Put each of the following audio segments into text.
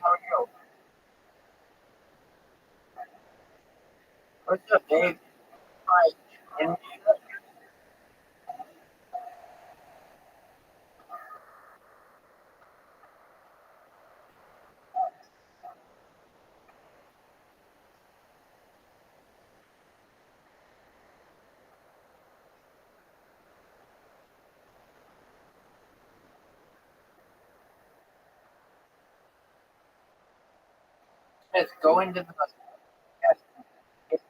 How are you? What's up, Dave? Hi. And let's go into the yes, yes,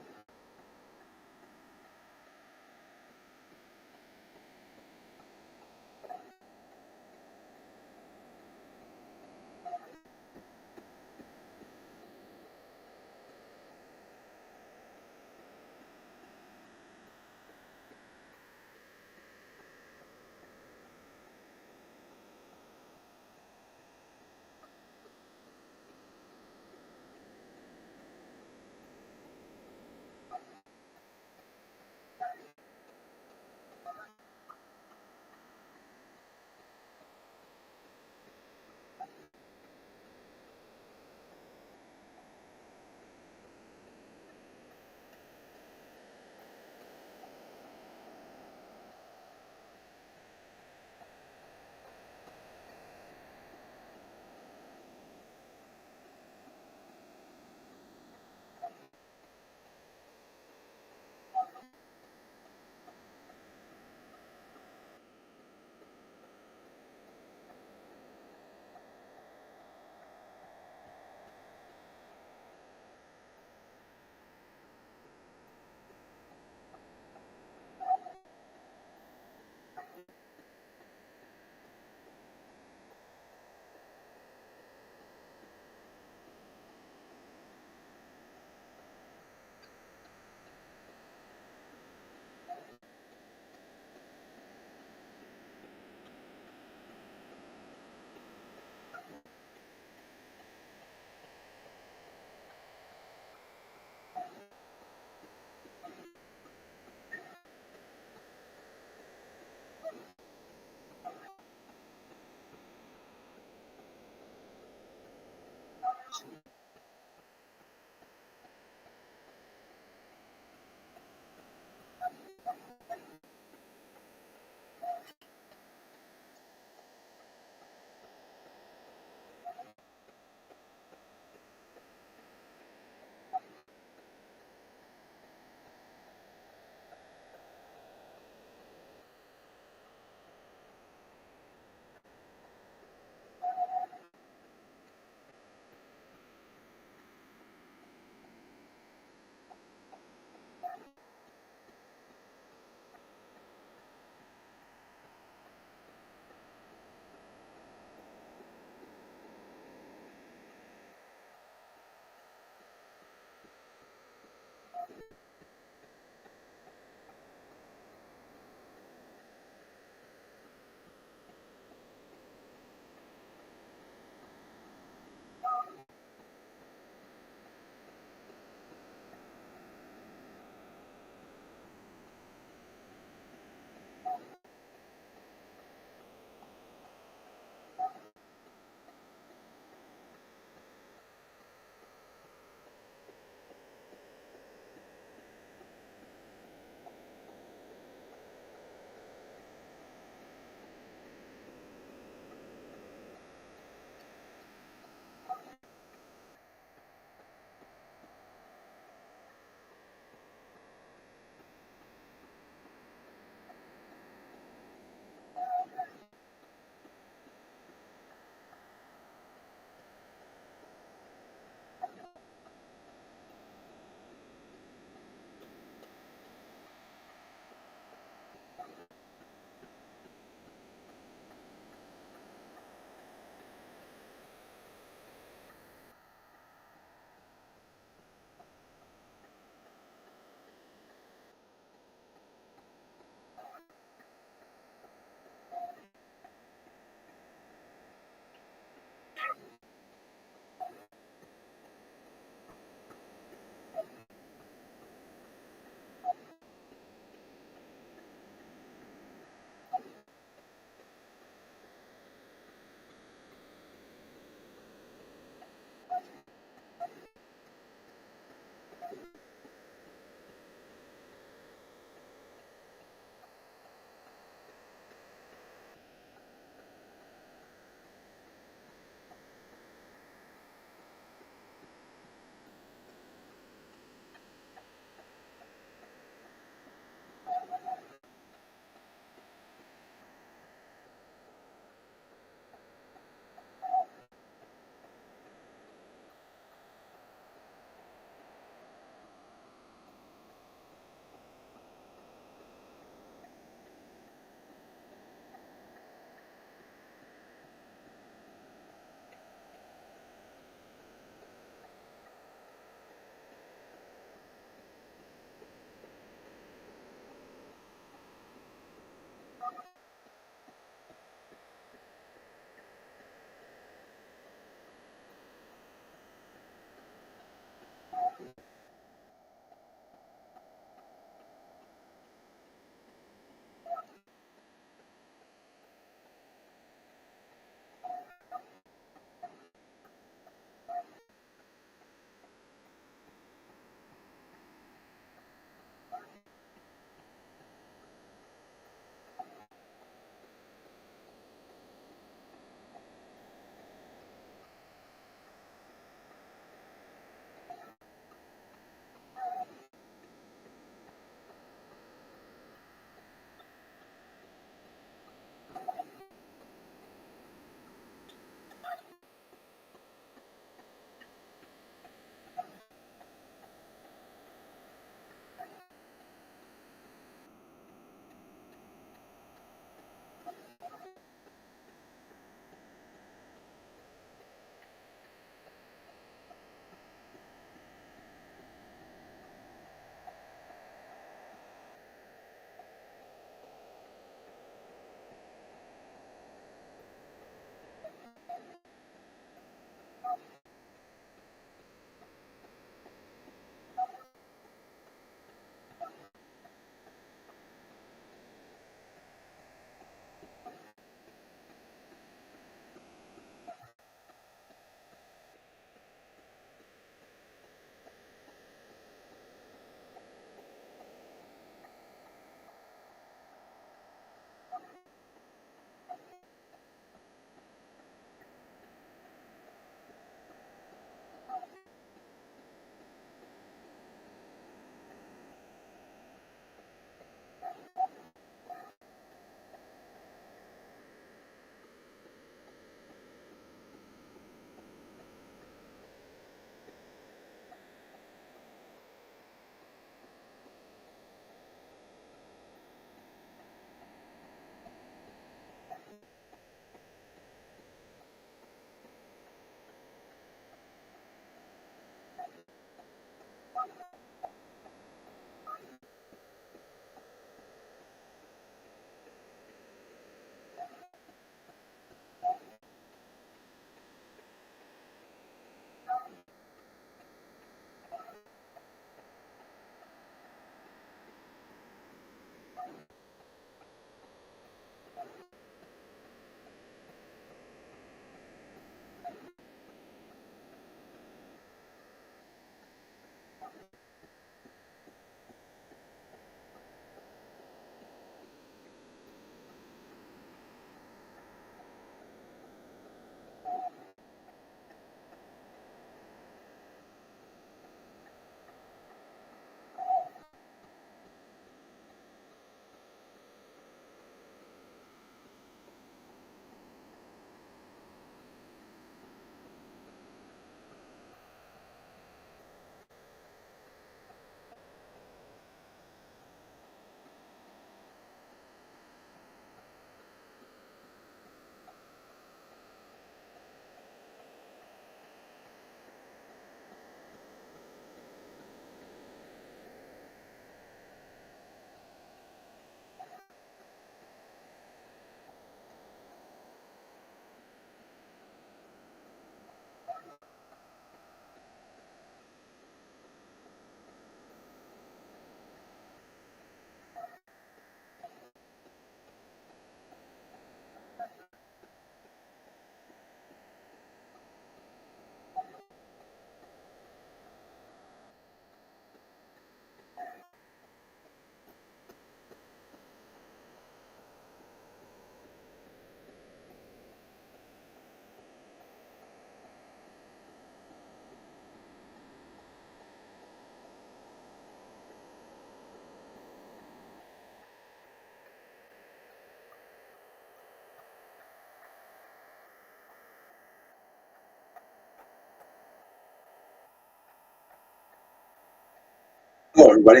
Hello, everybody.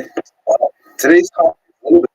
Today's topic is a little bit.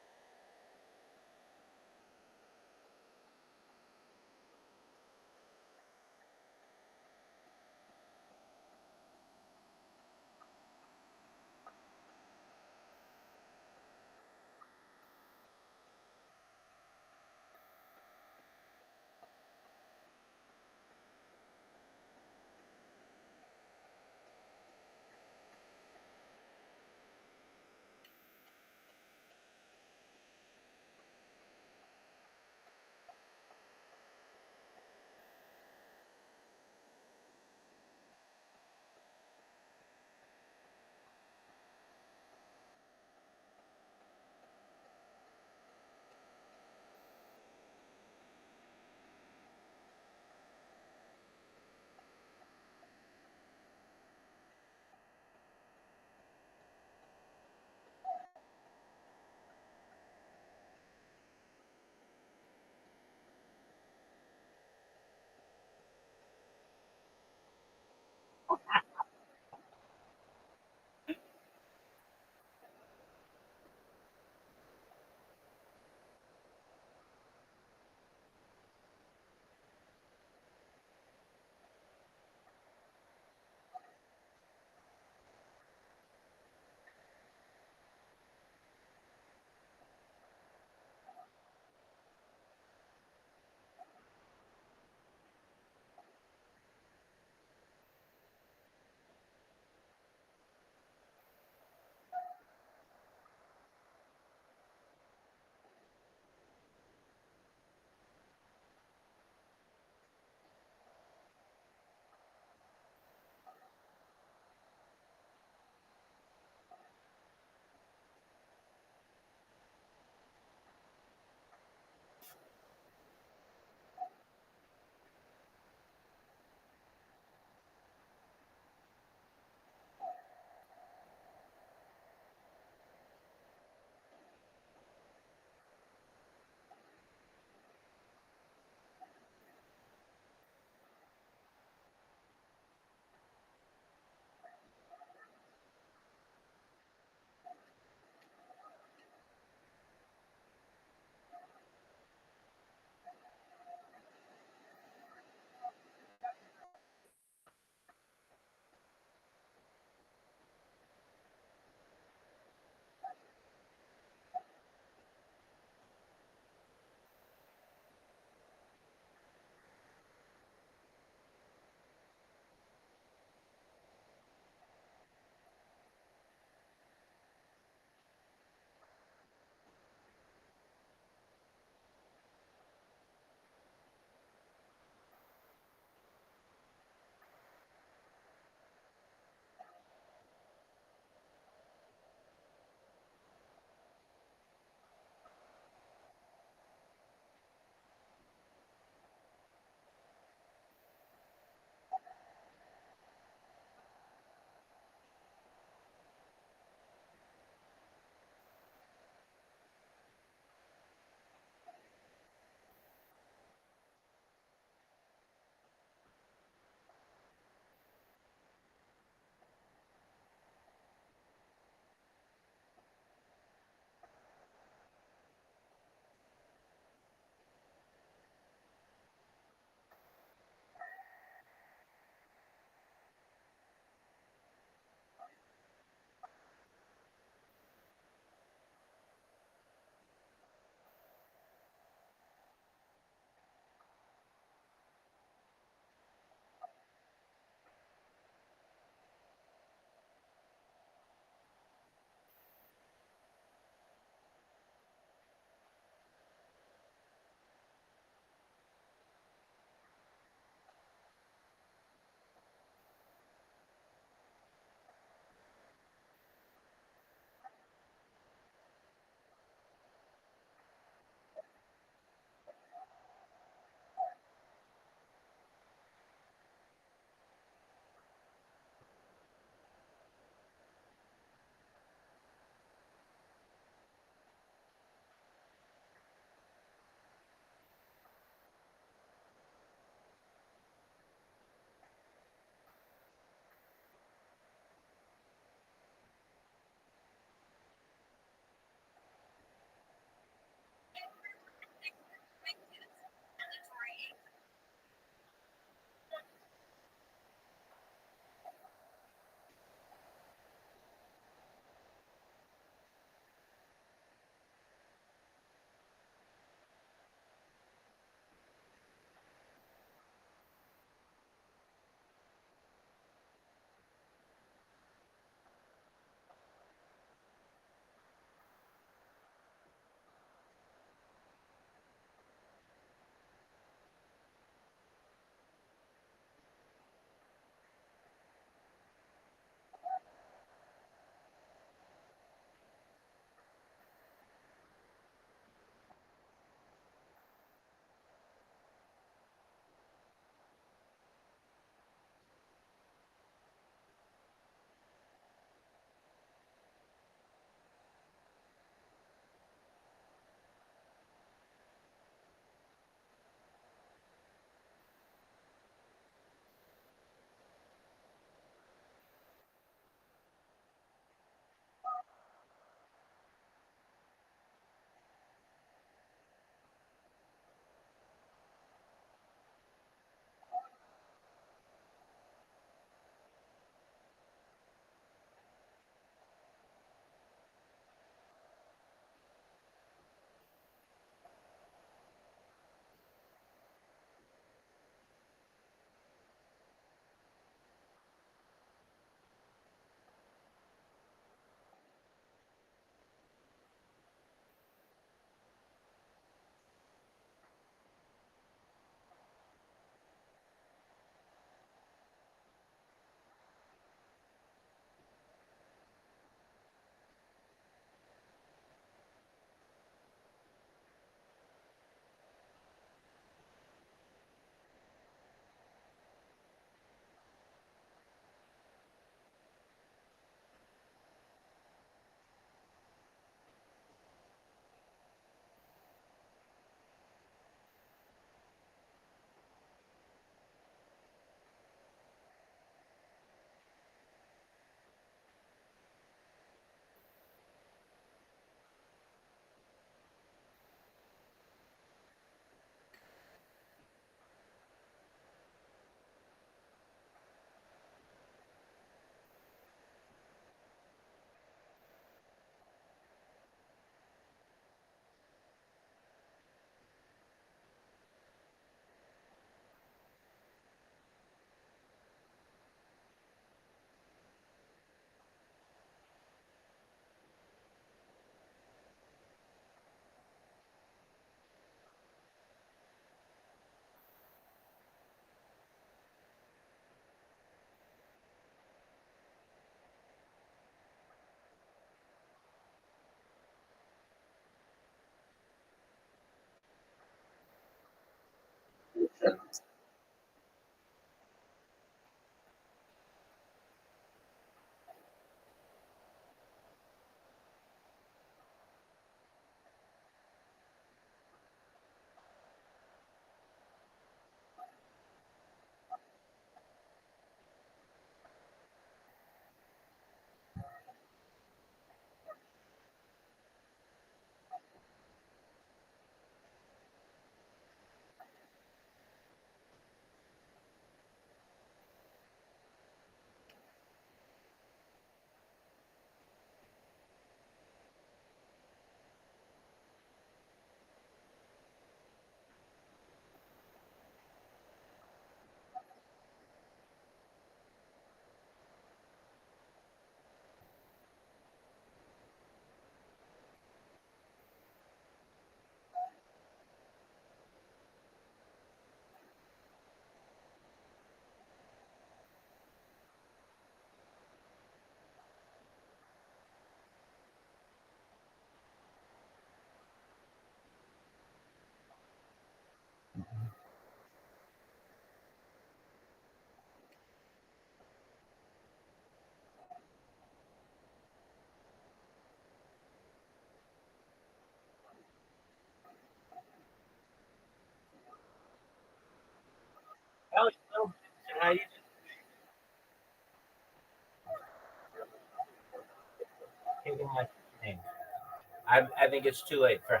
I think it's too late for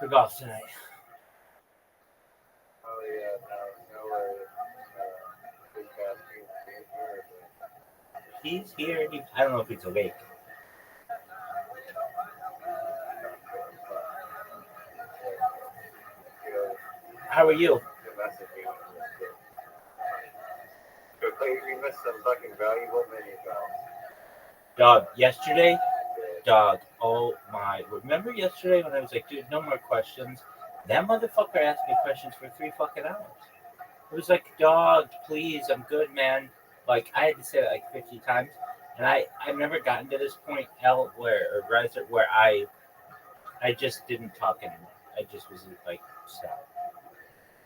golf tonight. Oh yeah, no worries. Big asking here. He's here. I don't know if he's awake. How are you? You missed some fucking valuable mini golf. Dog, yesterday, dog, oh my. Remember yesterday when I was like, dude, no more questions? That motherfucker asked me questions for 3 fucking hours. It was like, dog, please, I'm good, man. Like, I had to say that like 50 times. And I've never gotten to this point, where I just didn't talk anymore. I just was like, stop.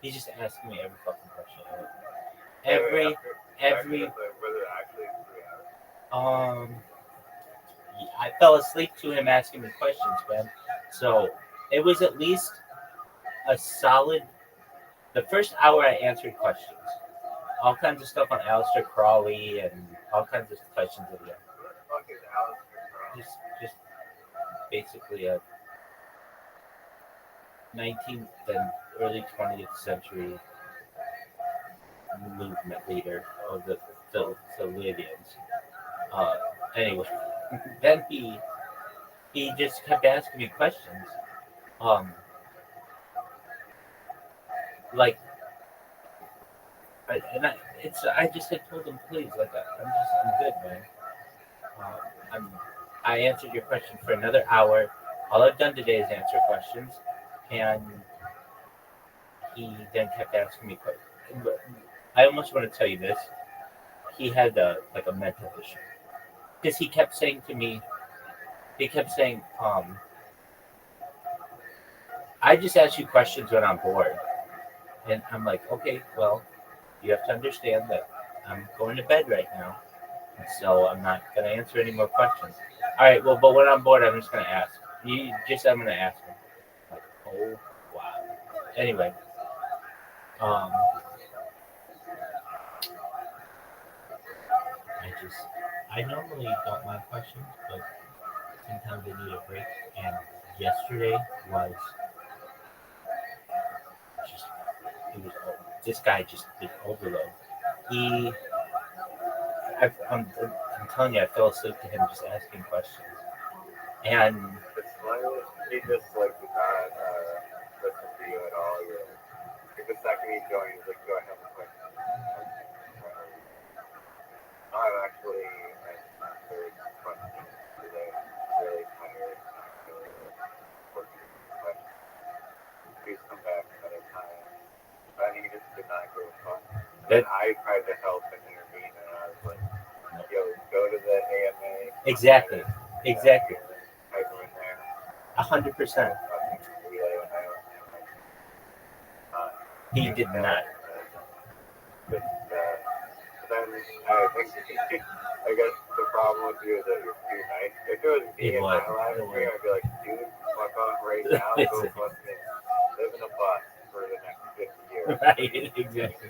He just asked me every fucking question. Every I fell asleep to him asking me questions, man. So it was at least a solid. The first hour I answered questions, all kinds of stuff on Aleister Crowley and all kinds of questions that he had. Just basically a 19th and early 20th century movement leader of the Libyans. Anyway, then he just kept asking me questions. Like, I just had told him, please, like, I'm good, man. I answered your question for another hour. All I've done today is answer questions, and he then kept asking me questions. I almost want to tell you this. He had a mental issue because he kept saying, I just ask you questions when I'm bored. And I'm like, okay, well, you have to understand that I'm going to bed right now. So I'm not going to answer any more questions. All right, well, but when I'm bored, I'm just going to ask. I'm going to ask him. Like, oh, wow. Anyway, I normally don't mind questions, but sometimes I need a break. And yesterday was this guy just did overload. I'm telling you, I fell asleep to him just asking questions. And he just like did not listen to you at all. The second he joined, he's like, "Do I have a question?" I'm actually answered questions today. Really tired. Please come back another time. But he just did not go fun. Then I tried to help and intervene, and I was like, "Yo, go to the AMA." Exactly. Type them in there. 100%. He did not. But then I think I guess the problem with you is that you're too nice. If it was me in my life, I'd be like, dude, fuck off right now, go fucking live in a bus for the next 50 years. Right, exactly.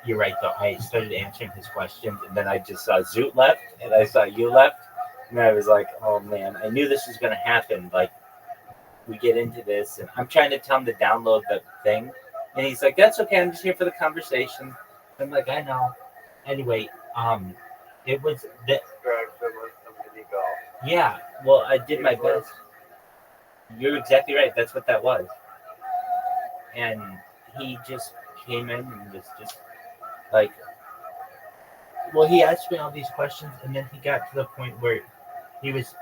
You're right though. I started answering his questions, and then I just saw Zoot left, and I saw you left, and I was like, oh man, I knew this was gonna happen. Like, we get into this, and I'm trying to tell him to download the thing, and he's like, that's okay, I'm just here for the conversation. I'm like, I know. Anyway, it was that. Yeah, well, I did my best. You're exactly right. That's what that was. And he just came in and was just like, well, he asked me all these questions, and then he got to the point where he was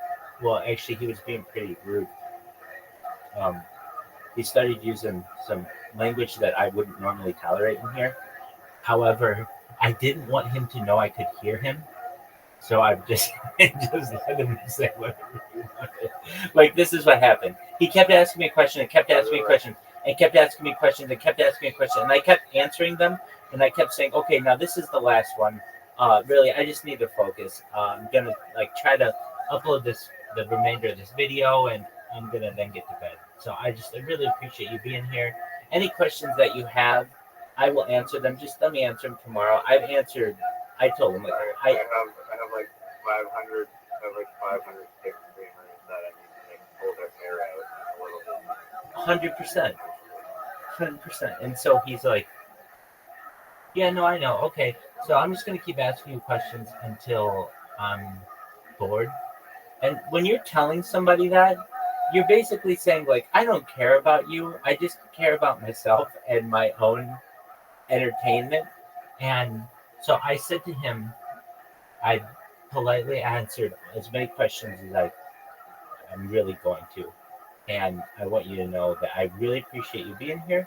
being pretty rude. He started using some language that I wouldn't normally tolerate in here. However, I didn't want him to know I could hear him, so I just let him say whatever he wanted. Like, this is what happened. He kept asking me a question and kept asking me a question and kept asking me questions and kept asking me a question, and I kept answering them, and I kept saying, okay, now this is the last one. Really, I just need to focus. I'm gonna try to upload the remainder of this video, and I'm gonna then get to bed. So I really appreciate you being here. Any questions that you have, I will answer them. Just let me answer them tomorrow. I told him I have like 500 have like 500 stick streamers that I need to like pull their hair out a little bit. 100%. 100%. And so he's like, yeah, no, I know. Okay. So I'm just going to keep asking you questions until I'm bored. And when you're telling somebody that, you're basically saying, like, I don't care about you. I just care about myself and my own entertainment. And so I said to him, I politely answered as many questions as I'm really going to. And I want you to know that I really appreciate you being here.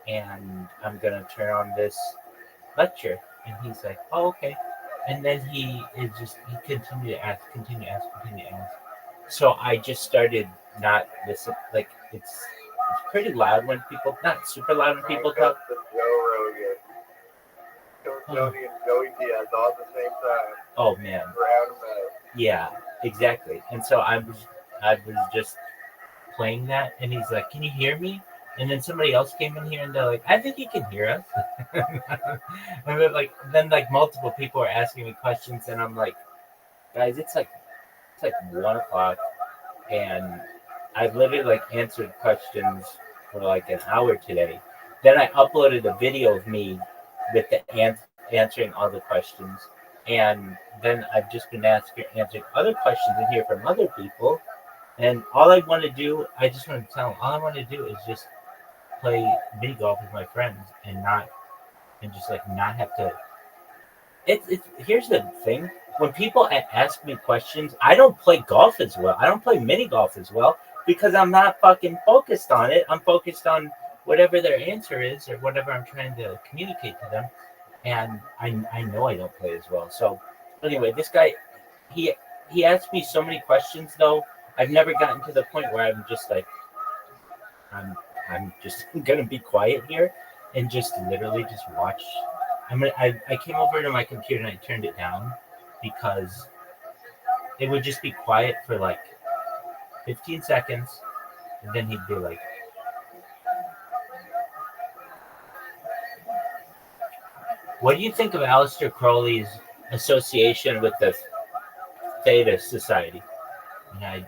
And I'm going to turn on this lecture. And he's like, oh, okay. And then he continued to ask, continue to ask. So I just started not listening. Like, it's pretty loud when people, not super loud when people talk. The Joe Rogan. Tony and Joey Diaz all at the same time. Oh, man. Yeah, exactly. And so I was just playing that, and he's like, can you hear me? And then somebody else came in here, and they're like, I think you can hear us. And then multiple people are asking me questions, and I'm like, guys, it's like 1:00, and I've literally answered questions for like an hour today. Then I uploaded a video of me with the answering all the questions, and then I've just been answering other questions in here from other people. And all I want to do, I just want to tell them, all I want to do is just play mini golf with my friends and not have to. Here's the thing: when people ask me questions, I don't play golf as well. I don't play mini golf as well because I'm not fucking focused on it. I'm focused on whatever their answer is or whatever I'm trying to communicate to them. And I know I don't play as well. So anyway, this guy, he asked me so many questions though. I've never gotten to the point where I'm just like, I'm just gonna be quiet here and just literally just watch. I came over to my computer and I turned it down because it would just be quiet for like 15 seconds, and then he'd be like, what do you think of Aleister Crowley's association with the Theta Society? And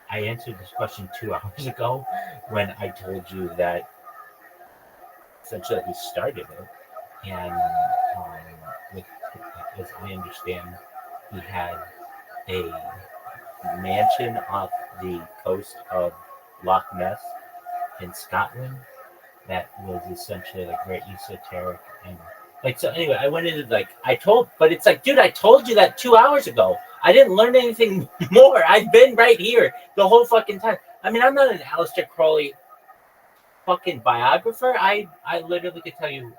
I answered this question 2 hours ago when I told you that essentially he started it. And as I understand, he had a mansion off the coast of Loch Ness in Scotland that was essentially like very esoteric and like, so anyway, I went into but it's like, dude, I told you that 2 hours ago. I didn't learn anything more. I've been right here the whole fucking time. I mean, I'm not an Aleister Crowley fucking biographer. I literally could tell you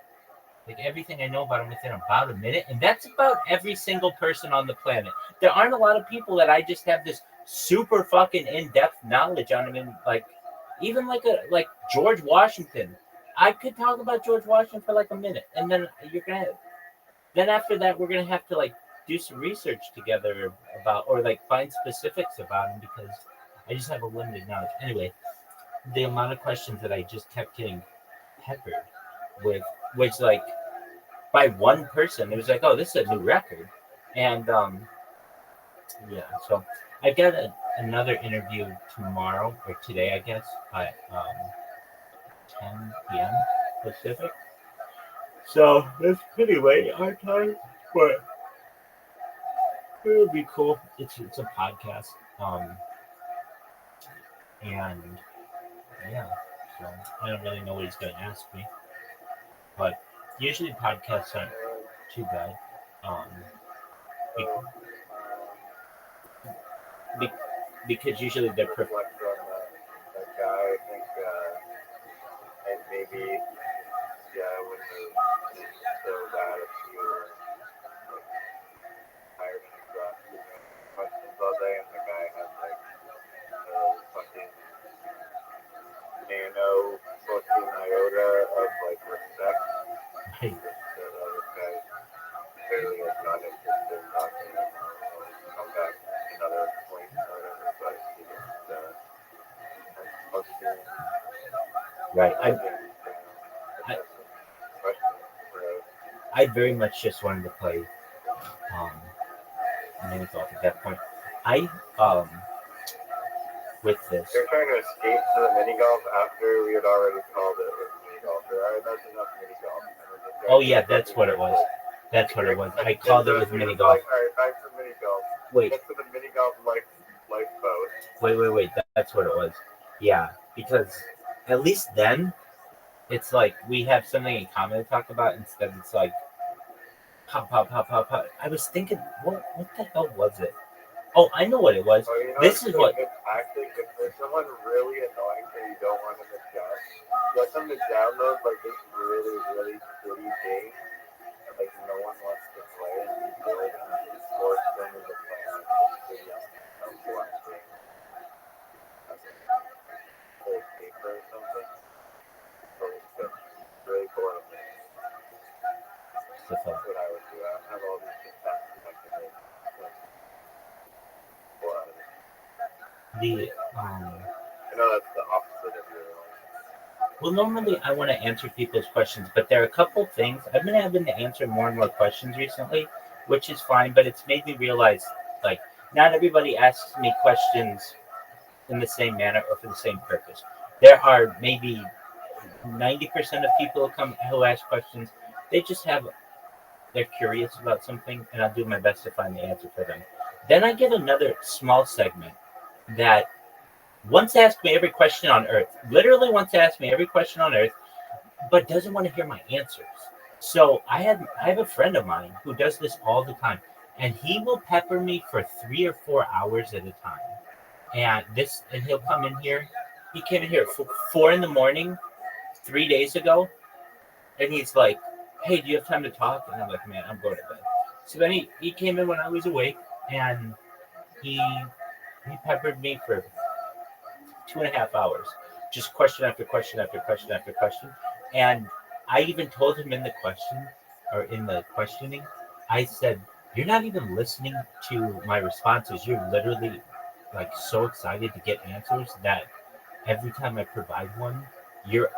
like everything I know about him within about a minute, and that's about every single person on the planet. There aren't a lot of people that I just have this super fucking in-depth knowledge on him, and like even like George Washington. I could talk about George Washington for like a minute, and then then after that we're gonna have to like do some research together about or like find specifics about him because I just have a limited knowledge. Anyway, the amount of questions that I just kept getting peppered with was like by one person. It was like, oh, this is a new record, and yeah. So I've got another interview tomorrow or today, I guess, at 10 p.m. Pacific. So that's pretty late our time, but it'll be cool. It's a podcast, and yeah. So I don't really know what he's going to ask me, but usually podcasts aren't too bad. Because usually they're Reflect on that guy, I think, and maybe, yeah, it wouldn't be so bad if you were like, hired and exhausted questions all day, and the guy has like fucking nano fucking iota of like respect. Hey. This guy clearly is not interested in talking. Come back another point or whatever, but he just right. I very much just wanted to play mini golf at that point. I with this. They're trying to escape to the mini golf after we had already called it with mini golf. Alright, that's enough mini golf. Oh yeah, that's what it was. That's what it was. I called it with mini golf. Like, alright, back to mini golf. Wait, Get to the mini golf lifeboat. wait. That's what it was. Yeah, because at least then it's like we have something in common to talk about instead. It's like pop. I was thinking, what the hell was it? Oh, I know what it was. Oh, you know, This is what. Good tactic. If there's someone really annoying that you don't want them to adjust, get them to download like this really shitty game. Like no one wants to play and be bored and just force them into playing this video of one thing. Play paper or something. Or just really boring. That's That's what I would do. I have all these contacts I can make. I know that's the opposite of your own. Well, normally I want to answer people's questions, but there are a couple things. I've been having to answer more and more questions recently, which is fine, but it's made me realize, like, not everybody asks me questions in the same manner or for the same purpose. There are maybe 90% of people who ask questions, they're curious about something, and I'll do my best to find the answer for them. Then I get another small segment that wants to ask me every question on earth, literally wants to ask me every question on earth, but doesn't want to hear my answers. So I have a friend of mine who does this all the time, and he will pepper me for 3 or 4 hours at a time. And he'll come in here. He came in here at 4 a.m. 3 days ago, and he's like, "Hey, do you have time to talk?" And I'm like, "Man, I'm going to bed." So then he came in when I was awake, and he peppered me for 2.5 hours, just question after question after question after question. And I even told him in the questioning, I said, "You're not even listening to my responses. You're literally like so excited to get answers that every time I provide one, you're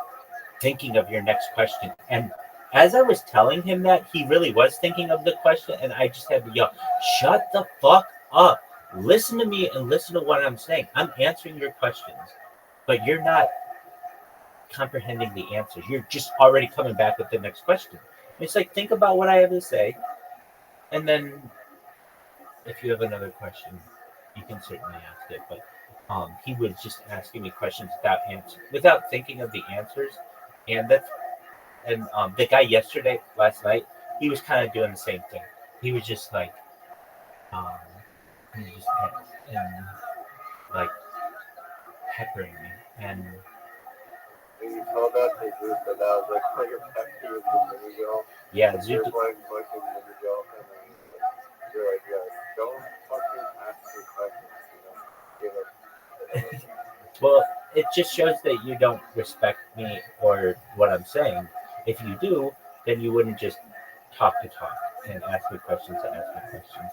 thinking of your next question." And as I was telling him that, he really was thinking of the question, and I just had to yell, "Shut the fuck up. Listen to me and listen to what I'm saying. I'm answering your questions, but you're not comprehending the answers. You're just already coming back with the next question." It's like, think about what I have to say, and then if you have another question, you can certainly ask it. But he was just asking me questions without thinking of the answers, and the guy last night, he was kind of doing the same thing. He was just like, he was just and like peppering me, and You told us to do so that was like what your pet peeve is the mini golf. yeah, You're playing fucking mini golf and then you're like, yeah, don't fucking ask me questions, give up. well, it just shows that you don't respect me or what I'm saying. If you do, then you wouldn't just talk to talk and ask me questions to ask me questions.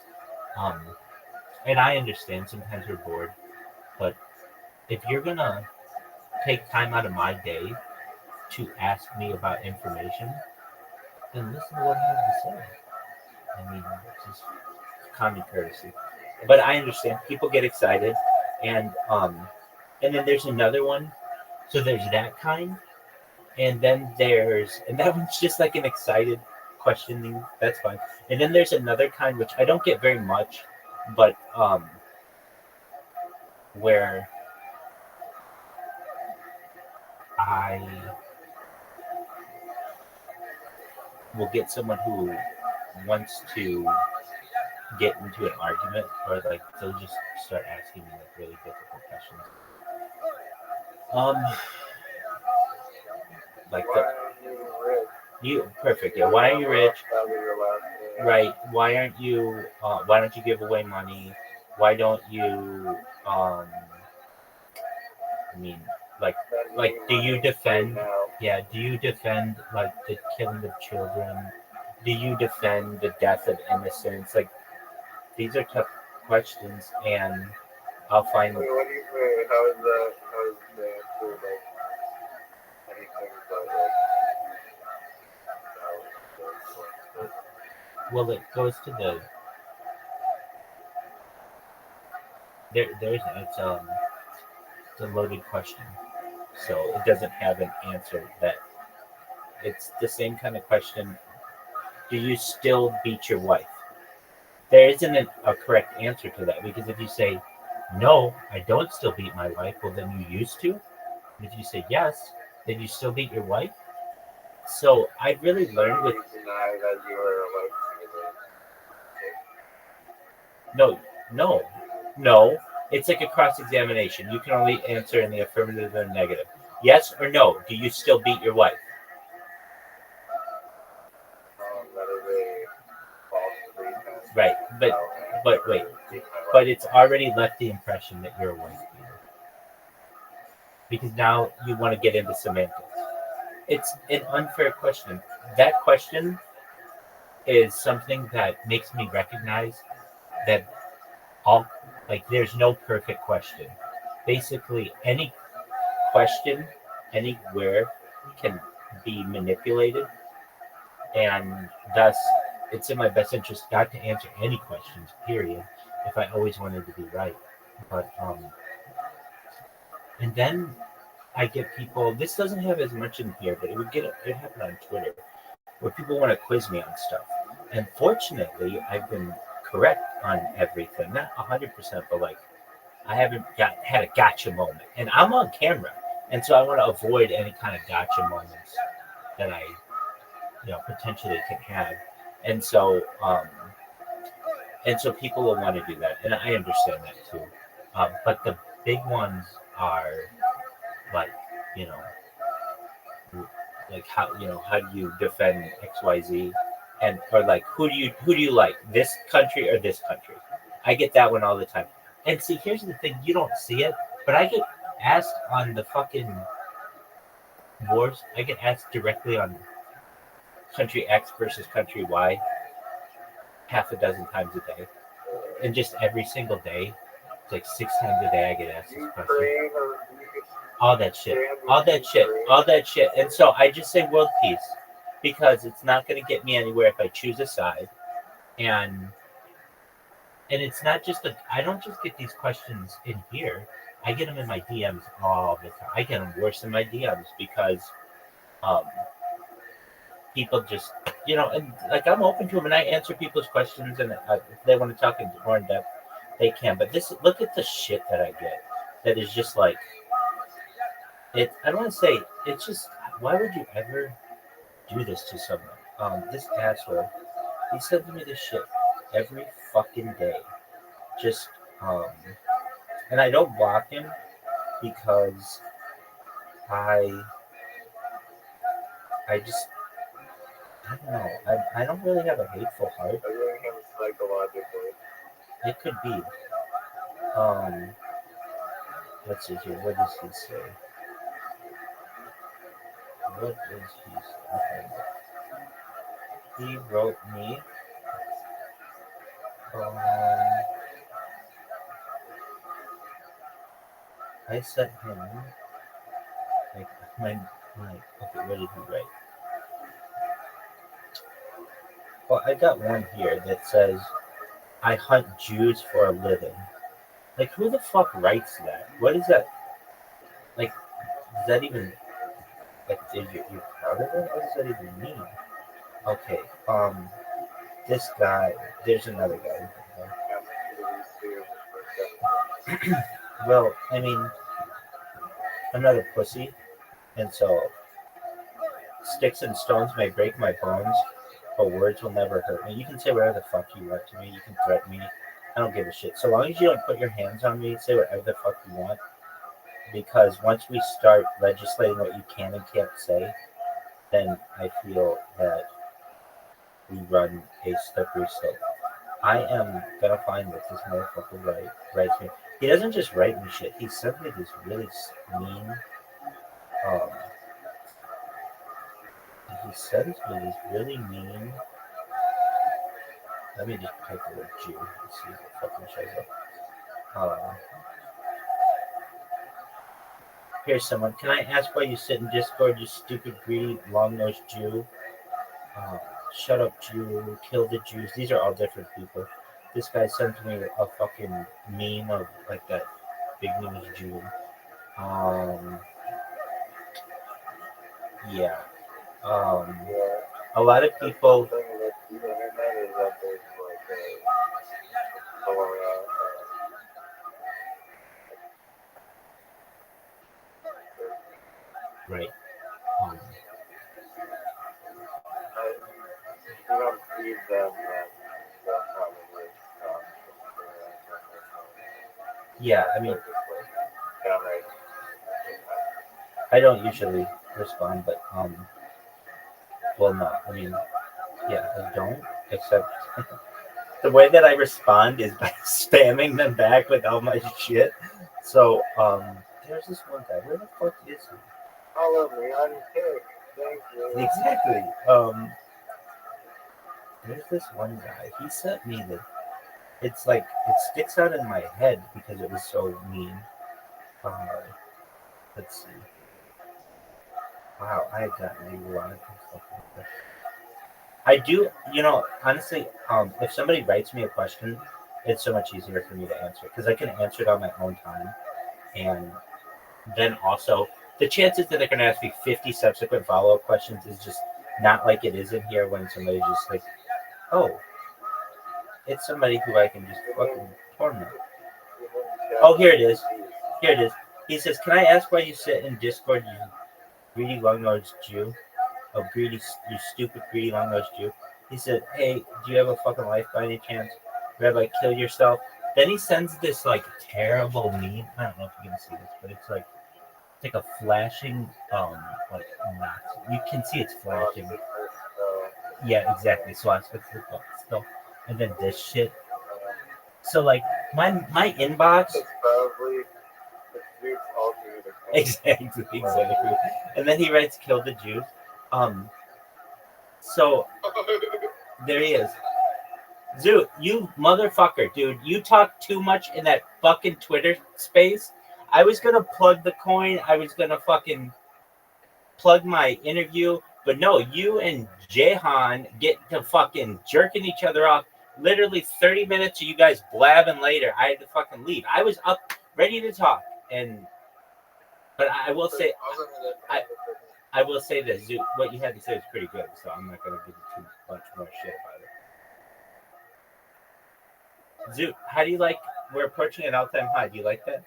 And I understand sometimes we're bored, but if you're gonna take time out of my day to ask me about information, then listen to what I have to say. I mean, it's just common courtesy. But I understand people get excited, and then there's another one. So there's that kind, and that one's just like an excited questioning. That's fine. And then there's another kind which I don't get very much, but where I will get someone who wants to get into an argument, or like they'll just start asking me like really difficult questions. Like Why are you rich? you perfect. Yeah. Why are you rich? That was your last name. Right. Why don't you give away money? Why don't you? I mean, like, do you defend? Yeah. Do you defend like the killing of children? Do you defend the death of innocents? Like, these are tough questions, and I'll find. Wait, what do you say? How is the answer like anything but like Well, it goes to the there's it's a loaded question, so it doesn't have an answer. That it's the same kind of question. Do you still beat your wife? There isn't a correct answer to that, because if you say no, I don't still beat my wife, well then you used to. And if you say yes, then you still beat your wife. So I really learned with You deny that you were like no, no, no. It's like a cross examination. You can only answer in the affirmative or negative. Yes or no. Do you still beat your wife? that is a false pretense. Right. But wait. But it's already left the impression that you're a wife beater. Because now you want to get into semantics. It's an unfair question. That question is something that makes me recognize that all there's no perfect question. Basically, any question anywhere can be manipulated, and thus it's in my best interest not to answer any questions, period, if I always wanted to be right. But and then I get people, this doesn't have as much in here, but it happened on Twitter, where people want to quiz me on stuff. And fortunately, I've been correct on everything. Not 100%, but I haven't had a gotcha moment. And I'm on camera. And so I want to avoid any kind of gotcha moments that I potentially can have. And so people will want to do that. And I understand that too. But the big ones are like, you know, how do you defend XYZ, and or like who do you like, this country or this country? I get that one all the time. And see, here's the thing, you don't see it, but I get asked on the fucking wars. I get asked directly on country X versus country Y half a dozen times a day, and just every single day, it's like 6 times a day I get asked this question. All that shit. And so I just say world peace, because it's not going to get me anywhere if I choose a side. And it's not just I don't just get these questions in here. I get them in my DMs all the time. I get them worse in my DMs because people just, and I'm open to them and I answer people's questions, and if they want to talk more in depth, they can. But look at the shit that I get. That is just like, I don't want to say, it's just, why would you ever do this to someone? This asshole, he sends me this shit every fucking day. Just, and I don't block him because I just, I don't know. I don't really have a hateful heart. I think him psychologically. It could be. Let's see here. What does he say? What is he saying? He wrote me. I sent him my okay, what did he write? Well, I got one here that says, I hunt Jews for a living. Like, who the fuck writes that? What is that? Like, does that even, like, you're proud of it? What does that even mean? Okay, this guy, there's another guy. Well, I mean, I'm not a pussy, and so sticks and stones may break my bones, but words will never hurt me. You can say whatever the fuck you want to me. You can threaten me. I don't give a shit. So long as you don't put your hands on me, say whatever the fuck you want. Because once we start legislating what you can and can't say, then I feel that we run a slippery slope. I am gonna find that this motherfucker writes me. He doesn't just write me shit. He sent me this really mean. He sends me this really mean. Let me just type the word Jew and see if it fucking shows up. Here's someone. Can I ask why you sit in Discord, you stupid, greedy, long-nosed Jew? Shut up, Jew. Kill the Jews. These are all different people. this guy sent me a fucking meme of like that big news Jew. Yeah. Um, Yeah. a lot of That's people. one thing with the internet is that there's like a Right. Um, you don't feed them, then they'll probably stop. yeah, I mean, Downright. I don't usually respond, but well, no, I mean, yeah, I don't. Except the way that I respond is by spamming them back with all my shit. So, there's this one guy. Where the fuck is he? Follow me on Kick. Thank you. Exactly. There's this one guy. He sent me the. It's like it sticks out in my head because it was so mean. Uh, let's see. Wow, I had gotten a lot of stuff like that. I do, honestly, if somebody writes me a question, it's so much easier for me to answer because I can answer it on my own time. And then also, the chances that they're going to ask me 50 subsequent follow up questions is just not like it is in here when somebody just like, oh, it's somebody who I can just fucking torment. Oh, here it is. Here it is. He says, "Can I ask why you sit in Discord, you greedy long-nosed Jew? Oh, greedy, you stupid greedy long-nosed Jew." He said, "Hey, do you have a fucking life by any chance? Rabbi, kill yourself." Then he sends this like terrible meme. I don't know if you can see this, but it's like a flashing like you can see it's flashing. Yeah, exactly. Swastika still, and then this shit. So like my inbox. It's probably the Jews alternate account. Exactly. And then he writes, "Kill the Jews." So there he is. Zoo, you motherfucker, dude. You talk too much in that fucking Twitter space. I was gonna plug the coin. I was gonna fucking plug my interview. But no, you and Jehan get to fucking jerking each other off. Literally 30 minutes of you guys blabbing later. I had to fucking leave. I was up ready to talk. But I will say, I will say this, Zoo, what you had to say was pretty good, so I'm not going to give you too much more shit about it. Zoo, how do you like, we're approaching an all-time high. Do you like that?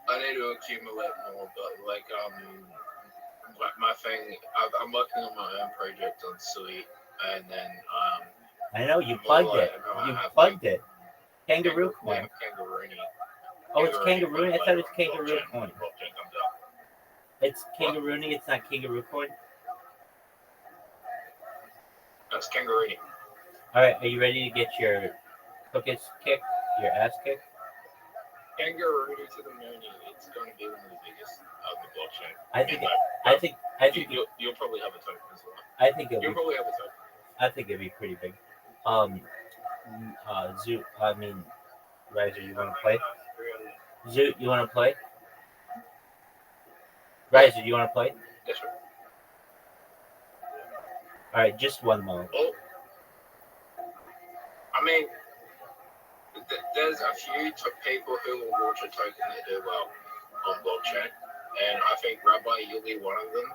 I need to accumulate more, but like my thing, I'm working on my own project on Sui, and then I know you plugged it. You plugged it. Kangaroo coin. Yeah, Kangarooni. Oh, it's Kangarooni. I thought it was Kangaroo coin. Blockchain comes up. It's Kangarooni. It's not Kangaroo coin. That's Kangarooni. All right, are you ready to get your cookies kicked, your ass kicked? Kangarooni to the moon. It's going to be one of the biggest of the blockchain. I think you'll probably have a token as well. I think you'll probably have a token. I think it'd be pretty big. Zoo. I mean, Riser, you want to play? Zoo, you want to play? Riser, do you want to play? Yes, sir. All right, just one moment. Oh. I mean, there's a few people who will launch a token that do well on blockchain, and I think Rabbi, you'll be one of them.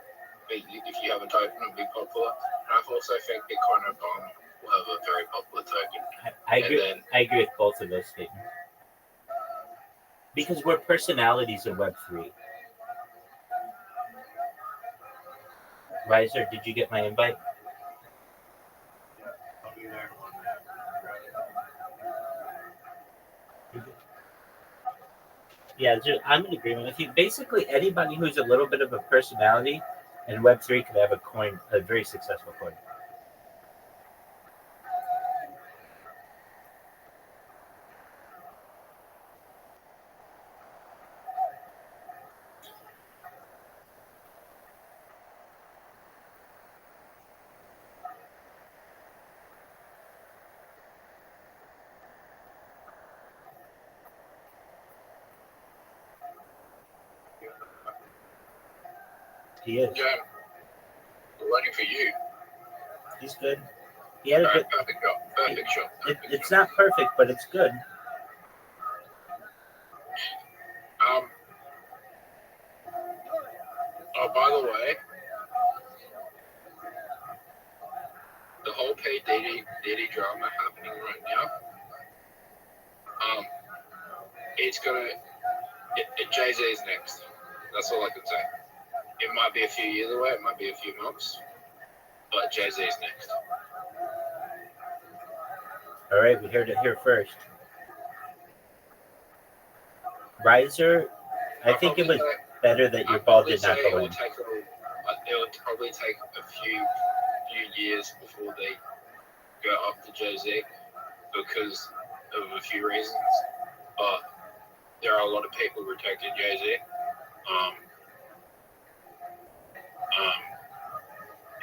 If you have a token, it'll be popular. And I also think Bitcoin Obama will have a very popular token. I agree with both of those statements. Because we're personalities in Web3. Riser, did you get my invite? I'll be there one day. Yeah, I'm in agreement with you. Basically, anybody who's a little bit of a personality in Web3 could have a very successful coin. He is. Yeah, we're waiting for you. He's good. He had a good. Perfect shot. Perfect shot. It's not perfect, but it's good. Oh, by the way, the whole P Diddy drama happening right now. It's gonna. Jay Z is next. That's all I can say. It might be a few years away. It might be a few months. But Jay Z is next. All right, we heard it here first. Riser, I think it was better that your ball did not go in. It would probably take a few years before they go up to Jay Z because of a few reasons. But there are a lot of people protecting Jay Z.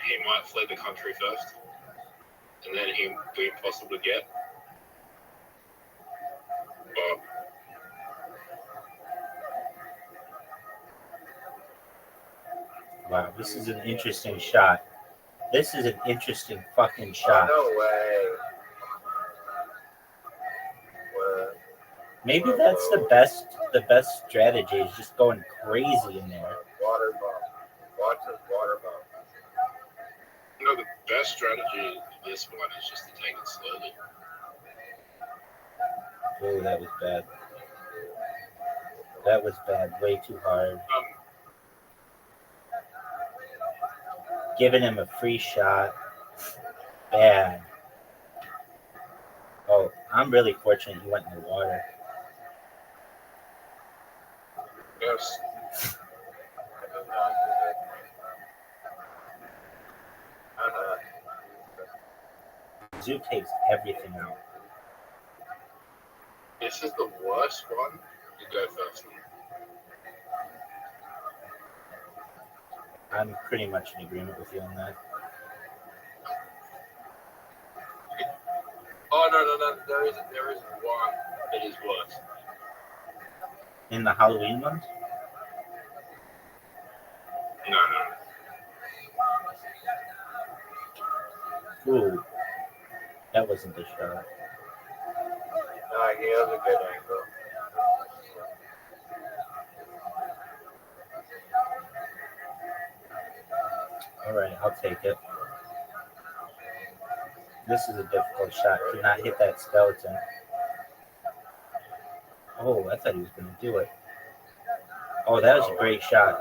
He might flee the country first, and then he would be impossible to get. But Wow, this is an interesting shot. This is an interesting fucking shot. Oh, no way. Maybe that's the best strategy is just going crazy in there. Water bomb. Watch this water bomb. you know, the best strategy in this one is just to take it slowly. Oh, that was bad. That was bad. Way too hard. Giving him a free shot. Bad. Oh, I'm really fortunate he went in the water. Yes. Zoo takes everything out. This is the worst one. You go first. I'm pretty much in agreement with you on that. Oh no! There is one that is worse. In the Halloween ones? No. Ooh, that wasn't the shot. He has a good angle. All right, I'll take it. This is a difficult shot. Could not hit that skeleton. Oh, I thought he was going to do it. Oh, that was a great shot.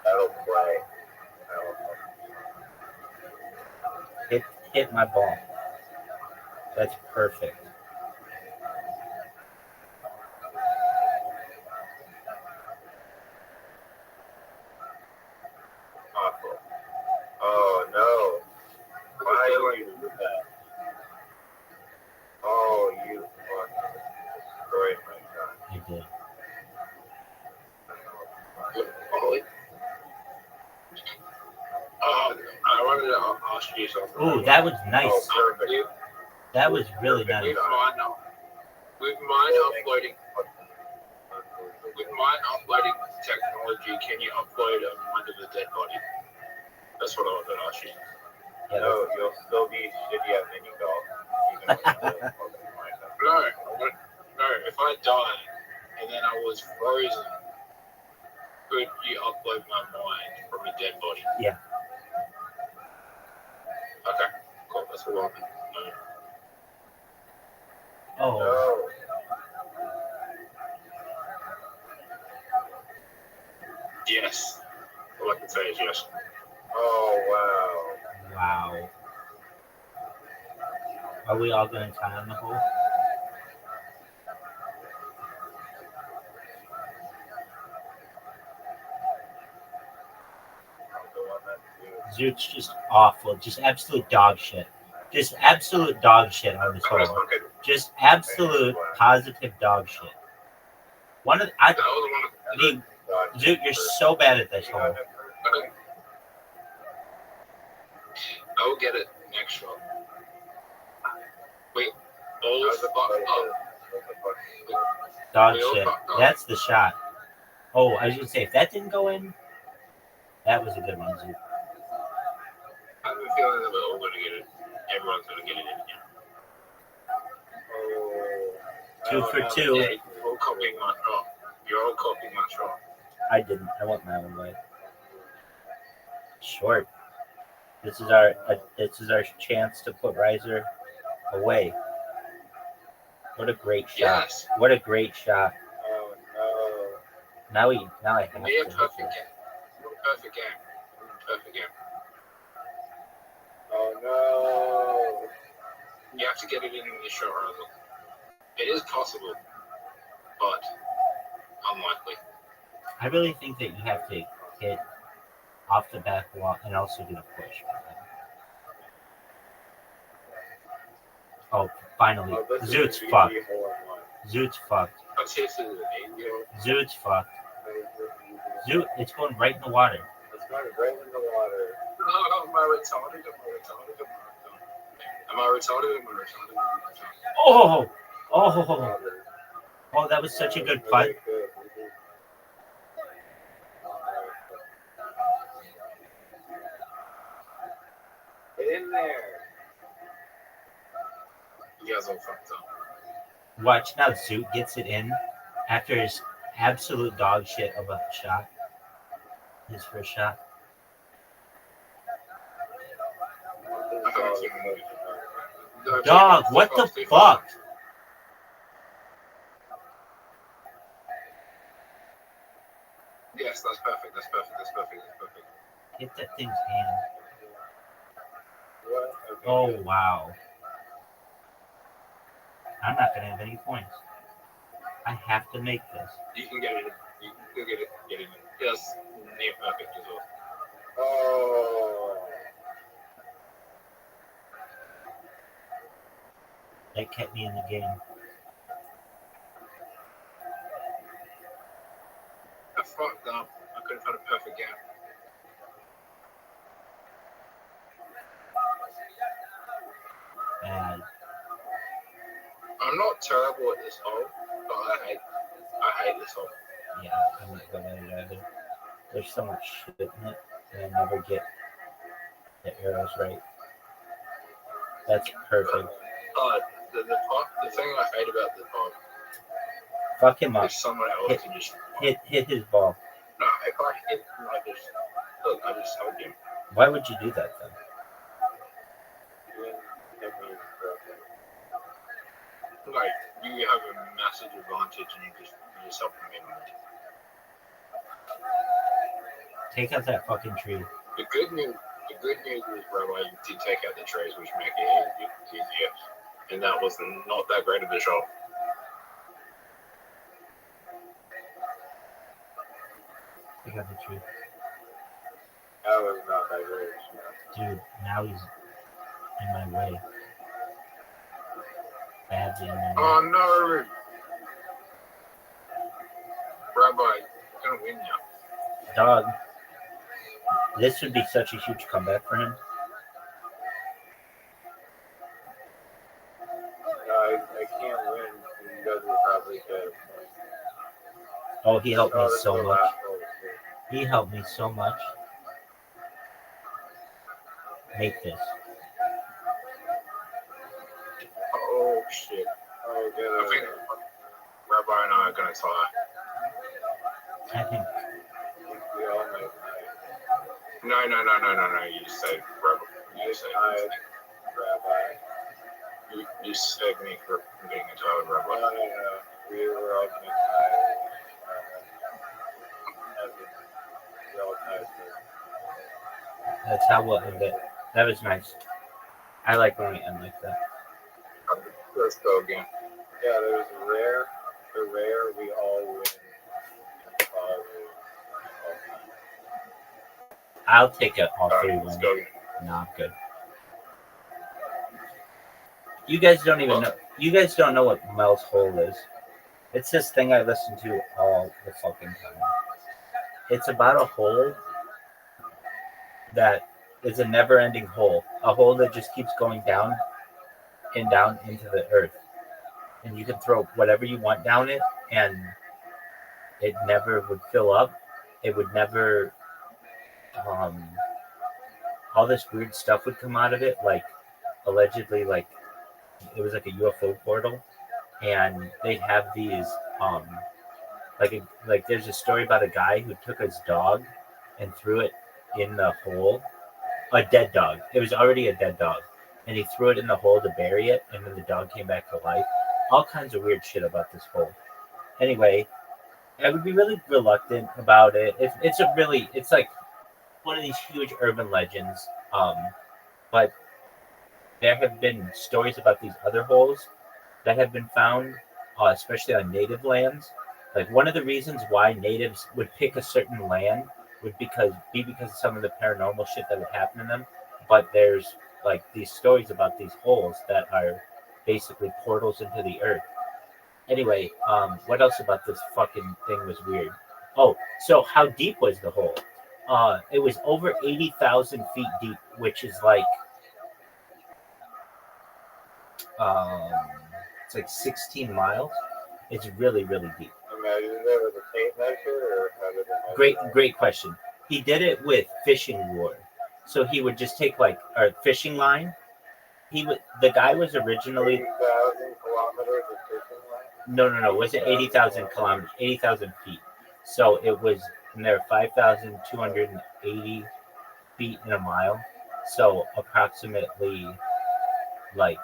That'll play. Hit my ball. That's perfect. Awful. Oh no. Why are you do that? Oh, you fucking destroyed my shot. I did. I wanted to ask you something. Ooh, that was nice. Oh, perfect. That was really nice. With mine uploading technology, can you upload a mind of a dead body? That's what I wanted to ask you. Yeah, No, you'll still be shitty at mini golf. No. If I died and then I was frozen, could you upload my mind from a dead body? Yeah. Okay, cool. That's what I wanted to know. Oh, No. Yes. All I can say is yes. Oh, wow. Are we all going to tie on the hole? Zoot's just awful. Just absolute dog shit. Just absolute dog shit on this hole. Just absolute positive dog shit. Zoot, you're so bad at this hole. I will get it next shot. Wait. Dog shit. That's the shot. Oh, I was going to say, if that didn't go in, that was a good one, Zoot. I have a feeling that we're all going to get it. Everyone's going to get it in here. Oh, 2 for 2. Yeah, you're all copying my shot. You're all copying my shot. I didn't. I went my own way. Short. This is our chance to put Riser away. What a great shot! Yes. What a great shot! Oh no. Now I have to. Yeah, perfect game. Perfect game. Perfect game. Oh no. You have to get it in the shot rather. It is possible, but unlikely. I really think that you have to hit off the back wall and also do a push. Oh, finally. Oh, this is Zoot's an fucked. easy hole-in-one. Zoot's fucked. I'd say this is an 8-0. Zoot's fucked. This is an easy Zoot, it's going right in the water. It's going right in the water. Oh, am I retarded? Am I retarded? Oh, oh, that was such a good putt. Get in there. You guys all fucked up. Watch now, Zoot gets it in after his absolute dog shit of a shot. His first shot. Dog, what the fuck? Yes, that's perfect. That's perfect. That's perfect. That's perfect. Hit that thing's hand. What? Okay. Oh, wow. I'm not going to have any points. I have to make this. You can get it. You can get it. Get it. Yes, near perfect as well. Oh. That kept me in the game. I fucked up. I couldn't find a perfect game. Bad. I'm not terrible at this hole, but I hate this hole. Yeah, I'm not good at it either. There's so much shit in it, and I never get the arrows right. That's perfect. The thing I hate about this hole Fuck him up. is someone else can just Hit his ball. no. If I hit, I just hug him. Why would you do that then? Like you have a massive advantage, and you just help him in. Take out that fucking tree. The good news is, Rabbi, you did take out the trees, which make it easier, and that was not that great of a shot. Take out the tree. That was not that great. Dude, now he's in my way. Badly in my way. Oh no, Rabbi, you're gonna win now. Dog. This would be such a huge comeback for him. I can't win. You guys will probably get. Oh, he helped me this is so the much. last hole, too. He helped me so much. Make this. Oh shit. Oh, get I out think Rabbi and I are gonna tie. I think We all know. No. You just saved Rabbi. You just saved me. Rabbi. You saved me from getting a tie with Rabbi. No. We were all going to tie. We all tied. that's how we'll end it. That was nice. I like when we end like that. Let's go again. Yeah, there's the rare, we all win. I'll take it all All 3 right, let's wins. go again. No, I'm good. You guys don't even know. You guys don't know what Mel's hole is. It's this thing I listen to all the fucking time. It's about a hole that is a never-ending hole. A hole that just keeps going down and down into the earth. And you can throw whatever you want down it, and it never would fill up. It would never all this weird stuff would come out of it, like allegedly, like it was like a UFO portal, and they'd have these like there's a story about a guy who took his dog and threw it in the hole. A dead dog. It was already a dead dog, and he threw it in the hole to bury it, and then the dog came back to life. All kinds of weird shit about this hole. Anyway, I would be really reluctant about it. It's like one of these huge urban legends. But there have been stories about these other holes that have been found, especially on native lands. Like one of the reasons why natives would pick a certain land would be because of some of the paranormal shit that would happen in them. But there's like these stories about these holes that are basically portals into the earth. Anyway, what else about this fucking thing was weird? Oh, so how deep was the hole? It was over 80,000 feet deep, which is like it's like 16 miles. It's really, really deep. Imagine that with a tape measure, or how did it measure? Great question. He did it with fishing lure. So he would just take like a fishing line. The guy was originally 80,000 kilometers of fishing line? no. It wasn't 80,000 kilometers, 80,000 feet. So it was, and there are 5,280 feet in a mile. So approximately like,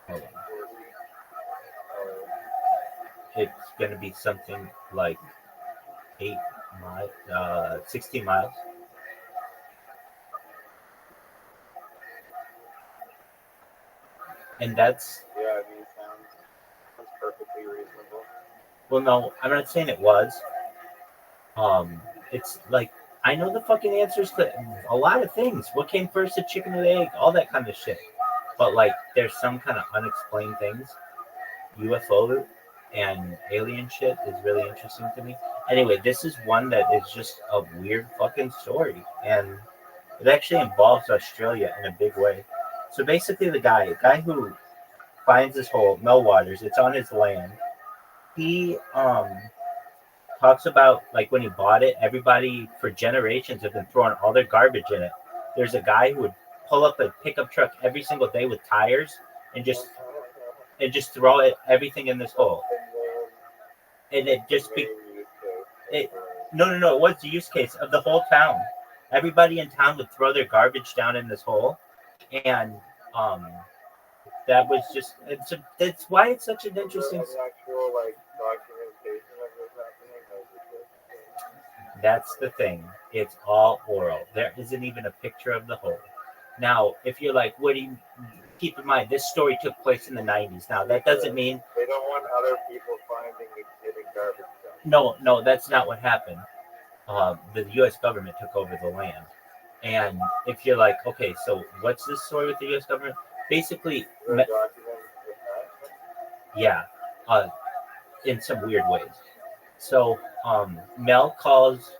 hold on. It's going to be something like 16 miles. And that's, Yeah, I mean, sounds perfectly reasonable. well, no, I'm not saying it was. It's like, I know the fucking answers to a lot of things. What came first, the chicken or the egg? All that kind of shit. But like, there's some kind of unexplained things. UFO and alien shit is really interesting to me. Anyway, this is one that is just a weird fucking story, and it actually involves Australia in a big way. So basically, the guy who finds this hole, Mel Waters, it's on his land. He talks about like when he bought it, everybody for generations have been throwing all their garbage in it. There's a guy who would pull up a pickup truck every single day with tires and just throw everything in this hole. And it just be it. No. It was the use case of the whole town. Everybody in town would throw their garbage down in this hole, and that was just that's why it's such an interesting. Actual like documentation of this happening. That's the thing. It's all oral. There isn't even a picture of the hole. Now, if you're like, what do you keep in mind? This story took place in the 90s. Now, that doesn't mean they don't want other people finding and getting garbage down. No, that's not what happened. The U.S. government took over the land. And if you're like, okay, so what's this story with the U.S. government? Basically, yeah, in some weird ways. So Mel calls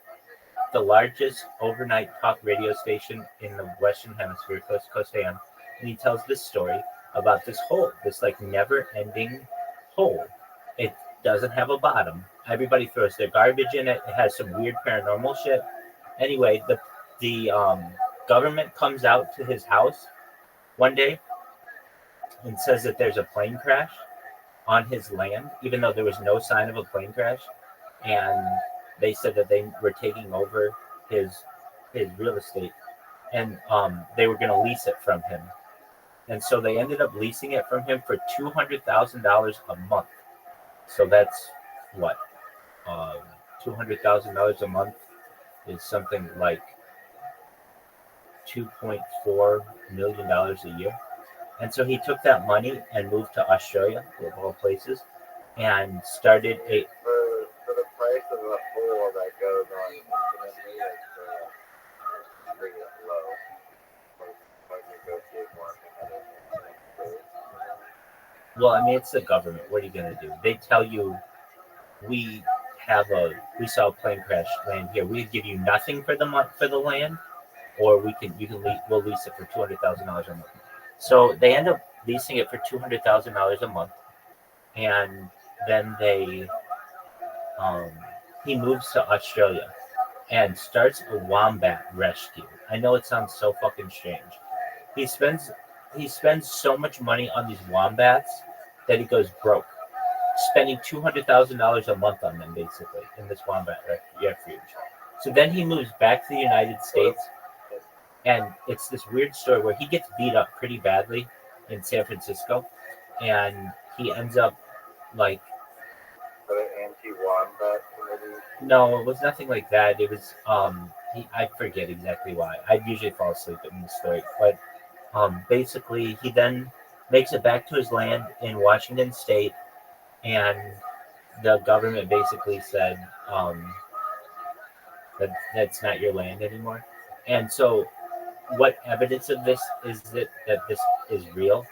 the largest overnight talk radio station in the Western Hemisphere, coast to coast AM, and he tells this story about this hole, this like never-ending hole. It doesn't have a bottom. Everybody throws their garbage in it. It has some weird paranormal shit. Anyway, the government comes out to his house one day and says that there's a plane crash on his land, even though there was no sign of a plane crash. And they said that they were taking over his real estate, and they were going to lease it from him. And so they ended up leasing it from him for $200,000 a month. So that's what $200,000 a month is something like $2.4 million a year. And so he took that money and moved to Australia, of all places, and started a. For the price of a hole that goes on infinitely, it's pretty low. Like negotiate more money. Well, I mean, it's the government. What are you going to do? They tell you, we saw a plane crash land here. We give you nothing for the land, or we'll lease it for $200,000 a month. So they end up leasing it for $200,000 a month, and then he moves to Australia, and starts a wombat rescue. I know it sounds so fucking strange. He spends so much money on these wombats that he goes broke, spending $200,000 a month on them basically in this wombat refuge. So then he moves back to the United States, and it's this weird story where he gets beat up pretty badly in San Francisco, and he ends up like For the anti-wombat committee. no, it was nothing like that. It was I forget exactly why. I usually fall asleep in the story, but basically he then makes it back to his land in Washington State, and the government basically said that that's not your land anymore. And so, what evidence of this is that this is real?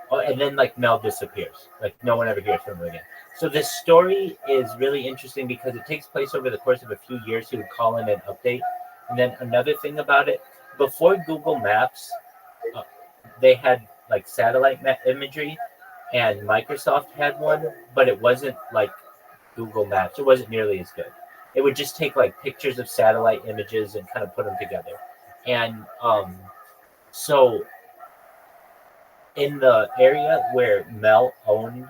Oh, and then like Mel disappears. Like no one ever hears from him again. So this story is really interesting because it takes place over the course of a few years. He would call in an update. And then another thing about it, before Google Maps, they had like satellite imagery, and Microsoft had one, but it wasn't like Google Maps. It wasn't nearly as good. It would just take like pictures of satellite images and kind of put them together. And so in the area where Mel owned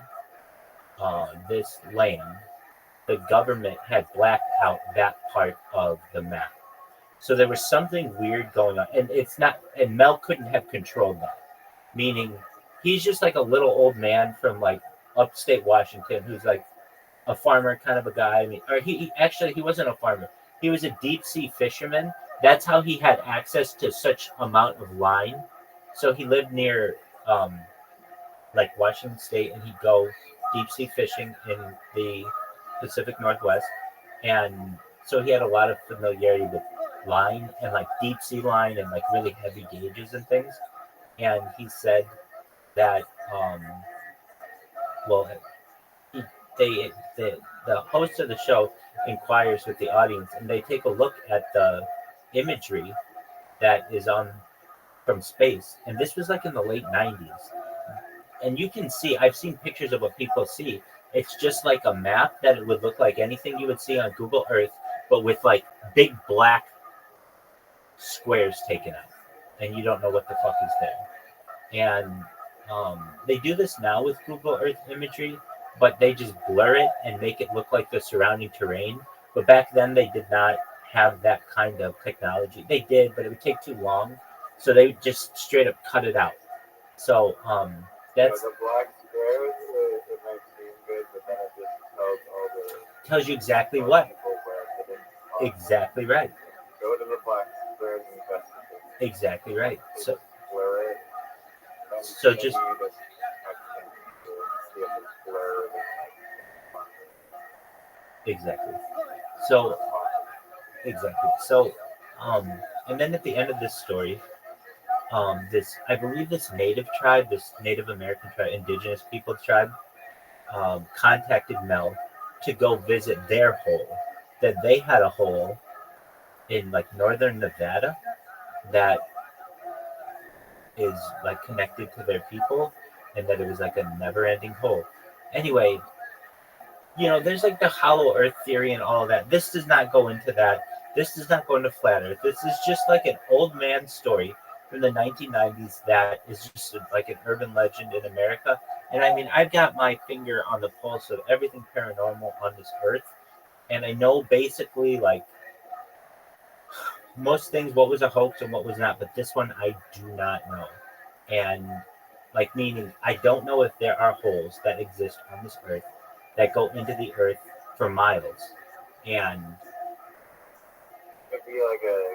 this land, the government had blacked out that part of the map. So there was something weird going on, and it's not. And Mel couldn't have controlled that. Meaning, he's just like a little old man from like upstate Washington who's like a farmer kind of a guy. I mean, or he actually he wasn't a farmer. He was a deep sea fisherman. That's how he had access to such amount of line. So he lived near like Washington State, and he'd go deep sea fishing in the Pacific Northwest, and so he had a lot of familiarity with line and like deep sea line and like really heavy gauges and things. And he said that well, he, the host of the show inquires with the audience, and they take a look at the imagery that is on from space, and this was like in the late 90s. And you can see, I've seen pictures of what people see. It's just like a map that it would look like anything you would see on Google Earth, but with like big black squares taken out, and you don't know what the fuck is there. And they do this now with Google Earth imagery, but they just blur it and make it look like the surrounding terrain. But back then they did not have that kind of technology. They did, but it would take too long, so they would just straight up cut it out. So that's the black squares, it might seem good, but then it just tells all the tells you exactly what. Exactly right. Go to the black squares and investigate. Exactly right. So blur it. So just exactly. So exactly. So and then at the end of this story, this I believe this native tribe, this Native American tribe, indigenous people tribe, contacted Mel to go visit their hole. That they had a hole in like northern Nevada that is like connected to their people, and that it was like a never-ending hole. Anyway, there's like the hollow earth theory and all of that. This does not go into that. This does not go into flat earth. This is just like an old man story from the 1990s that is just like an urban legend in America. And I mean, I've got my finger on the pulse of everything paranormal on this earth, and I know basically like most things what was a hoax and what was not, but this one I do not know. And like meaning I don't know if there are holes that exist on this earth that go into the earth for miles. And it'd be like a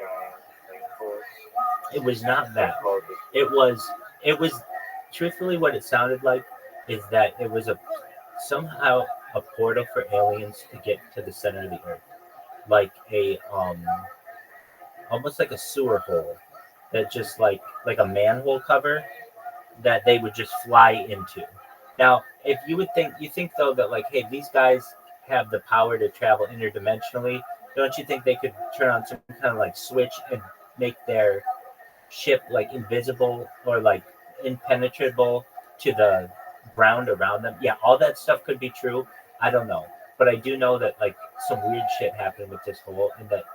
giant sinkhole. It was not that. It was truthfully what it sounded like is that it was somehow a portal for aliens to get to the center of the earth. Like a almost like a sewer hole that just like a manhole cover that they would just fly into. Now, if you think though that like, hey, these guys have the power to travel interdimensionally, don't you think they could turn on some kind of like switch and make their ship like invisible or like impenetrable to the ground around them? Yeah, all that stuff could be true. I don't know. But I do know that like some weird shit happening with this hole, and that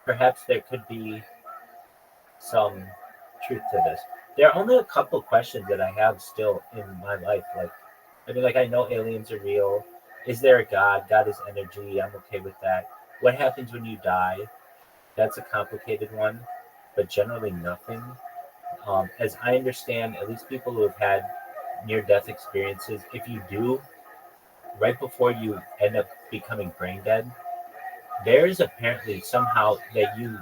perhaps there could be some truth to this. There are only a couple questions that I have still in my life. Like, I mean, like, I know aliens are real. Is there a God? God is energy. I'm okay with that. What happens when you die? That's a complicated one, but generally nothing. As I understand, at least people who have had near-death experiences, if you do, right before you end up becoming brain dead, there is apparently somehow that you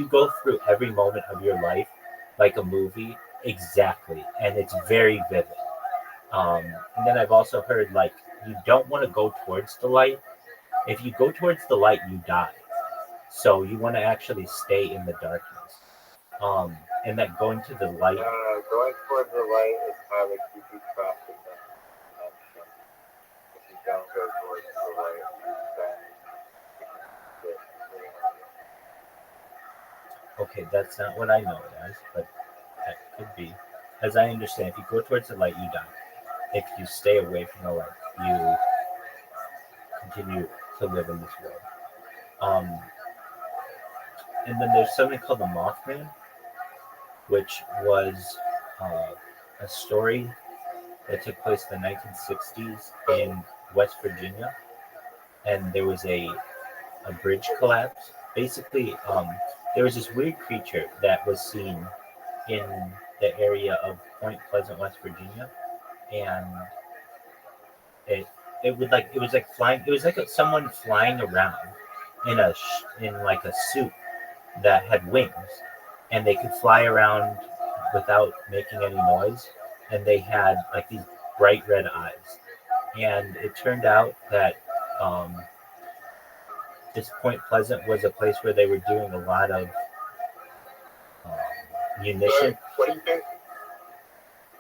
go through every moment of your life like a movie exactly, and it's very vivid. And then I've also heard like you don't want to go towards the light. If you go towards the light, you die. So you want to actually stay in the darkness. And that going to the light. Going towards the light is how they keep you trapped in the dimension. If you don't go towards the light, then you can Okay, that's not what I know it as, but that could be. As I understand, if you go towards the light, you die. If you stay away from the light, you continue to live in this world. And then there's something called the Mothman, which was a story that took place in the 1960s in West Virginia, and there was a bridge collapse. Basically, there was this weird creature that was seen in the area of Point Pleasant, West Virginia, and it was like flying. It was like someone flying around in like a suit that had wings, and they could fly around without making any noise, and they had like these bright red eyes. And it turned out that this Point Pleasant was a place where they were doing a lot of munition. What do you think?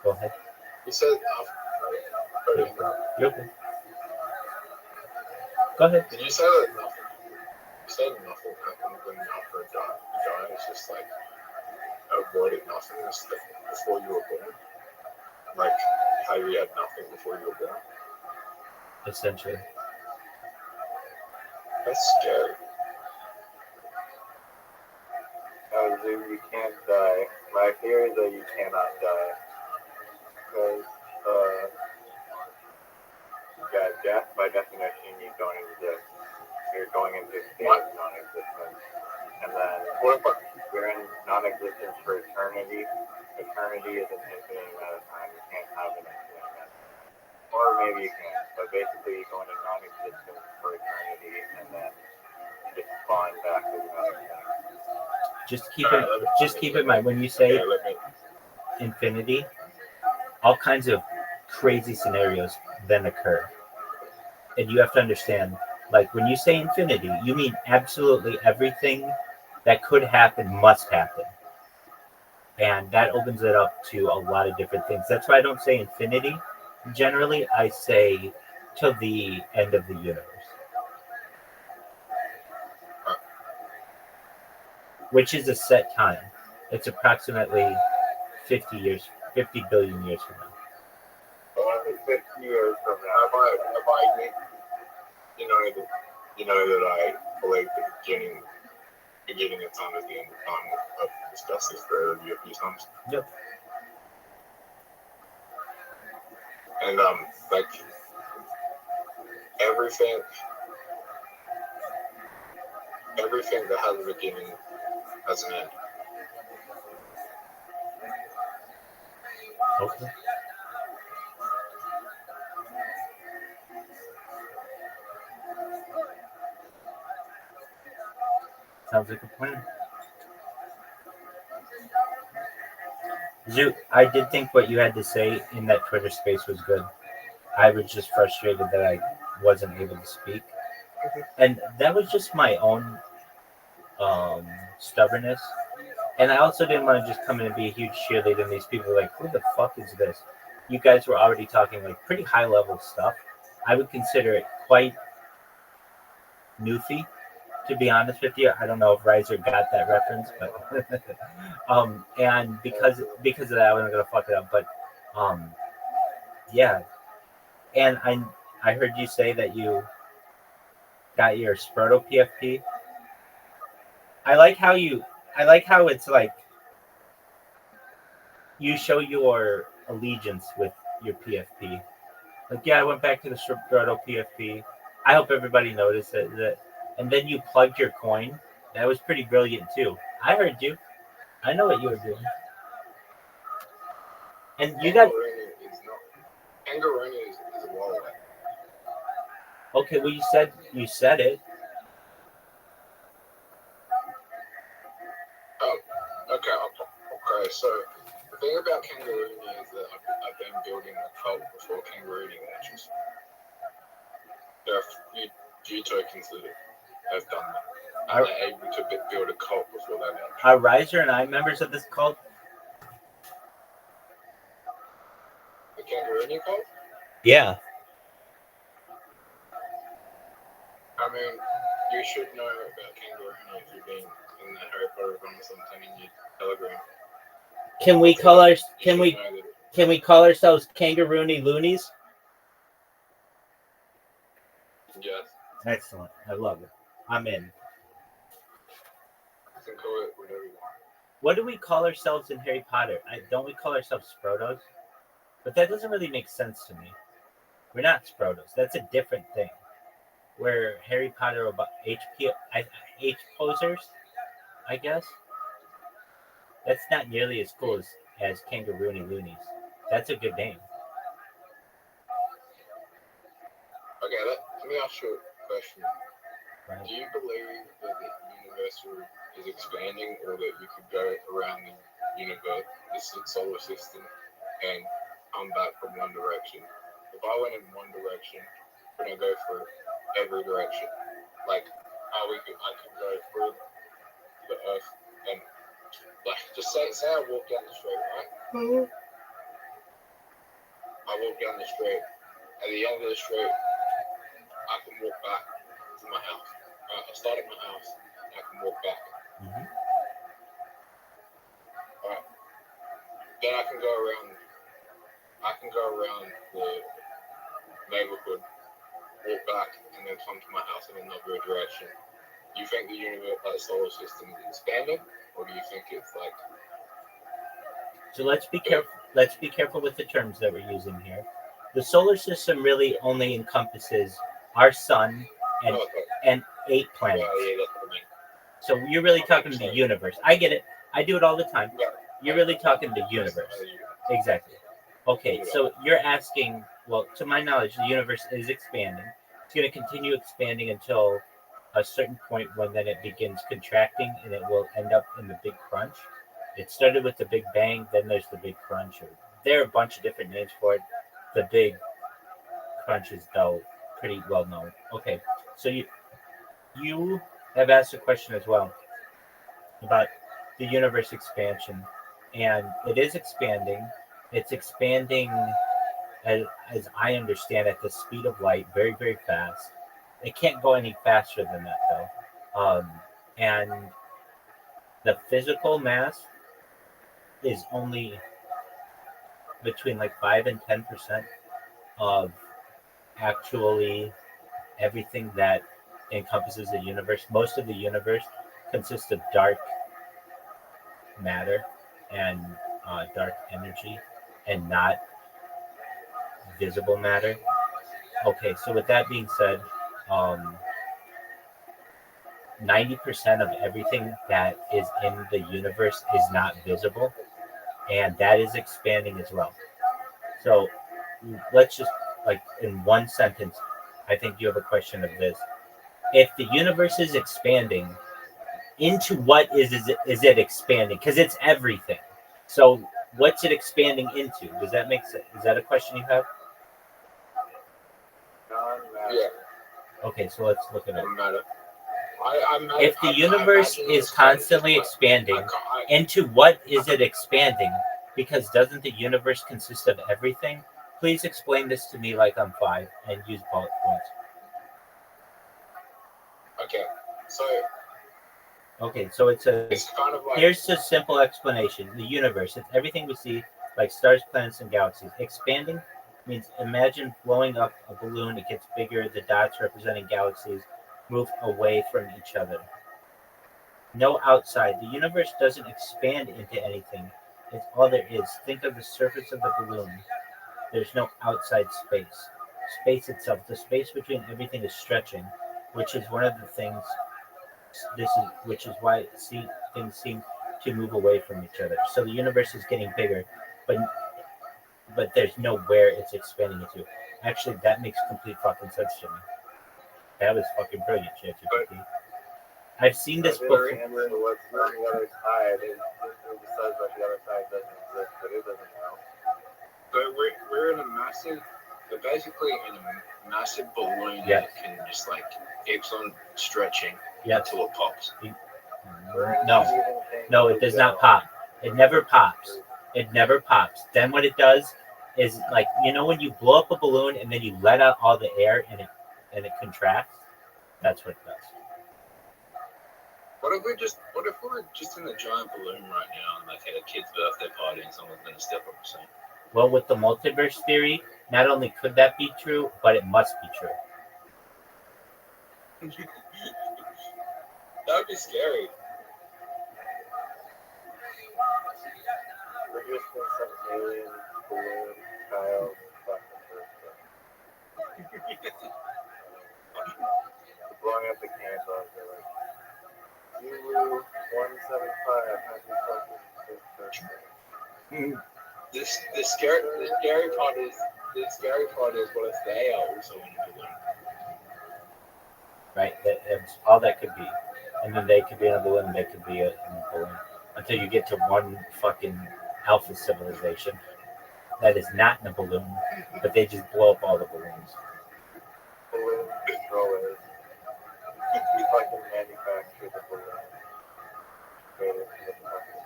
Go ahead. You said You're okay. Go ahead. Did you say that nothing? You said nothing happened when after a die. It's just like avoided nothingness before you were born. Like how you had nothing before you were born. Essentially. That's scary. you can't die. My fear is that you cannot die. Because, death, by definition, you don't exist. You're going into a state of non-existence. And then, you're in non-existence for eternity. Eternity is an infinite amount of time. You can't have an infinite amount of time. Or maybe you can. But basically, you go into non-existence for eternity, and then you just spawn back as another thing. Just keep in mind when you say infinity, all kinds of crazy scenarios then occur. And you have to understand, like when you say infinity, you mean absolutely everything that could happen must happen. And that opens it up to a lot of different things. That's why I don't say infinity. Generally, I say till the end of the universe. Which is a set time. It's approximately 50 billion years from now. 50 years from now. You know that I believe the beginning of time is the end of time. I've discussed this further with you a few times. Yep. And like everything that has a beginning has an end. Okay. Sounds like a plan. Zoot, I did think what you had to say in that Twitter space was good. I was just frustrated that I wasn't able to speak. And that was just my own stubbornness. And I also didn't want to just come in and be a huge cheerleader and these people were like, who the fuck is this? You guys were already talking like pretty high level stuff. I would consider it quite newfie, to be honest with you. I don't know if Riser got that reference, but and because of that I wasn't gonna fuck it up. But yeah. And I heard you say that you got your Sproto PFP. I like how it's like you show your allegiance with your PFP. Like, yeah, I went back to the Sproto PFP. I hope everybody noticed that. And then you plugged your coin. That was pretty brilliant too. I heard you. I know what you were doing. And you got Kangaroo is a wallet. okay. Well, you said it. Okay. So the thing about Kangaroo is that I've been building a cult before Kangaroo launches. There are a few G tokens that have done that. And they're able to build a cult before they launch. Are Riser and I members of this cult? The Kangaroo cult? Yeah. I mean, you should know about Kangaroo if you've been in the Harry Potter run or something in your Telegram. Can we call ourselves Kangaroony Loonies? Yes. Excellent. I love it. I'm in. You can call it whatever you want. What do we call ourselves in Harry Potter? Don't we call ourselves Sprotos? But that doesn't really make sense to me. We're not Sprotos. That's a different thing. We're Harry Potter about H posers, I guess. That's not nearly as cool as Kangaroony Loonies. That's a good name. Okay, let me ask you a question. Right. Do you believe that the universe is expanding, or that you could go around the universe, this solar system, and come back from one direction? If I went in one direction, would I go for every direction? Like, I could go through the Earth and, like, just say I walk down the street, right? Mm-hmm. I walk down the street. At the end of the street, I can walk back to my house. I start at my house, and I can walk back. Mm-hmm. Alright. Then I can go around the neighborhood, walk back, and then come to my house in another direction. Do you think the universe, like the solar system, is expanding, or do you think it's like? So let's be careful. Let's be careful with the terms that we're using here. The solar system really only encompasses our sun and 8 planets. Yeah, that's what I mean. So you're really talking to the universe. I get it. I do it all the time. You're really talking to the universe. Exactly. Okay, so you're asking, well, to my knowledge, the universe is expanding. It's going to continue expanding until a certain point when then it begins contracting and it will end up in the Big Crunch. It started with the Big Bang, then there's the Big Crunch. There are a bunch of different names for it. The Big Crunch is, though, pretty well known. Okay, so you have asked a question as well about the universe expansion, and it is expanding. It's expanding, as I understand, at the speed of light, very, very fast. It can't go any faster than that, though. And the physical mass is only between like 5 and 10% of actually everything that encompasses the universe. Most of the universe consists of dark matter and dark energy, and not visible matter. Okay, so with that being said, 90% of everything that is in the universe is not visible, and that is expanding as well. So let's just, like, in one sentence, I think you have a question of this. If the universe is expanding, into what is it expanding? Because it's everything. So what's it expanding into? Does that make sense? Is that a question you have? Yeah. Okay, so let's look at it. If the universe is constantly expanding, into what is it expanding? Because doesn't the universe consist of everything? Please explain this to me like I'm 5 and use bullet points. Okay, so it's kind of like, here's a simple explanation. The universe, it's everything we see, like stars, planets, and galaxies. Expanding means, imagine blowing up a balloon, it gets bigger, the dots representing galaxies move away from each other. No outside. The universe doesn't expand into anything. It's all there is. Think of the surface of the balloon. There's no outside space. Space itself, the space between everything is stretching, which is one of the things. Which is why things seem to move away from each other. So the universe is getting bigger, but there's nowhere it's expanding into. Actually, that makes complete fucking sense to me. That was fucking brilliant, ChatGPT. I've seen this before. What's on the other side? It says that the other side doesn't exist, but it doesn't know. But we're in a massive, we're basically in a massive balloon Yeah. that can just like keeps on stretching Yeah. until it pops. No, it does not pop. It never pops. It never pops. Then what it does is like when you blow up a balloon and then you let out all the air and it contracts. That's what it does. What if we're just in a giant balloon right now and like at a kid's birthday party and someone's gonna step up and say, Well, with the multiverse theory, not only could that be true, but it must be true. that would be scary. We're just in some alien balloon child fucking birthday. Blowing up the candles, they're like, Zulu 175, happy fucking birthday. The scary part is what if they are also in a balloon? Right? That's all that could be. And then they could be in a balloon, and they could be in a balloon. Until you get to one fucking alpha civilization that is not in a balloon, but they just blow up all the balloons. Balloon controllers. You fucking manufacture the balloon. Made it to the fucking.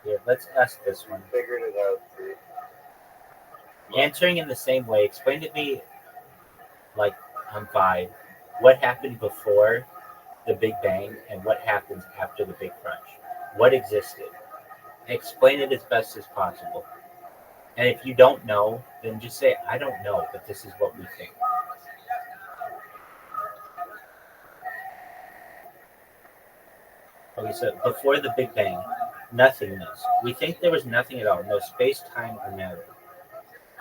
Yeah, let's ask this one. Figured it out, too. Answering in the same way, explain to me, like on 5, what happened before the Big Bang and what happens after the Big Crunch? What existed? Explain it as best as possible. And if you don't know, then just say, I don't know, but this is what we think. Okay, so before the Big Bang, nothingness. We think there was nothing at all, no space, time, or matter.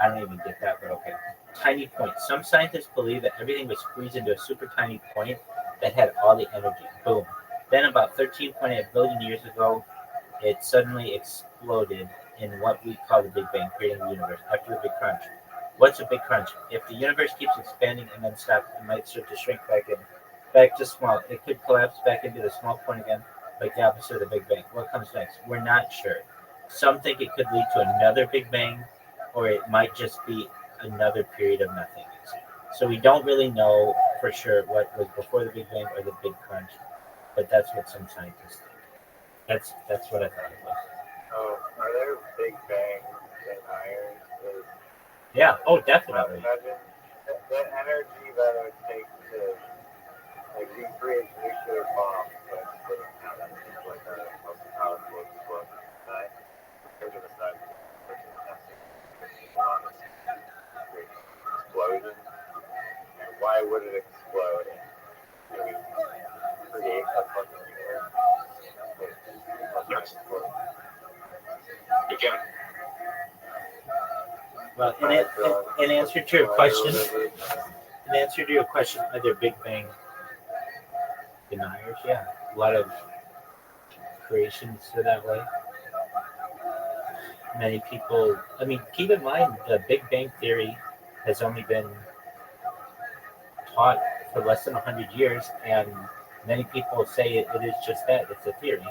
I don't even get that, but okay. Tiny point. Some scientists believe that everything was squeezed into a super tiny point that had all the energy. Boom. Then about 13.8 billion years ago, it suddenly exploded in what we call the Big Bang, creating the universe after the Big Crunch. What's a Big Crunch? If the universe keeps expanding and then stops, it might start to shrink back to small. It could collapse back into the small point again, like the opposite of the Big Bang. What comes next? We're not sure. Some think it could lead to another Big Bang, or it might just be another period of nothingness. So we don't really know for sure what was before the Big Bang or the Big Crunch, but that's what some scientists think. That's what I thought it was. Oh, are there Big Bang deniers? Yeah. Oh, definitely. Imagine the energy that it would take to recreate nuclear bombs that didn't happen, like a most powerful explosion. Compared to the size of the explosion. And why would it explode? And create a fucking universe. Yes. You can. Well, in answer to your question, are there Big Bang deniers? Yeah, a lot of creations are that way. Many people. I mean, keep in mind the Big Bang theory has only been taught for less than 100 years, and many people say it is just that. It's a theory.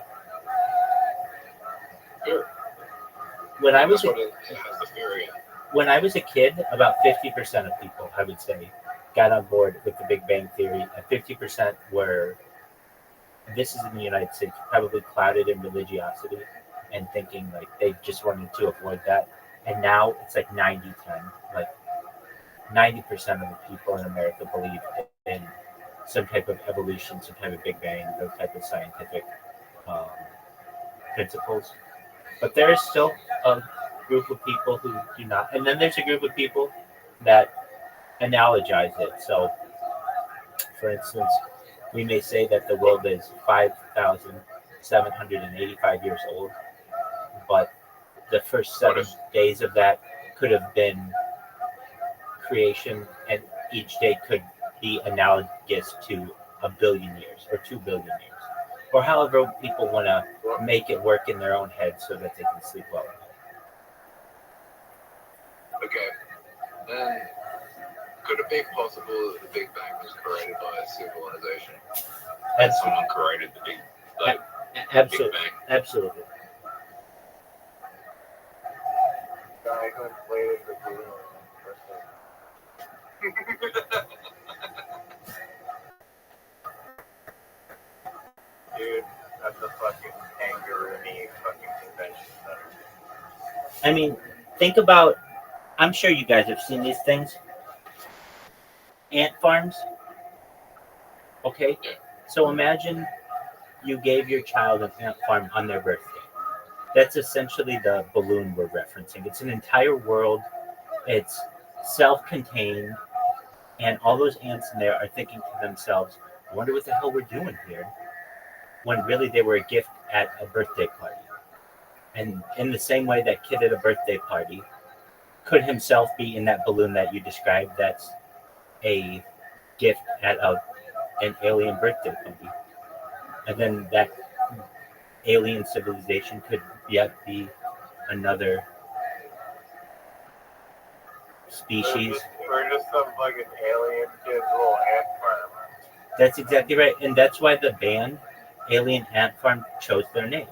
Sure. When I was That's what it has the theory. When I was a kid, about 50% of people, I would say, got on board with the Big Bang theory, and 50% were, this is in the United States, probably clouded in religiosity and thinking like they just wanted to avoid that. And now it's like 90-10. Like 90% of the people in America believe in some type of evolution, some type of Big Bang, those type of scientific principles. But there is still a group of people who do not, and then there's a group of people that analogize it. So, for instance, we may say that the world is 5,785 years old, but the first 7 days of that could have been creation, and each day could be analogous to 1 billion years or 2 billion years, or however people want to make it work in their own head so that they can sleep well. Okay. Then, could it be possible that the Big Bang was created by a civilization? And someone created the Big Bang? Absolutely. Guy who inflated the balloon. Dude, that's a fucking kangaroo-y fucking convention center. I mean, think about, I'm sure you guys have seen these things. Ant farms. Okay? Yeah. So imagine you gave your child an ant farm on their birthday. That's essentially the balloon we're referencing. It's an entire world. It's self-contained. And all those ants in there are thinking to themselves, I wonder what the hell we're doing here. When really they were a gift at a birthday party. And in the same way that kid at a birthday party could himself be in that balloon that you described, that's a gift at an alien birthday party. And then that alien civilization could yet be another species. We're just some fucking alien kid's little ant farm. That's exactly right. And that's why the band Alien Ant Farm chose their name.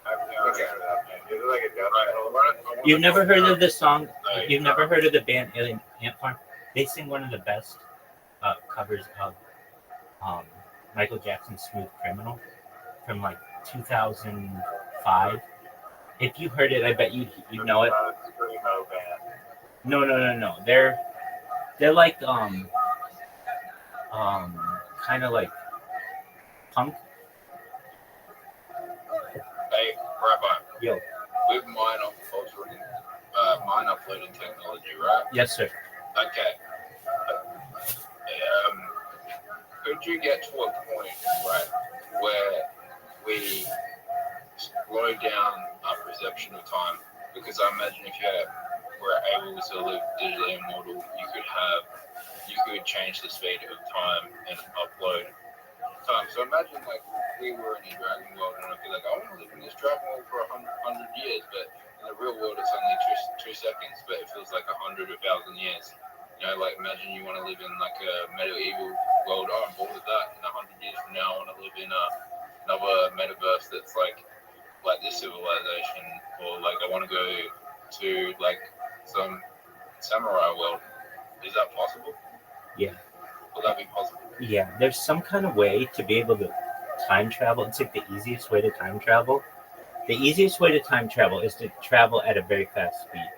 I've never heard of that, man. Is it like a death metal? You've never heard of the song? You've never heard of the band Alien Ant Farm? They sing one of the best covers of Michael Jackson's "Smooth Criminal" from like 2005. If you heard it, I bet you know it. Screamo band. No. They're like kind of like punk. Hey, Rabbi. Yo. With mine uploading technology, right? Yes, sir. Okay. Could you get to a point, right, where we slow down our perception of time? Because I imagine if you were able to live digitally immortal, you could change the speed of time and upload time. So imagine like we were in a dragon world, and I'd be like, I want to live in this dragon world for 100 years, but in the real world it's only two seconds, but it feels like 100,000 years. You know, like imagine you want to live in like a medieval world. Oh, I'm bored of that. In 100 years from now, I want to live in another metaverse that's like this civilization, or like I want to go to like some samurai world. Is that possible? Yeah. Will that be possible? Yeah. There's some kind of way to be able to time travel. It's like the easiest way to time travel. The easiest way to time travel is to travel at a very fast speed.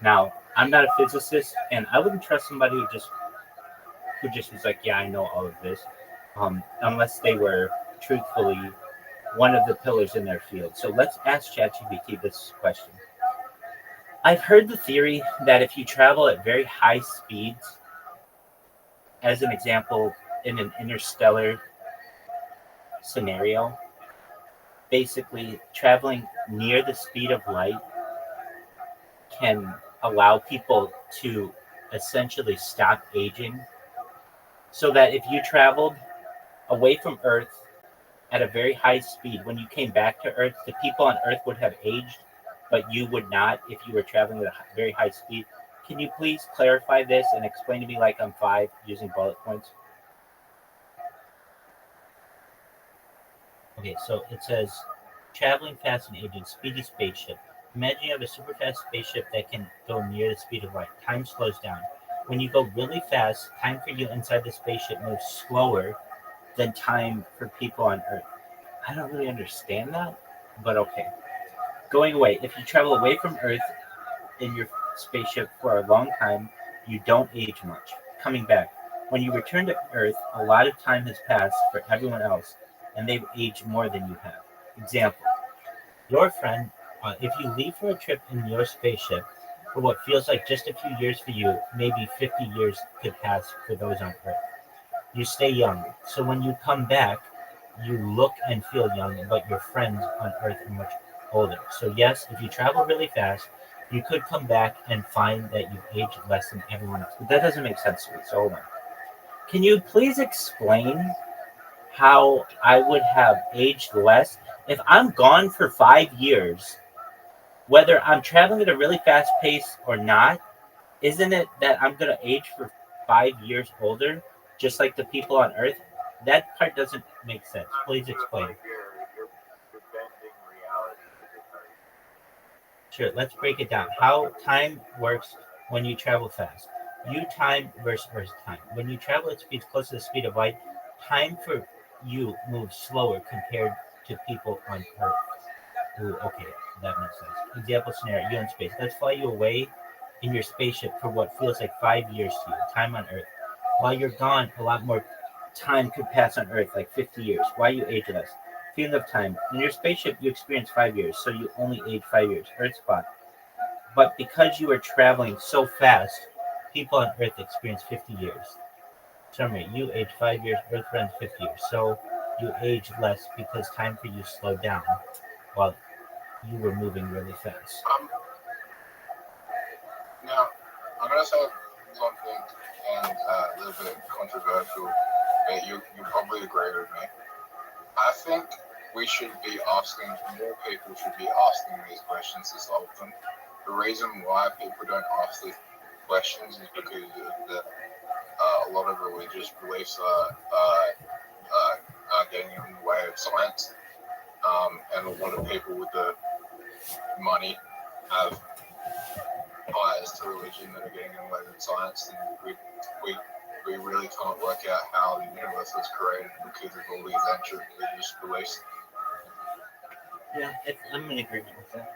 Now, I'm not a physicist, and I wouldn't trust somebody who just was like, yeah, I know all of this, unless they were truthfully one of the pillars in their field. So let's ask ChatGPT this question. I've heard the theory that if you travel at very high speeds, as an example, in an interstellar scenario, basically traveling near the speed of light can allow people to essentially stop aging, so that if you traveled away from Earth at a very high speed, when you came back to Earth, the people on Earth would have aged, but you would not if you were traveling at a very high speed. Can you please clarify this and explain to me like I'm 5 using bullet points? Okay, so it says, traveling fast and aging, speedy spaceship. Imagine you have a super fast spaceship that can go near the speed of light. Time slows down. When you go really fast, time for you inside the spaceship moves slower than time for people on Earth. I don't really understand that, but okay. Going away. If you travel away from Earth in your spaceship for a long time, you don't age much. Coming back. When you return to Earth, a lot of time has passed for everyone else, and they've aged more than you have. Example. Your friend, if you leave for a trip in your spaceship for what feels like just a few years for you, maybe 50 years could pass for those on Earth. You stay young, so when you come back, you look and feel young, but your friends on Earth are much older. So yes, if you travel really fast, you could come back and find that you've aged less than everyone else. But that doesn't make sense to me. So hold on. Can you please explain how I would have aged less if I'm gone for 5 years? Whether I'm traveling at a really fast pace or not, isn't it that I'm going to age for 5 years older, just like the people on Earth? That part doesn't make sense. Please explain. Like you're bending reality to different. Sure, let's break it down. How time works when you travel fast. You time versus Earth time. When you travel at speeds close to the speed of light, time for you moves slower compared to people on Earth. Ooh, okay, that makes sense. Example scenario: you in space. Let's fly you away in your spaceship for what feels like 5 years to you. Time on Earth. While you're gone, a lot more time could pass on Earth, like 50 years. Why you age less? Feeling of time. In your spaceship, you experience 5 years, so you only age 5 years. Earth spot. But because you are traveling so fast, people on Earth experience 50 years. Summary: you age 5 years, Earth runs 50 years. So you age less because time for you slowed down while you were moving really fast. Now, I'm going to say something and a little bit controversial, but you probably agree with me. I think we should be asking, more people should be asking these questions to solve them. The reason why people don't ask these questions is because of a lot of religious beliefs are getting in the way of science, and a lot of people with the money have ties to religion that are getting in the way of science, and we really can't work out how the universe was created because of all these ancient religious beliefs. Yeah, I'm in agreement with that.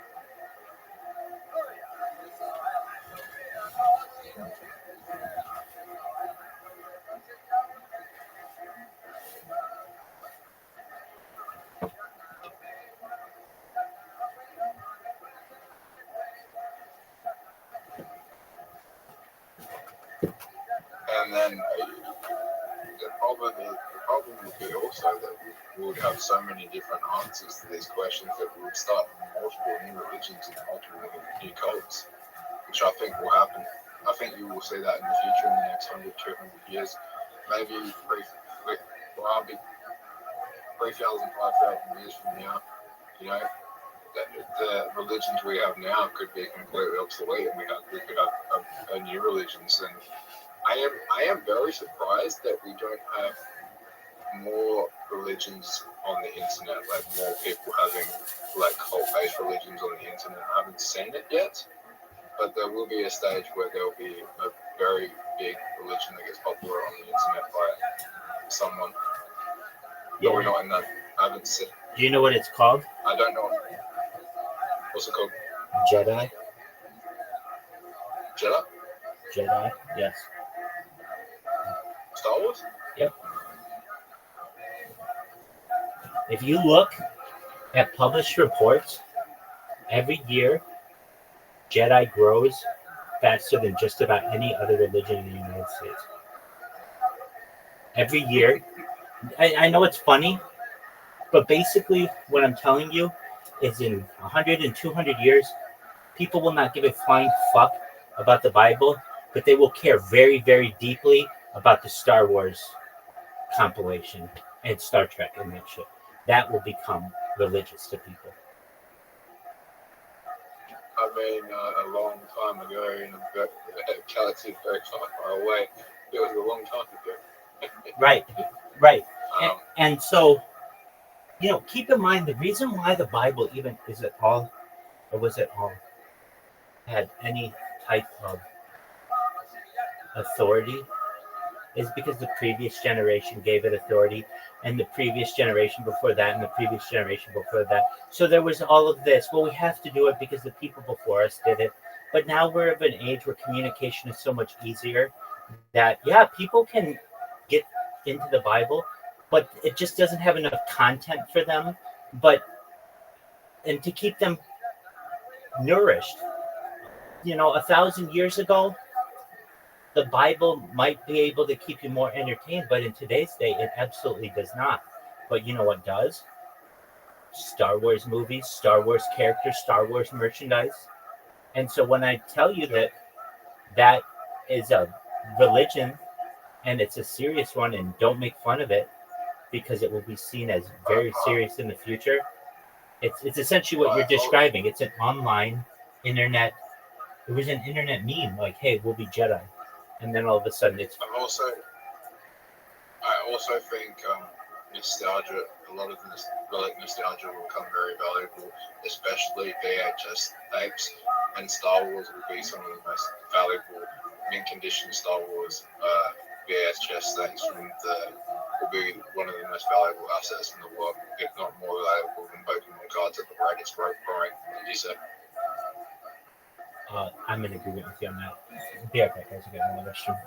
And then the problem would be also that we would have so many different answers to these questions that we would start multiple new religions and multiple new cults, which I think will happen. I think you will see that in the future in the next 100, 200 years, maybe 3,000, 5,000 years from now. You know, the religions we have now could be completely obsolete, and we could have a new religions. And I am very surprised that we don't have more religions on the internet, like more people having like cult-based religions on the internet. I haven't seen it yet, but there will be a stage where there will be a very big religion that gets popular on the internet by someone. Yeah. But we're not in that. I haven't seen. Do you know what it's called? I don't know. What's it called? Jedi. Jedi? Jedi. Yes. Star Wars? Yep. If you look at published reports, every year Jedi grows faster than just about any other religion in the United States. Every year. I know it's funny, but basically what I'm telling you is in 100 and 200 years, people will not give a flying fuck about the Bible, but they will care very, very deeply about the Star Wars compilation and Star Trek and that shit. That will become religious to people. I mean, a long time ago in a galaxy very far away, it was a long time ago. Right. And so, keep in mind the reason why the Bible even is at all, or was it all, had any type of authority is because the previous generation gave it authority, and the previous generation before that, and the previous generation before that. So there was all of this. Well, we have to do it because the people before us did it. But now we're of an age where communication is so much easier that, yeah, people can get into the Bible, but it just doesn't have enough content for them. But and to keep them nourished. 1,000 years ago, the Bible might be able to keep you more entertained, but in today's day, it absolutely does not. But you know what does? Star Wars movies, Star Wars characters, Star Wars merchandise. And so when I tell you that is a religion and it's a serious one, and don't make fun of it because it will be seen as very serious in the future. It's essentially what you're describing. It's an online internet. It was an internet meme, like, "Hey, we'll be Jedi," and then all of a sudden it's. I also think nostalgia. A lot of nostalgia will become very valuable, especially VHS tapes. And Star Wars will be some of the most valuable mint condition Star Wars VHS tapes will be one of the most valuable assets in the world, if not more valuable than Pokemon cards at the greatest rate. What do you say? I'm in agreement with you on that. Be right back, guys. I got another restroom.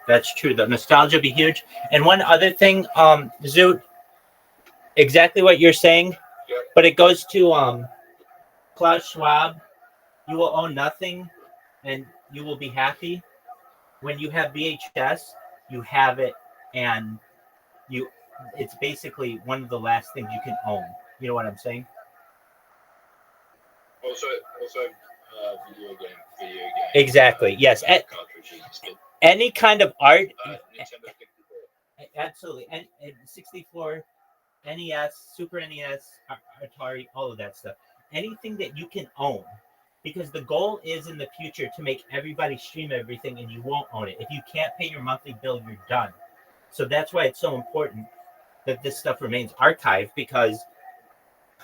That's true. The nostalgia be huge. And one other thing, Zoot, exactly what you're saying, Yep. but it goes to Klaus Schwab. You will own nothing, and you will be happy. When you have VHS, you have it, and it's basically one of the last things you can own. You know what I'm saying? Also, video game. Exactly. Yes. Cartridges. Any kind of art. Nintendo 64. Absolutely. And 64, NES, Super NES, Atari, all of that stuff. Anything that you can own. Because the goal is in the future to make everybody stream everything, and you won't own it. If you can't pay your monthly bill, you're done. So that's why it's so important that this stuff remains archived, because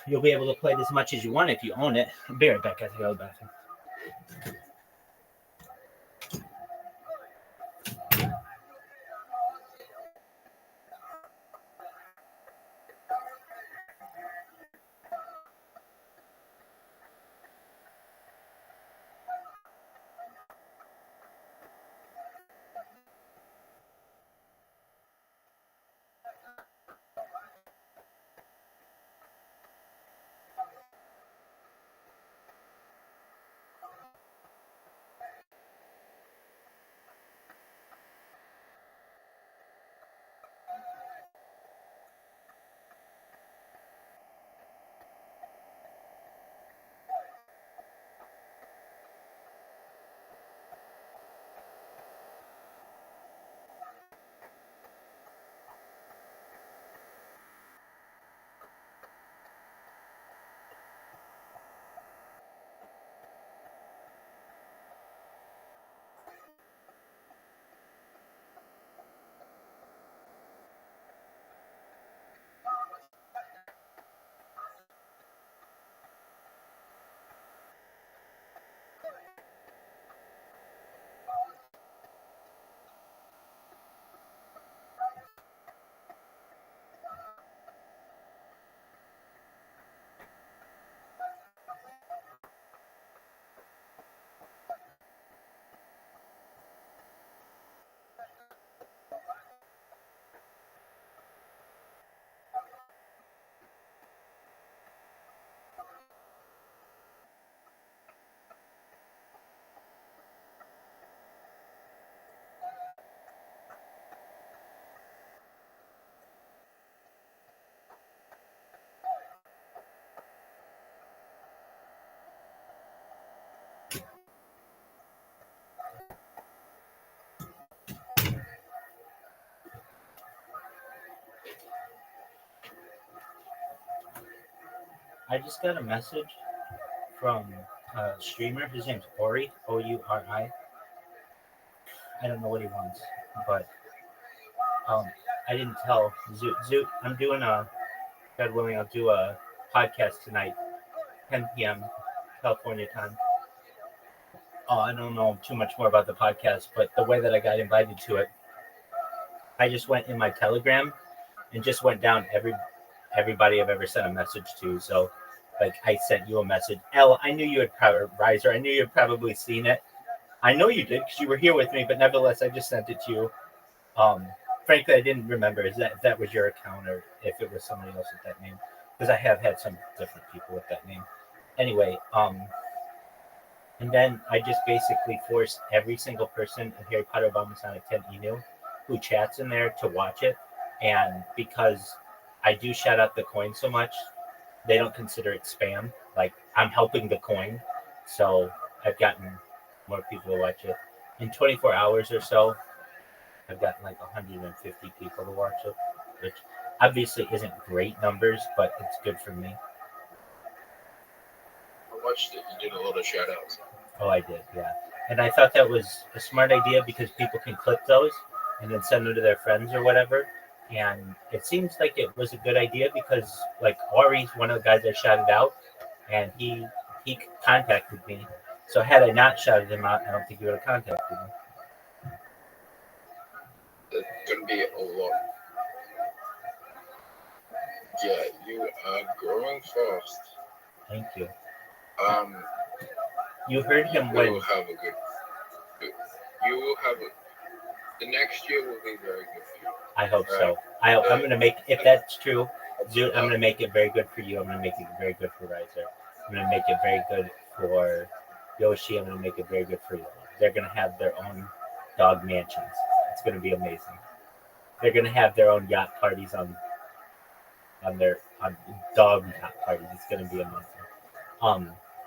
you'll be able to play it as much as you want if you own it. I'll be right back. I have to go to the bathroom. I just got a message from a streamer. His name's Ori, Ouri. I don't know what he wants, but I didn't tell Zoot. I'm doing God willing, I'll do a podcast tonight, 10 p.m. California time. I don't know too much more about the podcast, but the way that I got invited to it, I just went in my Telegram and just went down everybody I've ever sent a message to. So, like, I sent you a message. Elle, I knew you had Riser. I knew you had probably seen it. I know you did because you were here with me, but nevertheless, I just sent it to you. Frankly, I didn't remember if that was your account or if it was somebody else with that name. because I have had some different people with that name. Anyway, and then I just basically forced every single person in Harry Potter Bomb Sonic 10 email who chats in there to watch it. And because I do shout out the coin so much, they don't consider it spam. Like, I'm helping the coin. So I've gotten more people to watch it. In 24 hours or so, I've gotten like 150 people to watch it, which obviously isn't great numbers, but it's good for me. I watched it. You did a lot of shout outs. Oh, I did, yeah. And I thought that was a smart idea because people can clip those and then send them to their friends or whatever. And it seems like it was a good idea because, like, Ori's one of the guys I shouted out, and he contacted me. So had I not shouted him out, I don't think he would have contacted me. There's going to be a lot. Yeah, you are growing fast. Thank you. You You heard him will when have a good. You will have a. The next year will be very good for you. I hope so. I'm going to make, if that's true, Zoot, I'm going to make it very good for you. I'm going to make it very good for Riser. I'm going to make it very good for Yoshi. I'm going to make it very good for you. They're going to have their own dog mansions. It's going to be amazing. They're going to have their own yacht parties on dog yacht parties. It's going to be amazing.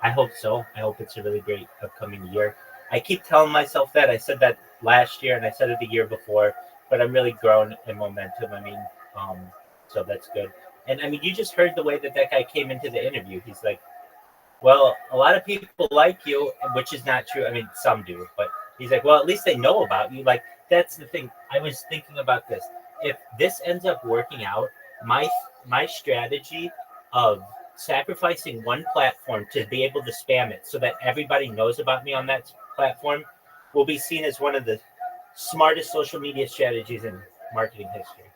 I hope so. I hope it's a really great upcoming year. I keep telling myself that. I said that last year and I said it the year before, but I'm really grown in momentum. I mean, so that's good. And I mean, you just heard the way that guy came into the interview. He's like, well, a lot of people like you, which is not true. I mean, some do, but he's like, well, at least they know about you. Like, that's the thing. I was thinking about this. If this ends up working out, my strategy of sacrificing one platform to be able to spam it so that everybody knows about me on that platform will be seen as one of the smartest social media strategies in marketing history.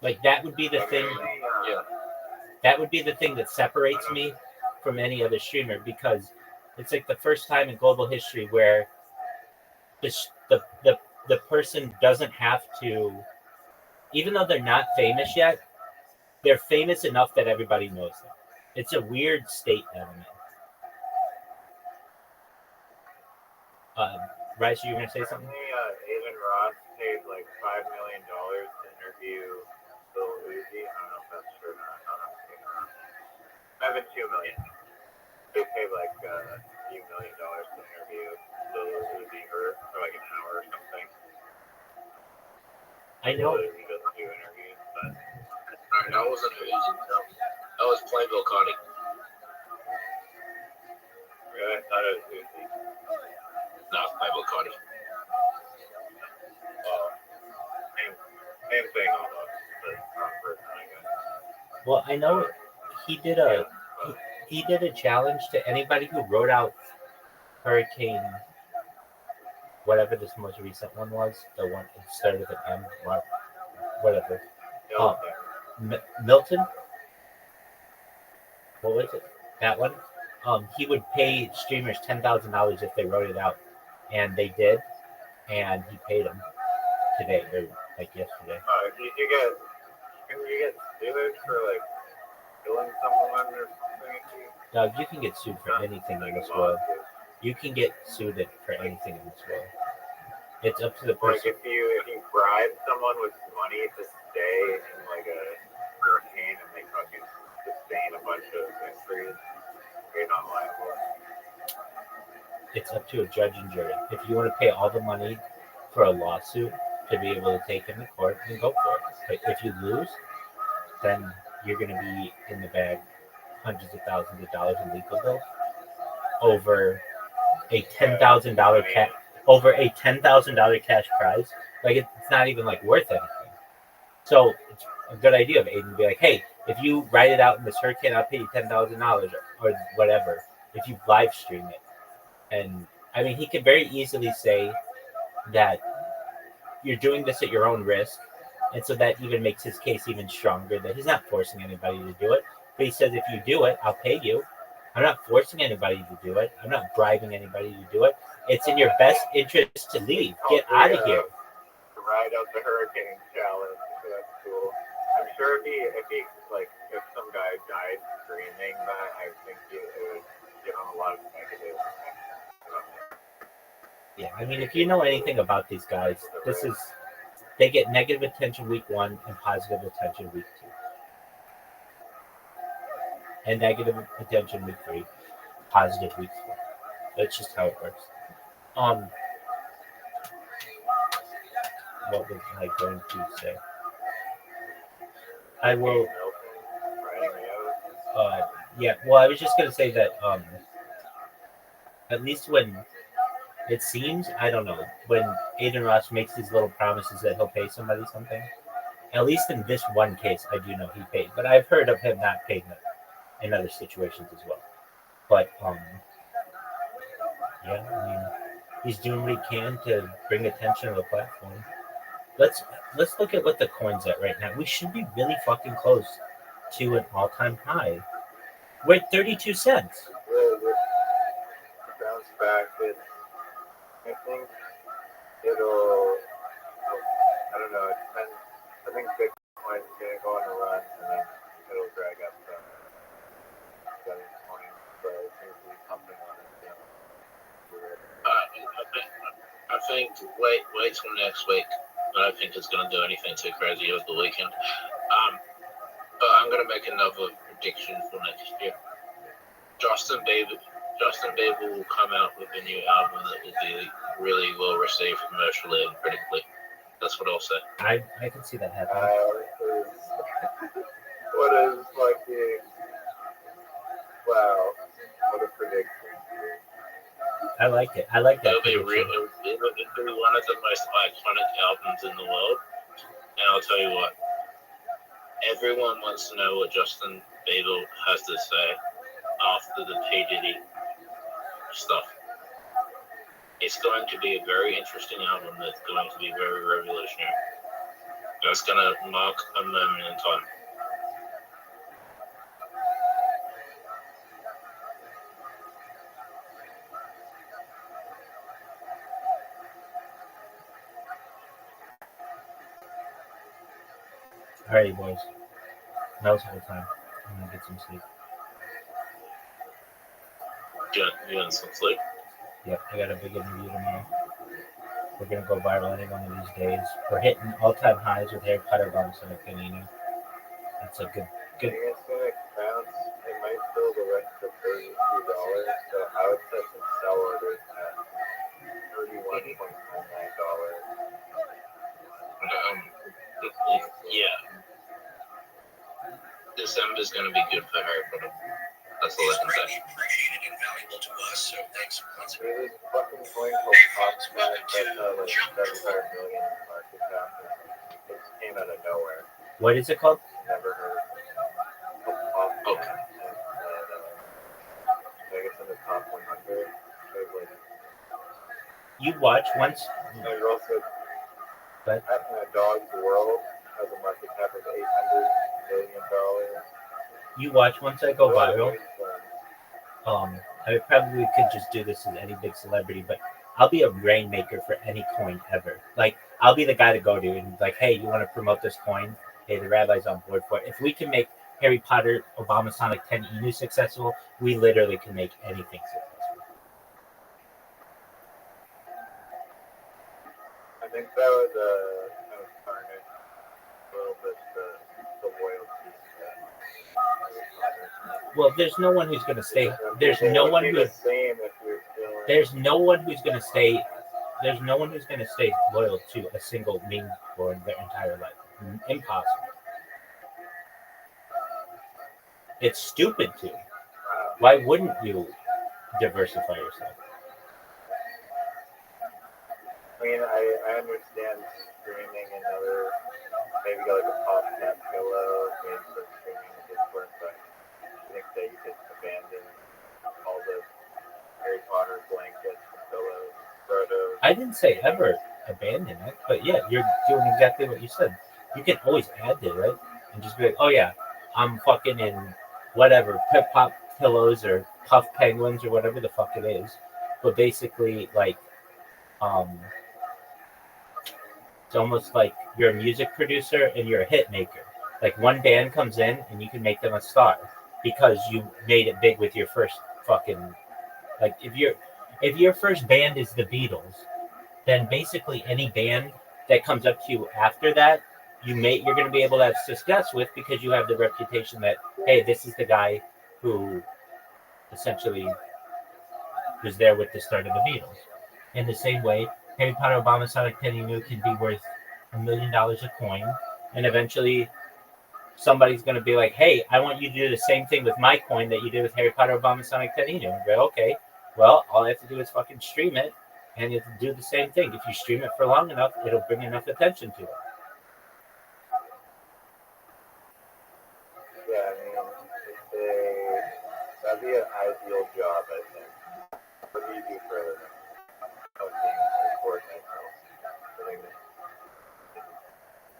Like, that would be the thing. Yeah. That would be the thing that separates me from any other streamer, because it's like the first time in global history where the person doesn't have to, even though they're not famous yet, they're famous enough that everybody knows them. It's a weird state that I'm in. Rice, you were going to say something? Adin Ross paid like $5 million to interview Bill Uzi. I don't know if that's true or not. Might have been $2 million. They paid like a few $1 million to interview Bill Uzi for like an hour or something. I know. Bill Uzi doesn't do interviews, but No, that wasn't Uzi. That was Playbill Cardi. really, I thought it was Uzi. No, Playbill Cardi. Same thing almost. But wrong person, I guess. Well, I know he did a challenge to anybody who wrote out Hurricane, whatever this most recent one was, the one that started with an M, whatever. Milton? What was it? That one? He would pay streamers $10,000 if they wrote it out, and they did, and he paid them today, or like yesterday. Did you get sued for like killing someone or something? Doug, you can get sued for anything in this world. You can get sued for anything in this world. It's up to the person. Like if you bribe someone with money to stay in like a hurricane and they fucking sustain a bunch of injuries, you're not liable. It's up to a judge and jury. If you want to pay all the money for a lawsuit to be able to take him to court, then go for it. But if you lose, then you're going to be in the bag hundreds of thousands of dollars in legal bills over a $10,000 cash prize. Like, it's not even like worth anything. So it's a good idea of Aiden to be like, hey, if you write it out in this hurricane, I'll pay you $10,000 or whatever if you live stream it. And I mean, he could very easily say that you're doing this at your own risk, and so that even makes his case even stronger, that he's not forcing anybody to do it. But he says, if you do it, I'll pay you. I'm not forcing anybody to do it. I'm not bribing anybody to do it. It's in your best interest to leave. Get out of here. Ride out the hurricane challenge. So that's cool. I I'm sure if some guy died screaming that, I think it would give him a lot of negative. Yeah, I mean, if you know anything about these guys, they get negative attention week 1 and positive attention week 2. And negative attention week 3, positive week 4. That's just how it works. What was I going to say? I will. Yeah. Well, I was just going to say that. At least when it seems, I don't know, when Aiden Ross makes these little promises that he'll pay somebody something. At least in this one case, I do know he paid, but I've heard of him not paying in other situations as well. But yeah, I mean, he's doing what he can to bring attention to the platform. Let's look at what the coin's at right now. We should be really fucking close to an all-time high. We're at 32 cents. Bounce back. I think it'll. I don't know. It depends. I think Bitcoin's gonna go on a run, and then it'll drag up the coin. But it seems to be pumping on it. I think wait till next week. I don't think it's going to do anything too crazy over the weekend. But I'm going to make another prediction for next year. Justin Bieber will come out with a new album that will be really well received commercially and critically. That's what I'll say. I can see that happening. What is fucking... Wow. What a prediction. I like it. I like that. It'll be one of the most iconic albums in the world. And I'll tell you what, everyone wants to know what Justin Bieber has to say after the P. Diddy stuff. It's going to be a very interesting album that's going to be very revolutionary. It's going to mark a moment in time. Alright, boys. That was all the time. I'm gonna get some sleep. You getting some sleep? Yep, I got a big interview tomorrow. We're gonna go viral any one of these days. We're hitting all-time highs with Harry Potter bombs and Canino. That's a good. It's gonna bounce. It might fill the rest of $32. So I would set some sell orders at $31.99. Yeah. December's going to be good for Harry Potter. That's all I can say. Appreciated and valuable to us, so thanks for There's this fucking coin called PopSmack that's like 700 million market cap. It just came out of nowhere. What is it called? Never heard of PopSmack. Okay. I guess in the top 100. You watch once. There's also But a Dog's World has a market cap of $800 million. you watch once I go viral. I probably could just do this as any big celebrity, but I'll be a rainmaker for any coin ever. Like, I'll be the guy to go to and like, hey, you want to promote this coin? Hey, the rabbi's on board for it. If we can make Harry Potter Obama Sonic 10 Enu successful, we literally can make anything successful. I think that would kind of tarnish a little bit the loyalty. Well, there's no one who's going to stay. There's no one who's going to stay. There's no one who's going to stay loyal to a single meme for their entire life. Impossible. It's stupid to. Why wouldn't you diversify yourself? I mean, I understand streaming and other, maybe get like a podcast pillow, maybe start streaming in Discord, but I think that you could abandon all the Harry Potter blankets and pillows, photos. I didn't say ever abandon it, but yeah, you're doing exactly what you said. You can always add to it and just be like, oh yeah, I'm fucking in whatever, Pip Pop pillows or Puff Penguins or whatever the fuck it is. But basically, like, it's almost like you're a music producer and you're a hit maker. Like one band comes in and you can make them a star because you made it big with your first fucking like if your first band is the Beatles, then basically any band that comes up to you after that, you're going to be able to have success with because you have the reputation that hey, this is the guy who essentially was there with the start of the Beatles. In the same way, Harry Potter Obama Sonic Penny New can be worth $1 million a coin, and eventually somebody's going to be like, hey, I want you to do the same thing with my coin that you did with Harry Potter Obama Sonic Penny New. And go, okay, well, all I have to do is fucking stream it, and you have to do the same thing. If you stream it for long enough, it'll bring enough attention to it. Yeah, I mean, that'd be an ideal job, I think. What do you do for a living? Coordinate living the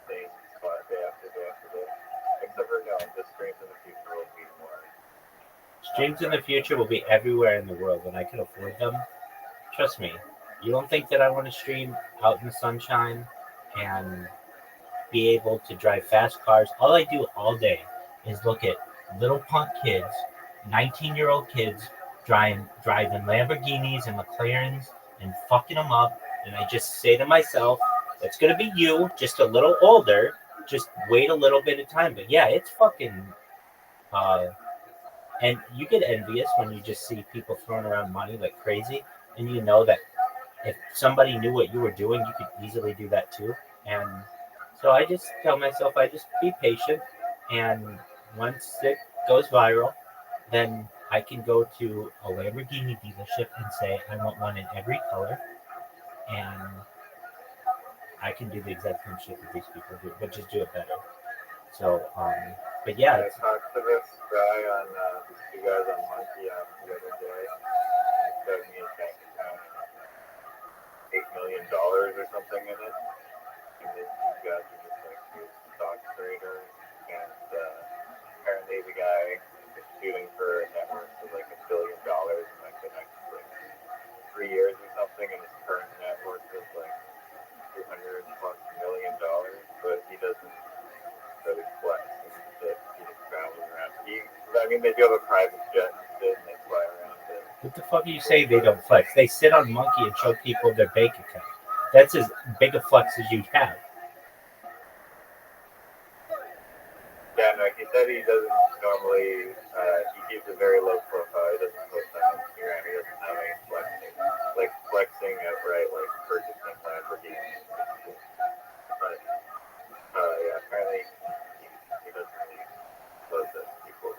same spot day after day after day. Except for no, the streams in the future will be more. Streams in the future will be everywhere in the world when I can afford them. Trust me. You don't think that I want to stream out in the sunshine and be able to drive fast cars? All I do all day is look at little punk kids, 19-year-old kids, driving Lamborghinis and McLarens and fucking them up. And I just say to myself, it's going to be you, just a little older. Just wait a little bit of time. But yeah, it's fucking... and you get envious when you just see people throwing around money like crazy. And you know that if somebody knew what you were doing, you could easily do that too. And so I just tell myself, I just be patient. And once it goes viral, then I can go to a Lamborghini dealership and say, I want one in every color. And I can do the exact same shit that these people do, but just do it better. So, but yeah. I talked to this guy on, these two guys on Monkey app the other day. He said me his bank account $8 million or something in it. And these guys are just like these stock traders. And apparently the guy is shooting for a net worth of like $1 billion in like the next like 3 years or something. And his current net worth is like $200+ million, but he doesn't really flex and shit. He just travels around. I mean, they do have a private jet and shit, and they fly around it. What the fuck are you saying they don't flex? They sit on Monkey and show people their bank account. That's as big a flex as you'd have. Yeah, no, he said he doesn't normally, he keeps a very low profile. He doesn't post on Instagram. He doesn't have any flexing. Like, flexing outright, like, purchasing Lamborghinis. But, yeah, apparently he doesn't really post that people.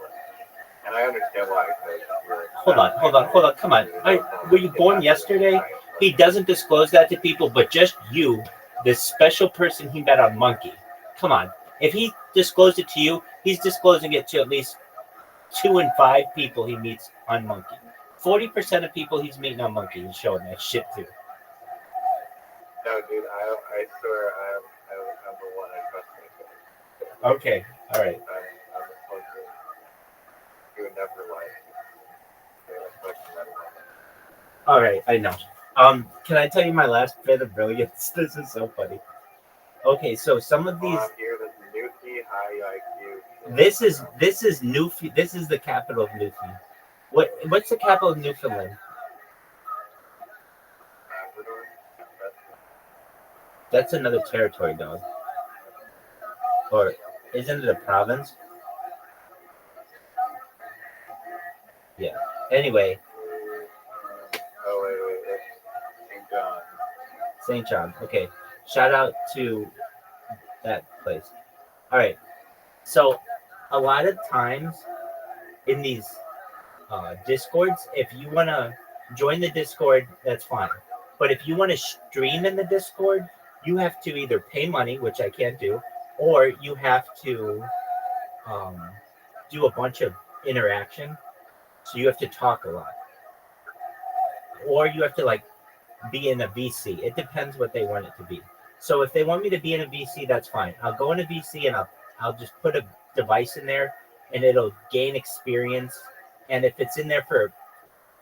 And I understand why. Hold on. Come on. Were you born yesterday? He doesn't disclose that to people, but just you, this special person he met on Monkey. Come on. If he disclosed it to you, he's disclosing it to at least 2 in 5 people he meets on Monkey. 40% of people he's meeting on Monkey is showing that shit to. No, dude, I swear I'm the one I trust myself. Okay, all right. I'm supposed to. You would never lie. All right, I know. Can I tell you my last bit of brilliance? This is so funny. Okay, so some of these. High IQ. This is Newfoundland. This is the capital of Newfoundland. What's the capital of Newfoundland? That's another territory, dog. Or isn't it a province? Yeah. Anyway. Oh wait. St. John. St. John. Okay. Shout out to that place. All right. So a lot of times in these Discords, if you want to join the Discord, that's fine. But if you want to stream in the Discord, you have to either pay money, which I can't do, or you have to do a bunch of interaction. So you have to talk a lot. Or you have to like be in a VC. It depends what they want it to be. So if they want me to be in a VC, that's fine. I'll go in a VC and I'll just put a device in there and it'll gain experience. And if it's in there for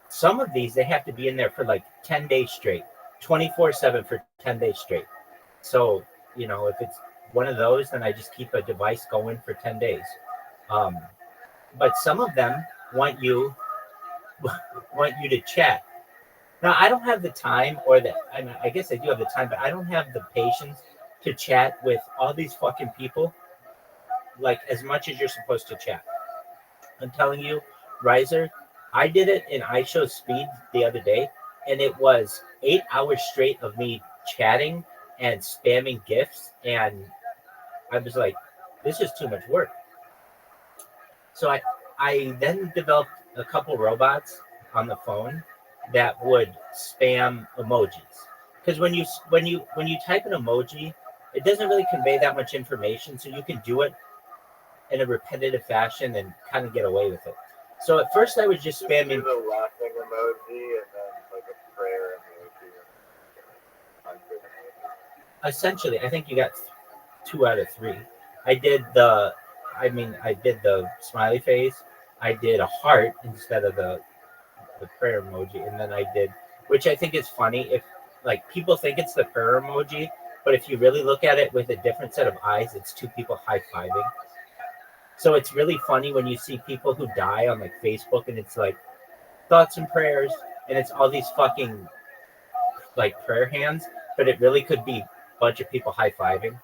some of these, they have to be in there for like 10 days straight, 24/7 for 10 days straight. So, if it's one of those, then I just keep a device going for 10 days. But some of them want you to chat. Now, I don't have the time, I guess I do have the time, but I don't have the patience to chat with all these fucking people like as much as you're supposed to chat. I'm telling you, Riser, I did it in iShow Speed the other day, and it was 8 hours straight of me chatting and spamming gifts, and I was like, this is too much work. So I then developed a couple robots on the phone that would spam emojis. Because when you type an emoji, it doesn't really convey that much information, so you can do it in a repetitive fashion and kind of get away with it. So at first I was just spamming do the laughing emoji and then like a prayer emoji. Essentially, I think you got 2 out of 3. I did the smiley face. I did a heart instead of the prayer emoji, and then I did, which I think is funny. If like people think it's the prayer emoji, but if you really look at it with a different set of eyes, it's 2 people high-fiving. So it's really funny when you see people who die on like Facebook, and it's like thoughts and prayers, and it's all these fucking like prayer hands, but it really could be a bunch of people high-fiving.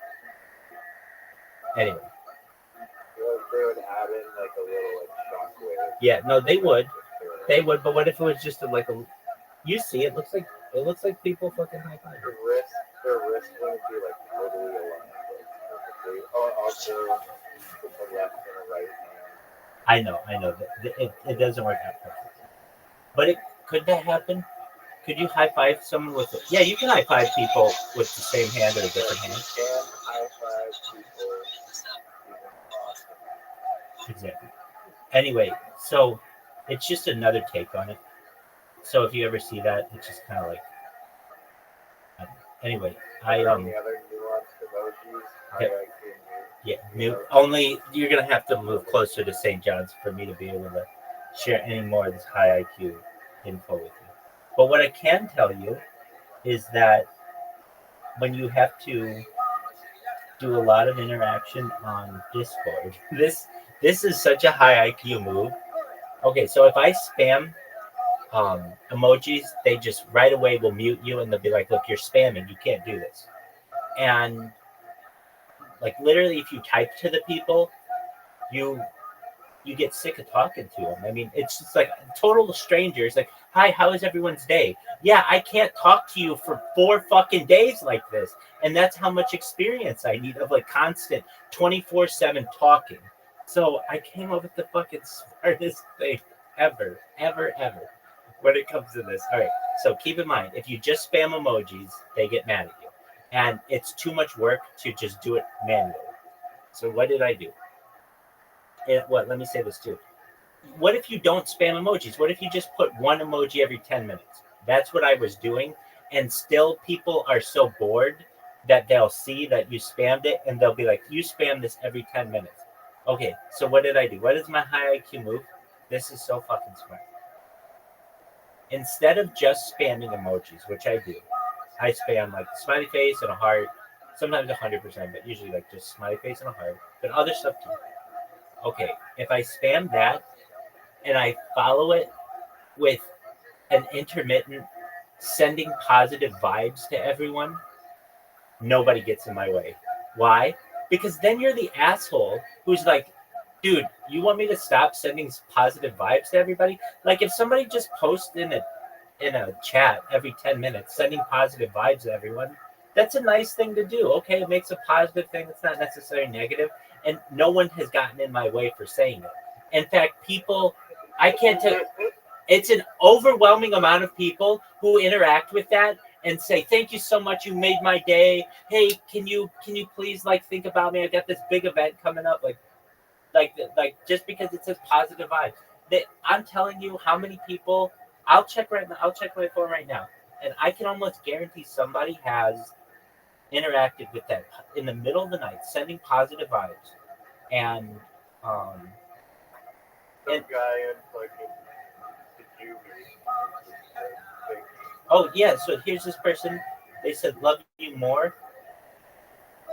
Anyway. They would add in like a little like shockwave. Yeah, no, they would, but what if it was just you see, it looks like people fucking high-fiving. Their wrist wouldn't be like totally aligned, like perfectly. Oh, also with the left and the right hand. I know that it doesn't work out perfectly, but could that happen? Could you high five someone with it? Yeah, you can high five people with the same hand or a different hand. You can high five people. Exactly. Anyway, so it's just another take on it. So if you ever see that, it's just kind of like. Anyway, Any other nuanced emojis? Yeah, only you're gonna have to move closer to St. John's for me to be able to share any more of this high IQ info with you. But what I can tell you is that when you have to do a lot of interaction on Discord, this is such a high IQ move. Okay, so if I spam emojis, they just right away will mute you, and they'll be like, look, you're spamming, you can't do this. And like literally, if you type to the people, you get sick of talking to them. I mean, it's just like total strangers. Like, hi, how is everyone's day? Yeah, I can't talk to you for 4 fucking days like this, and that's how much experience I need of like constant 24/7 talking. So I came up with the fucking smartest thing ever when it comes to this. All right, so keep in mind, if you just spam emojis, they get mad at you. And it's too much work to just do it manually. So what did I do? Let me say this too. What if you don't spam emojis? What if you just put 1 emoji every 10 minutes? That's what I was doing. And still people are so bored that they'll see that you spammed it, and they'll be like, you spam this every 10 minutes. Okay, so what did I do? What is my high IQ move? This is so fucking smart. Instead of just spamming emojis, which I do, I spam like a smiley face and a heart, sometimes 100%, but usually like just smiley face and a heart, but other stuff too. Okay, if I spam that and I follow it with an intermittent sending positive vibes to everyone, nobody gets in my way. Why? Because then you're the asshole who's like, dude, you want me to stop sending positive vibes to everybody? Like if somebody just posts in a chat every 10 minutes, sending positive vibes to everyone, that's a nice thing to do. Okay, it makes a positive thing. It's not necessarily negative. And no one has gotten in my way for saying it. In fact, people, I can't tell, it's an overwhelming amount of people who interact with that and say, thank you so much, you made my day. Hey, can you please like think about me? I got this big event coming up. Like just because it says positive vibes. I'm telling you how many people. I'll check my phone right now, and I can almost guarantee somebody has interacted with that in the middle of the night, sending positive vibes, and some guy in fucking the Jubilee. Oh yeah, so here's this person. They said love you more.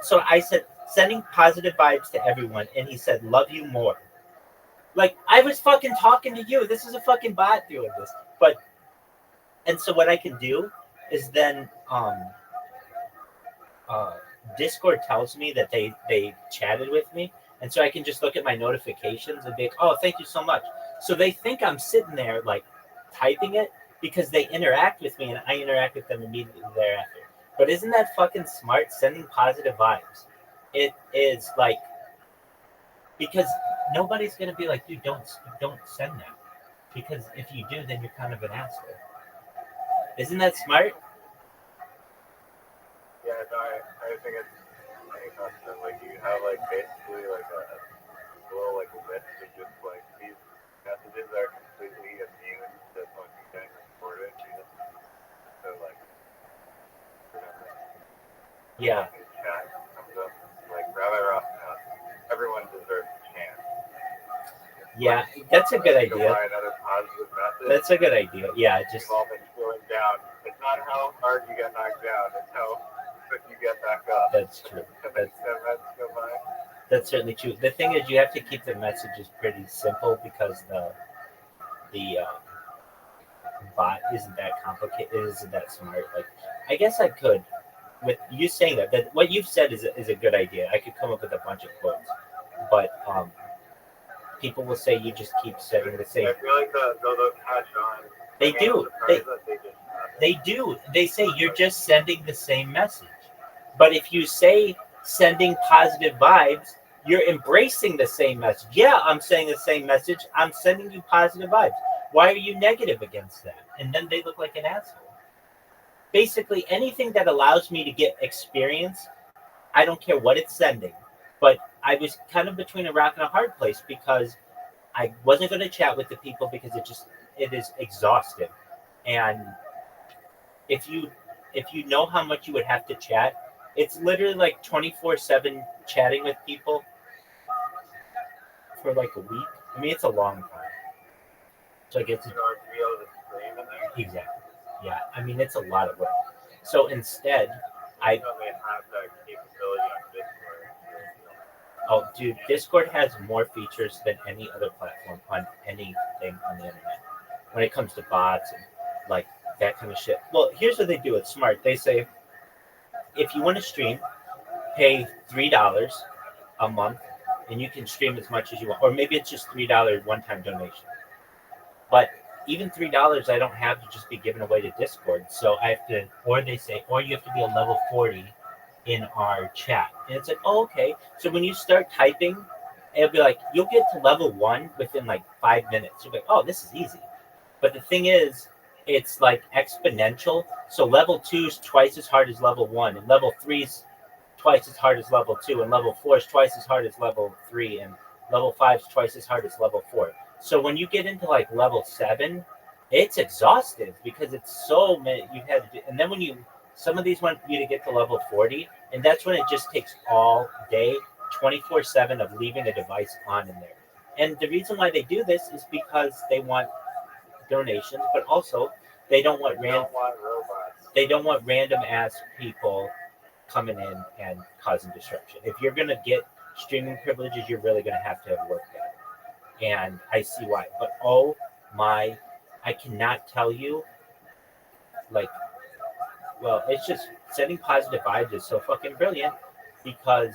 So I said sending positive vibes to everyone, and he said, "Love you more." Like, I was fucking talking to you. This is a fucking bot doing this. But, and so what I can do is then, Discord tells me that they chatted with me, and so I can just look at my notifications and be like, "Oh, thank you so much." So they think I'm sitting there like typing it because they interact with me, and I interact with them immediately thereafter. But isn't that fucking smart? Sending positive vibes. It is like, because nobody's gonna be like, "Dude, don't send that," because if you do, then you're kind of an asshole. Isn't that smart? Yeah, no, I think it's funny concept. Like you have like basically like a little like list of just like these messages that are completely immune to fucking getting recorded. So like, Yeah. chat comes up like Rabbi Rothschild. Everyone deserves a chance. Yeah, that's a good Go idea. buy another positive message. That's a good idea. Yeah, just We've all been feeling down. It's not how hard you get knocked down. It's how quick you get back up. that's true. That's certainly true. The thing is, you have to keep the messages pretty simple because the bot isn't that complicated, isn't that smart. Like, I guess I could, with you saying that what you've said is a good idea. I could come up with a bunch of quotes, but people will say you just keep setting the same. I feel like they'll catch on. They do. They do. They say you're just sending the same message. But if you say sending positive vibes, you're embracing the same message. Yeah, I'm saying the same message. I'm sending you positive vibes. Why are you negative against that? And then they look like an asshole. Basically, anything that allows me to get experience, I don't care what it's sending. But I was kind of between a rock and a hard place because I wasn't going to chat with the people because it is exhausting. And if you know how much you would have to chat, it's literally like 24/7 chatting with people for like a week. I mean, it's a long time. So I get to exactly. Yeah, I mean, it's a lot of work. So instead, dude, Discord has more features than any other platform on anything on the internet when it comes to bots and like that kind of shit. Well, here's what they do. It's smart. They say, if you want to stream, pay $3 a month, and you can stream as much as you want. Or maybe it's just $3 one-time donation. But even $3, I don't have to just be given away to Discord. So I have to, or they say, or you have to be a level 40 in our chat. And it's like, oh, okay. So when you start typing, it'll be like, you'll get to level 1 within like 5 minutes. You'll be like, oh, this is easy. But the thing is, it's like exponential. So level 2 is twice as hard as level 1, and level 3 is twice as hard as level 2, and level 4 is twice as hard as level 3, and level 5 is twice as hard as level 4. So when you get into like level 7, it's exhaustive because it's so many you had to do. And then when some of these want you to get to level 40, and that's when it just takes all day, 24/7 of leaving a device on in there. And the reason why they do this is because they want donations, but also they don't want random ass people coming in and causing disruption. If you're gonna get streaming privileges, you're really gonna have to have worked at it. And I see why. But oh my, I cannot tell you, like, well, it's just sending positive vibes is so fucking brilliant because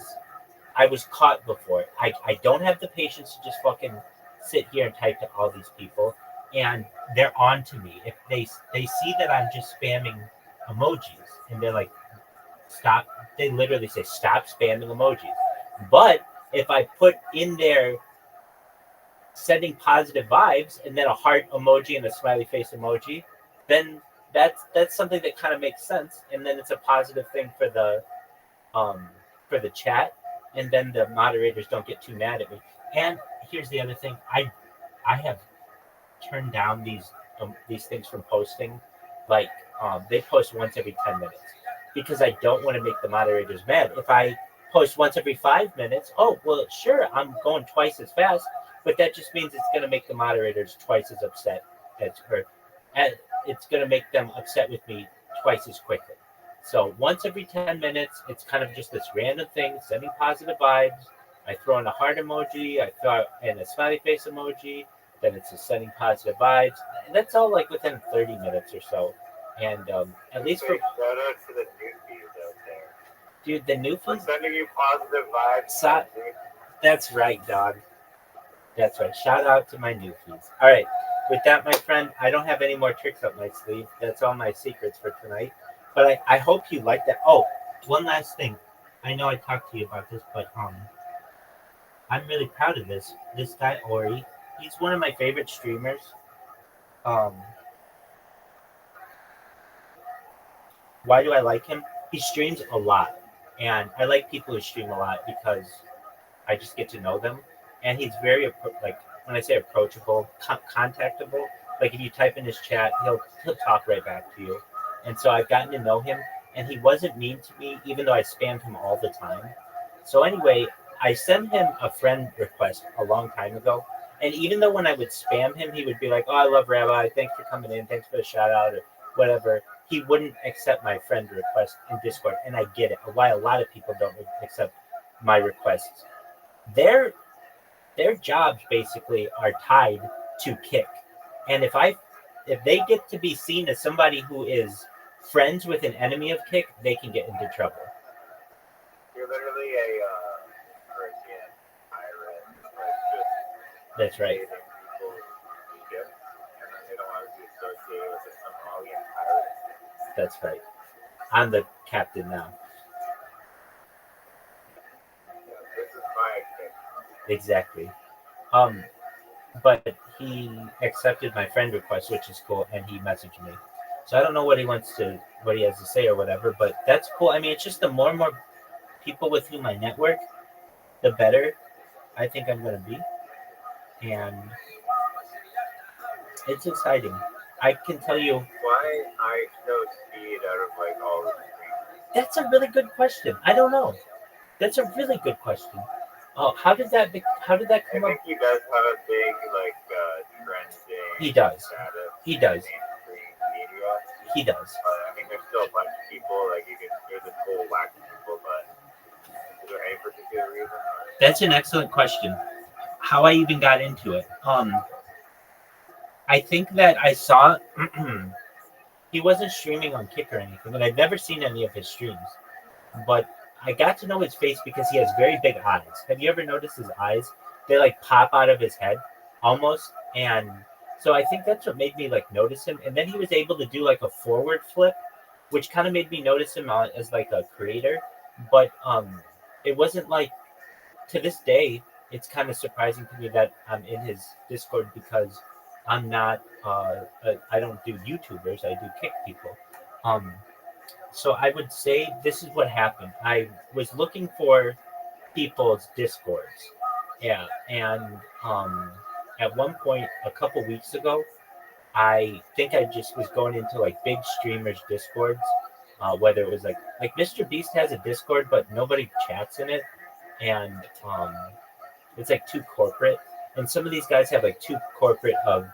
I was caught before. I don't have the patience to just fucking sit here and type to all these people, and they're on to me. If they see that I'm just spamming emojis, and they're like, stop. They literally say, stop spamming emojis. But if I put in there sending positive vibes and then a heart emoji and a smiley face emoji, then that's something that kind of makes sense, and then it's a positive thing for the chat, and then the moderators don't get too mad at me. And here's the other thing: I have turned down these things from posting. Like they post once every 10 minutes because I don't want to make the moderators mad. If I post once every 5 minutes, oh well, sure, I'm going twice as fast, but that just means it's going to make the moderators twice as upset as her. It's going to make them upset with me twice as quickly. So once every 10 minutes, it's kind of just this random thing, sending positive vibes. I throw in a heart emoji, I throw in a smiley face emoji, then it's just sending positive vibes. And that's all like within 30 minutes or so. And at least for Big shout out to the newbies out there. dude, the new I'm ones. sending you positive vibes. So- That's right, dog. That's right. Shout out to my newfies. All right. With that, my friend, I don't have any more tricks up my sleeve. That's all my secrets for tonight. But I hope you like that. Oh, one last thing. I know I talked to you about this, but I'm really proud of this. This guy Ori, he's one of my favorite streamers. Um, why do I like him? He streams a lot, and I like people who stream a lot because I just get to know them. And he's very like when I say approachable, contactable. Like if you type in his chat, he'll talk right back to you. And so I've gotten to know him, and he wasn't mean to me, even though I spammed him all the time. So anyway, I sent him a friend request a long time ago, and even though when I would spam him, he would be like, "Oh, I love Rabbi. Thanks for coming in. Thanks for the shout out," or whatever. He wouldn't accept my friend request in Discord, and I get it. Why a lot of people don't accept my requests. Their jobs basically are tied to Kick, and if they get to be seen as somebody who is friends with an enemy of Kick, they can get into trouble. You're literally a Caribbean pirate. Like, That's right. dating people in Egypt, and then they don't want to be associated with the Somalian pirates. That's right. I'm the captain now. This is my thing. Exactly. But he accepted my friend request, which is cool, and he messaged me. So I don't know what he has to say or whatever, but that's cool. I mean, it's just the more and more people with whom I network, the better I think I'm going to be. And it's exciting. I can tell you. Why I chose speed out of like all the streamers? That's a really good question. I don't know. That's a really good question. Oh, how did that I come up? think he does have a big like trending He does. status He does. in mainstream media. He does. But I mean, there's still a bunch of people like there's this whole whack of people, but is there any particular reason? Or? That's an excellent question. How I even got into it. I think that I saw he wasn't streaming on Kick or anything, and I've never seen any of his streams. But I got to know his face because he has very big eyes. Have you ever noticed his eyes? They like pop out of his head almost. And so I think that's what made me like notice him. And then he was able to do like a forward flip, which kind of made me notice him as like a creator. But it wasn't like, to this day, it's kind of surprising to me that I'm in his Discord because I'm not, I don't do YouTubers, I do Kick people. So I would say this is what happened. I was looking for people's Discords. Yeah. And at one point, a couple weeks ago, I think I just was going into like big streamers' Discords, whether it was like Mr. Beast has a Discord, but nobody chats in it. And it's like too corporate. And some of these guys have like too corporate of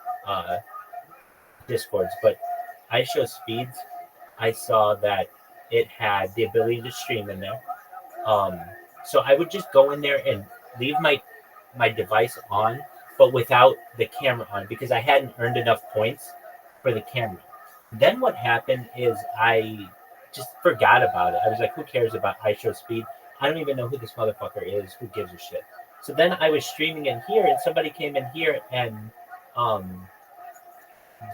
Discords. But I show speeds. I saw that it had the ability to stream in there. So I would just go in there and leave my device on, but without the camera on because I hadn't earned enough points for the camera. Then what happened is I just forgot about it. I was like, who cares about I show speed? I don't even know who this motherfucker is. Who gives a shit? So then I was streaming in here and somebody came in here and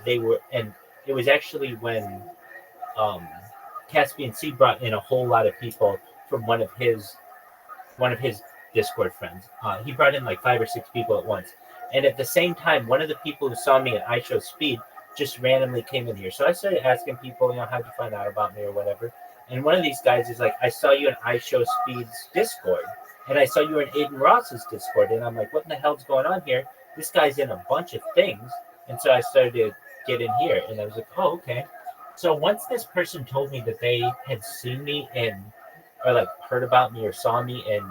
it was actually when Caspian C brought in a whole lot of people from one of his Discord friends. He brought in like 5 or 6 people at once. And at the same time, one of the people who saw me at I Show Speed just randomly came in here. So I started asking people, how'd you find out about me or whatever. And one of these guys is like, I saw you in I Show Speed's Discord. And I saw you in Aiden Ross's Discord. And I'm like, what in the hell's going on here? This guy's in a bunch of things. And so I started to get in here. And I was like, oh, okay. So once this person told me that they had seen me or like heard about me or saw me in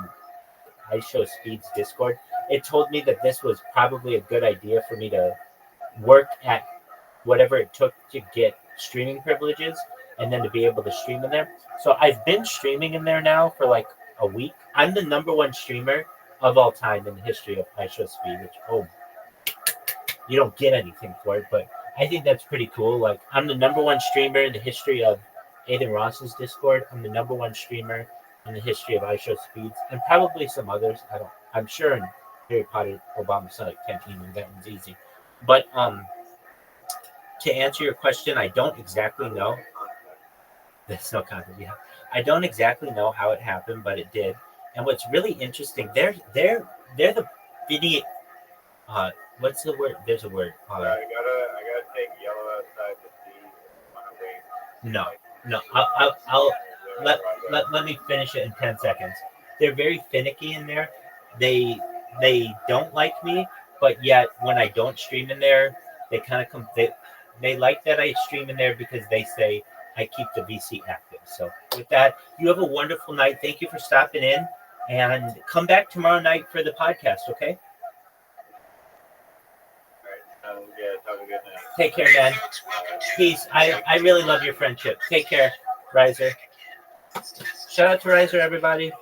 I Show Speed's Discord, it told me that this was probably a good idea for me to work at whatever it took to get streaming privileges and then to be able to stream in there. So I've been streaming in there now for like a week. I'm the number one streamer of all time in the history of iShowSpeed, which you don't get anything for it, but I think that's pretty cool. Like, I'm the number one streamer in the history of Aiden Ross's Discord. I'm the number one streamer in the history of iShowSpeeds, and probably some others. I'm sure in Harry Potter, Obama Sonic Canteen, that one's easy. But to answer your question, I don't exactly know. There's no content. Yeah, I don't exactly know how it happened, but it did. And what's really interesting, they're the video. What's the word? There's a word. I gotta take yellow outside to see my weight. No. I'll let me finish it in 10 seconds. They're very finicky in there. They don't like me, but yet when I don't stream in there, they kind of they like that I stream in there because they say I keep the VC active. So with that, you have a wonderful night. Thank you for stopping in, and come back tomorrow night for the podcast. Okay. Have a good night. Take care, man. Peace. I really love your friendship. Take care, Riser. Shout out to Riser, everybody.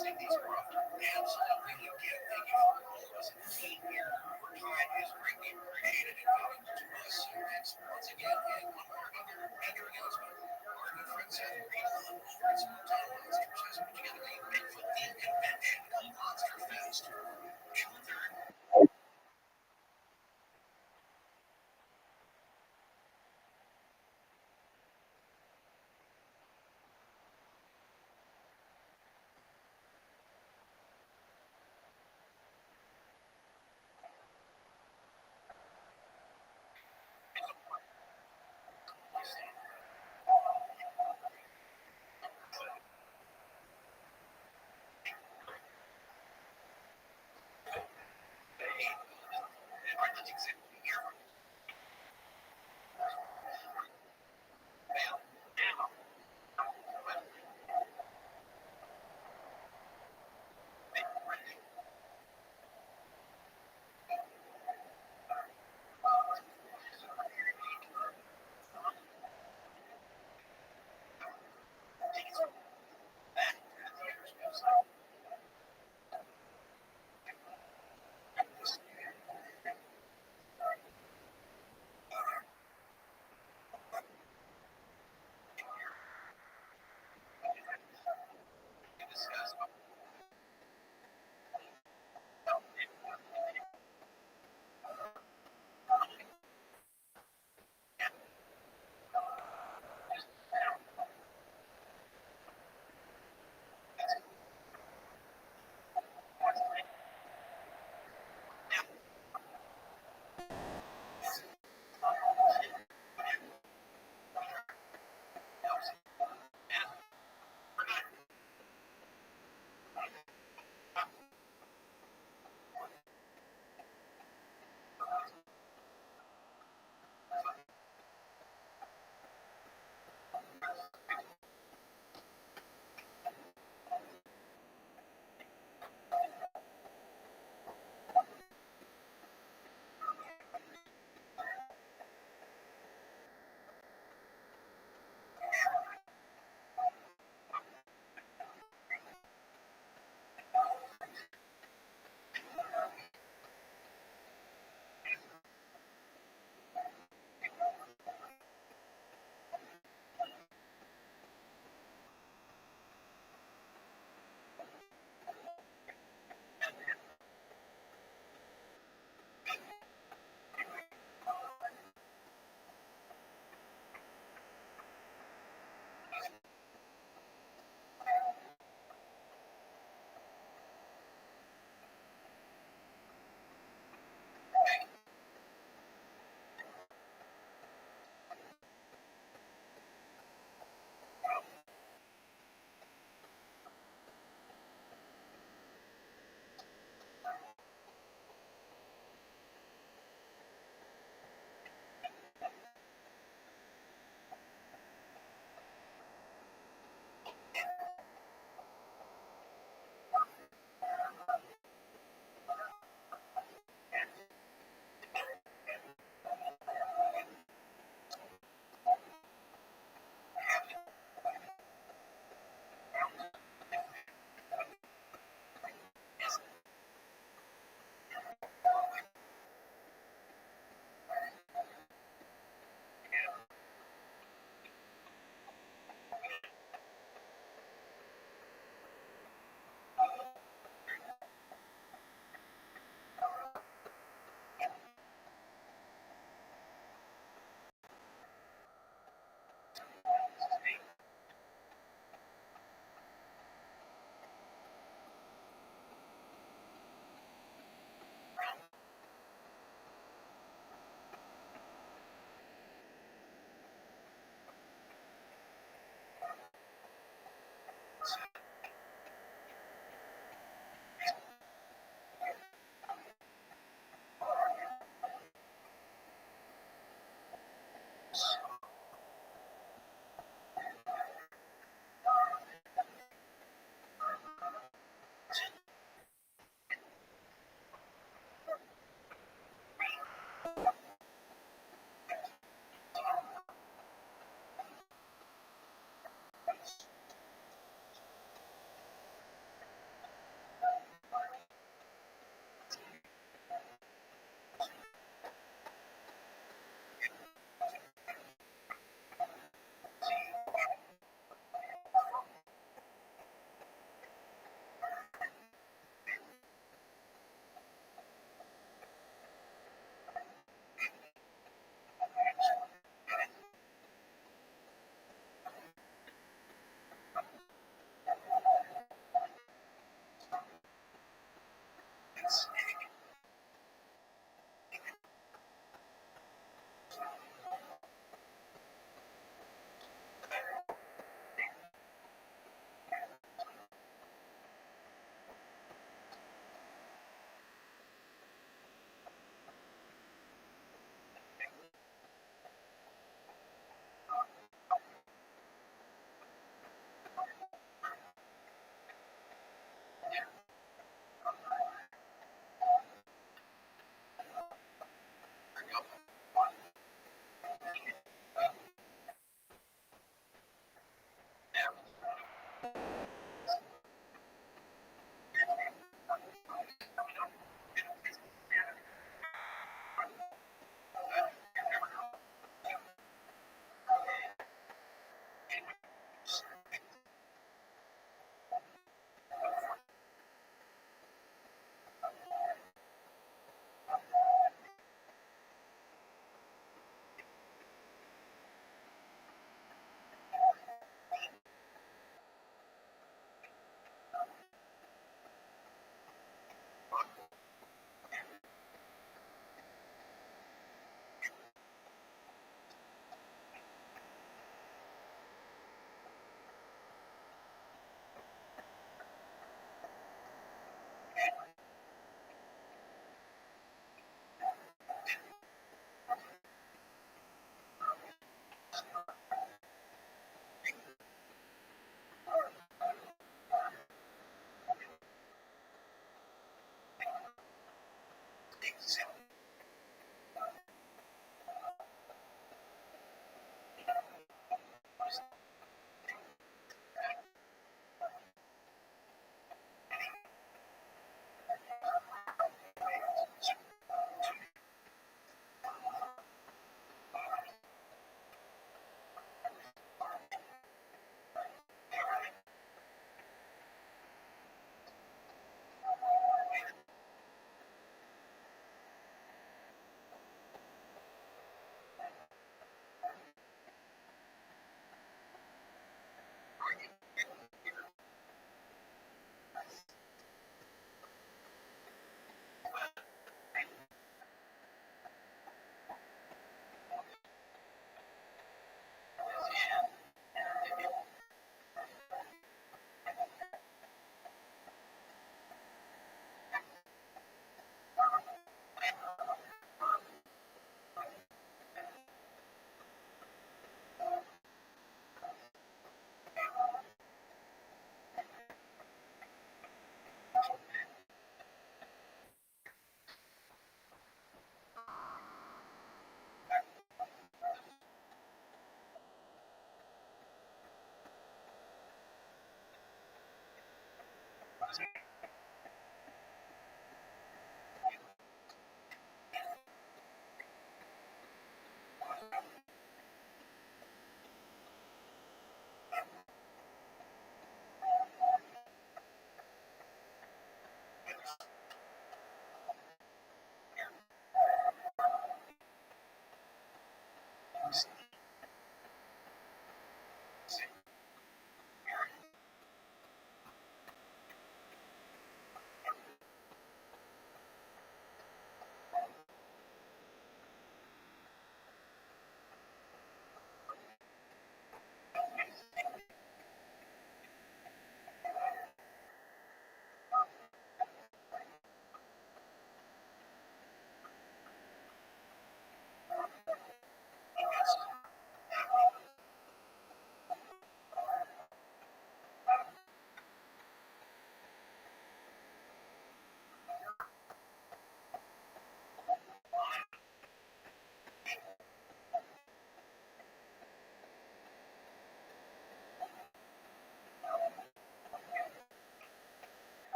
hosting these craft. Absolutely, again, thank you for all of us in the team here. Your time is greatly appreciated and valuable to us. So thanks once again. And one more other major announcement. Our good friend Seth Greenlaw over at Small Town Monsters has put together a Bigfoot-themed convention called Monster Fest. June 3rd.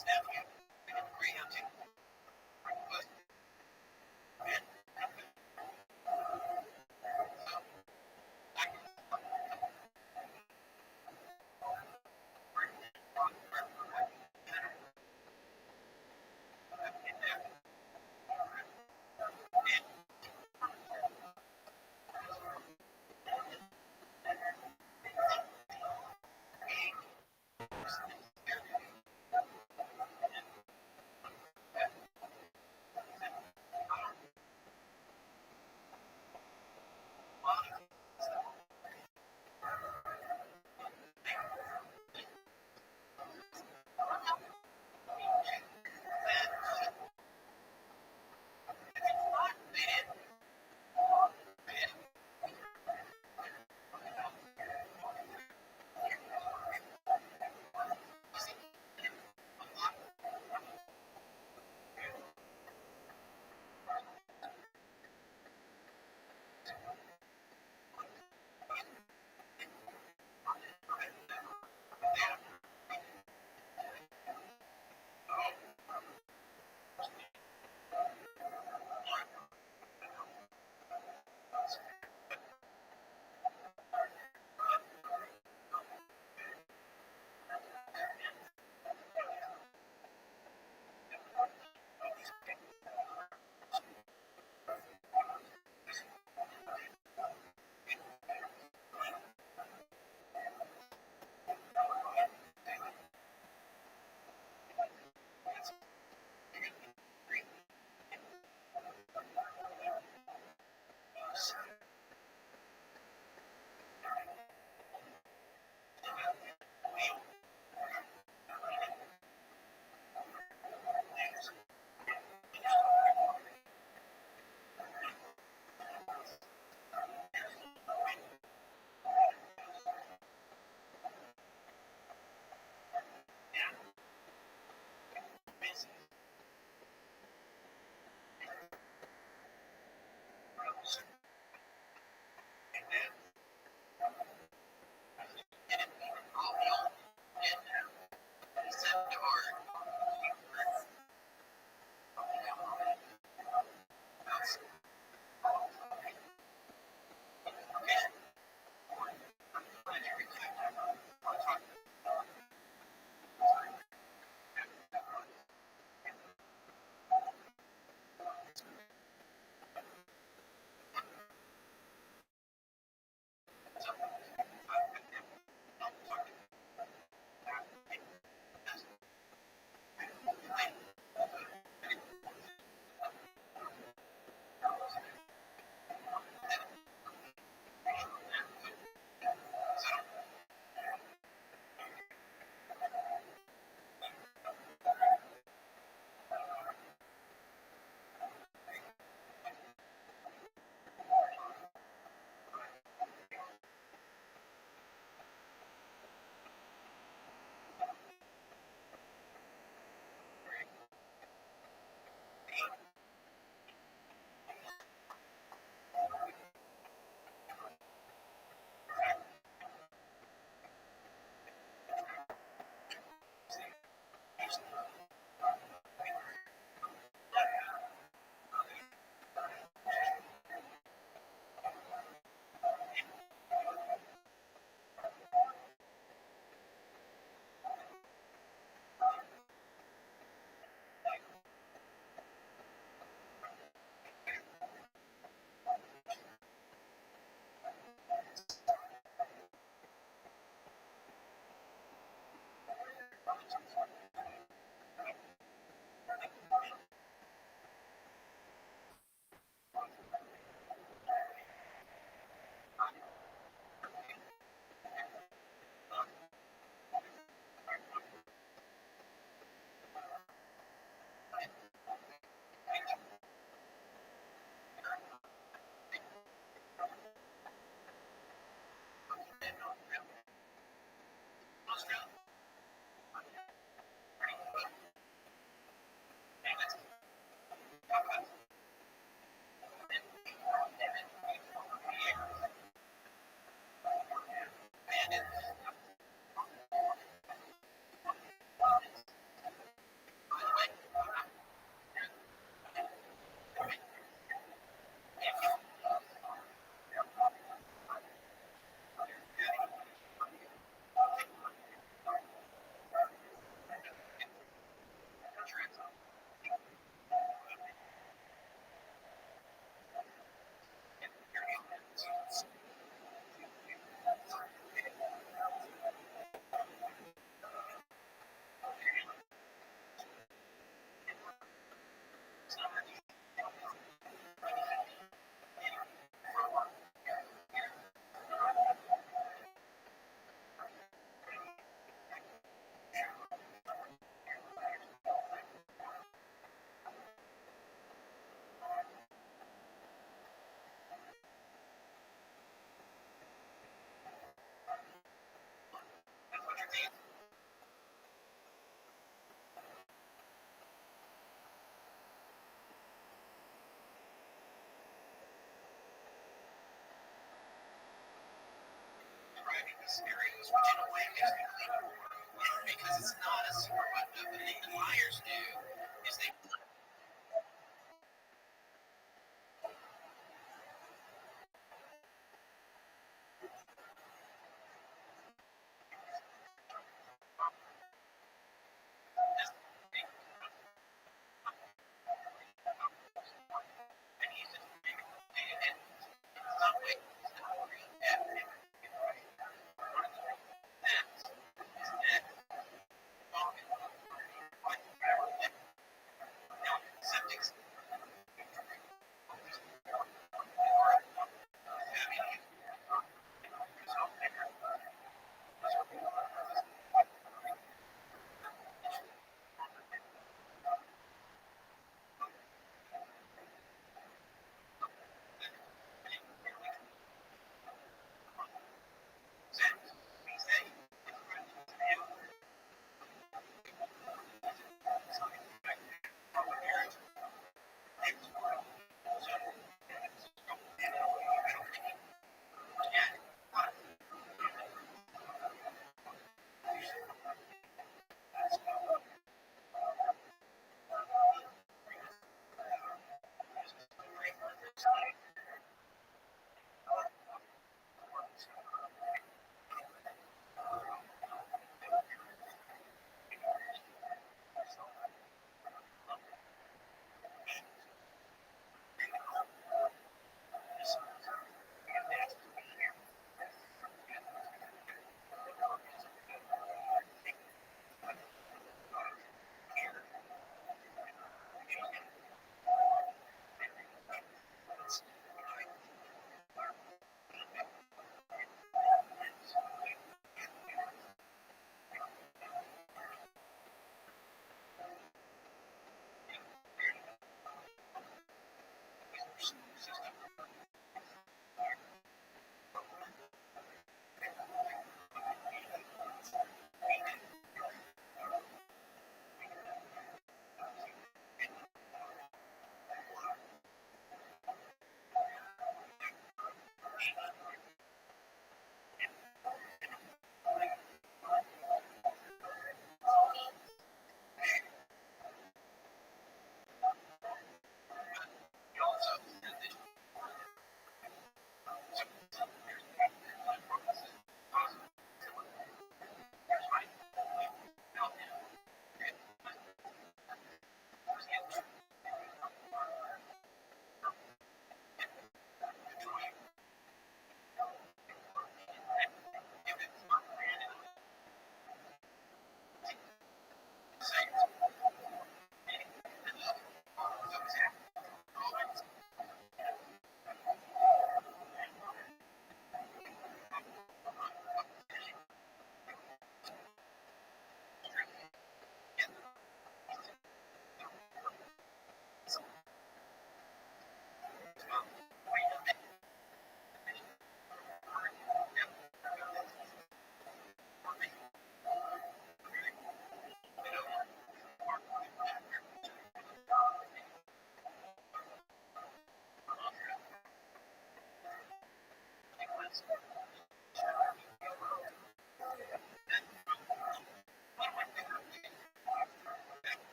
His nephew, Graham, was because it's not a secret. What the liars do is they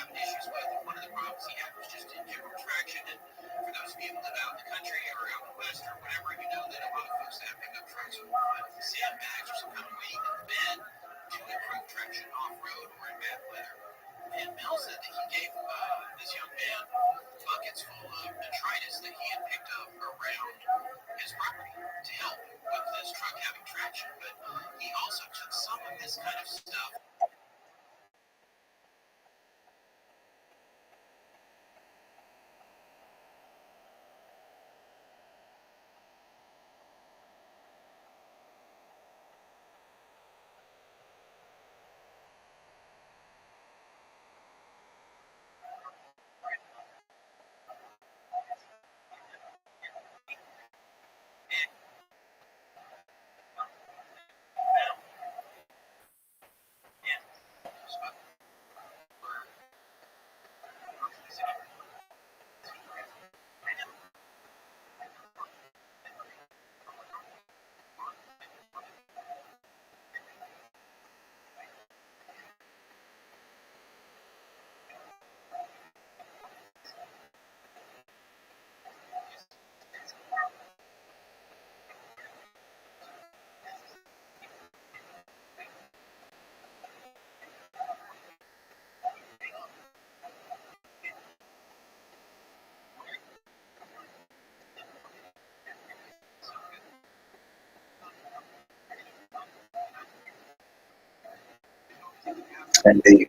having issues with. And one of the problems he had was just in general traction. And for those of you who live out in the country or out in the west or whatever, you know that a lot of folks that have pickup trucks will put sandbags or some kind of weight in the bed to improve traction off-road or in bad weather. And Mel said that he gave this young man buckets full of detritus that he had picked up around his property to help with this truck having traction. But he also took some of this kind of stuff. And the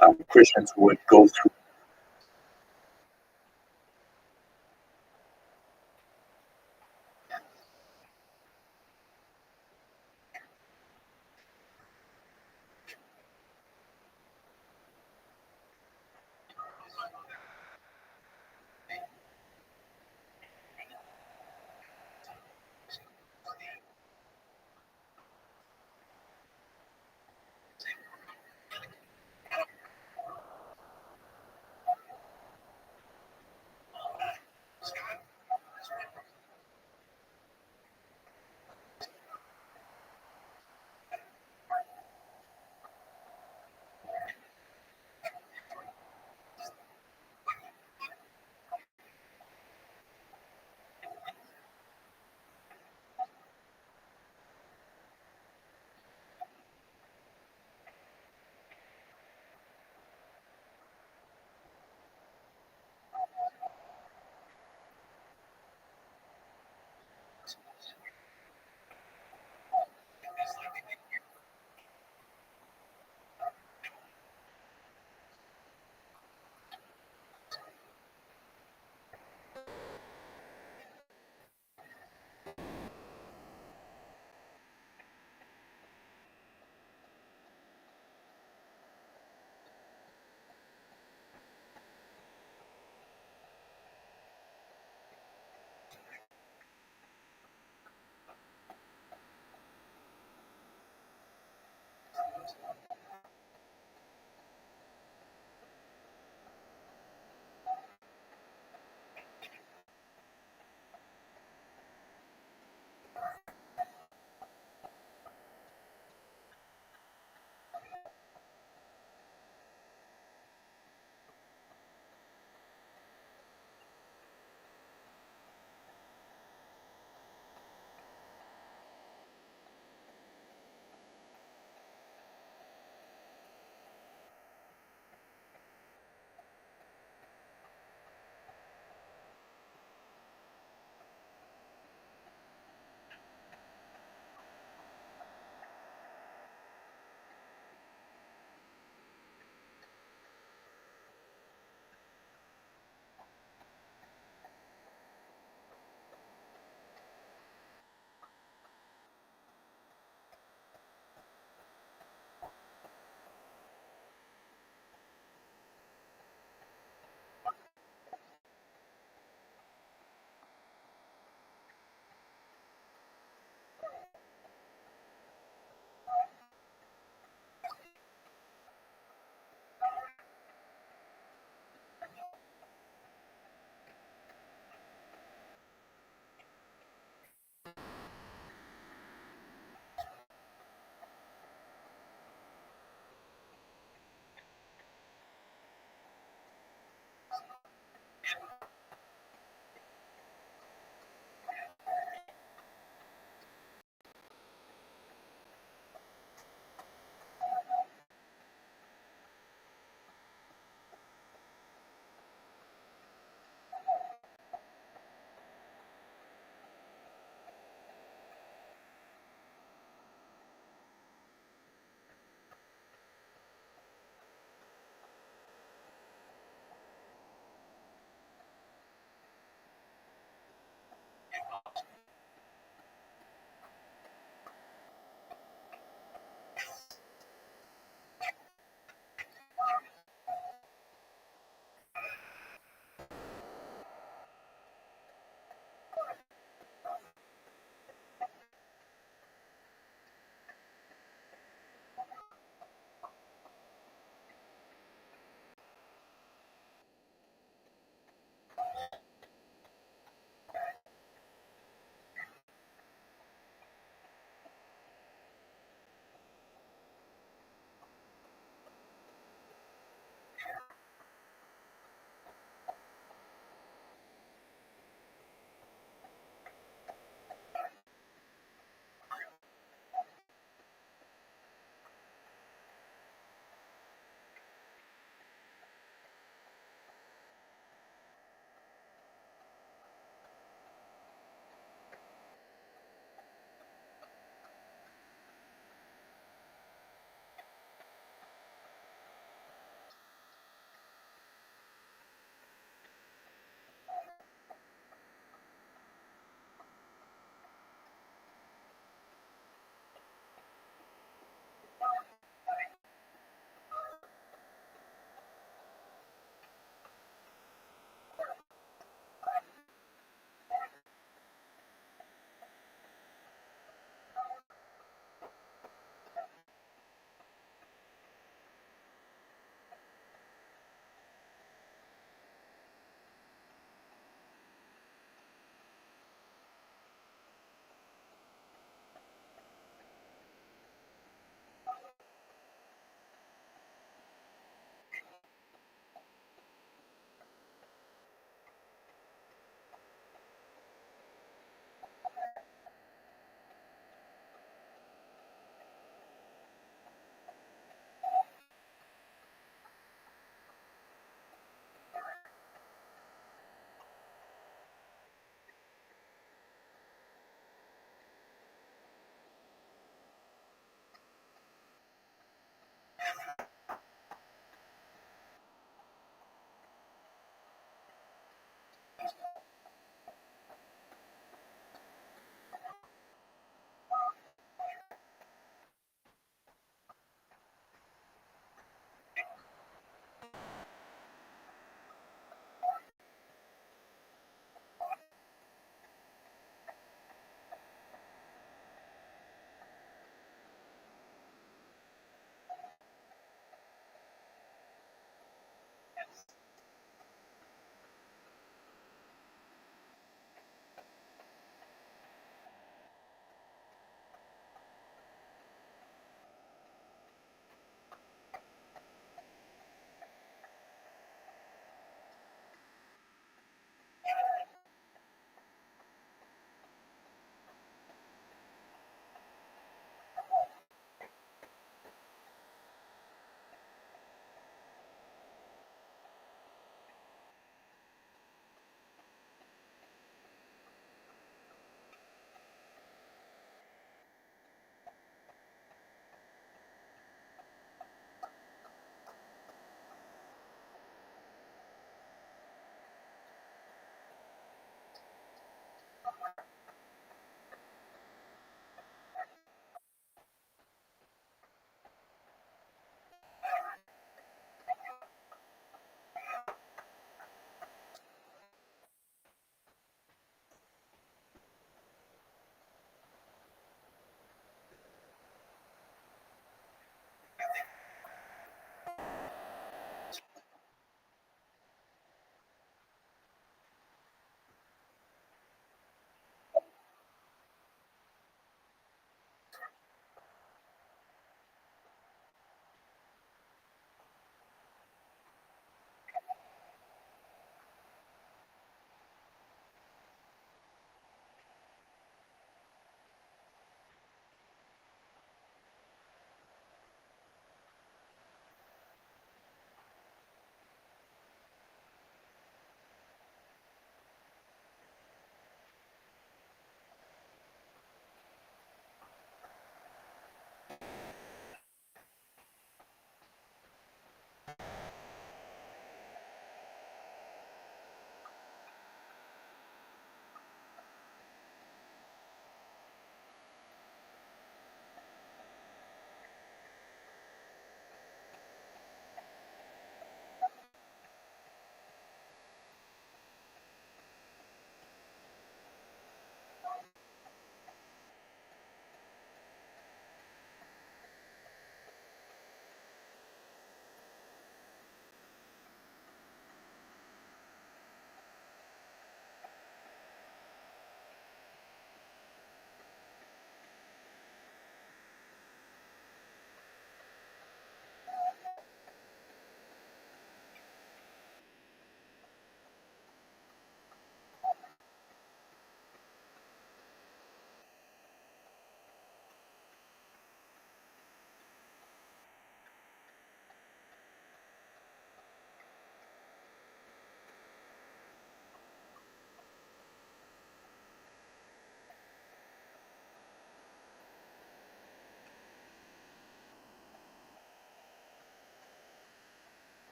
have Christians would go through.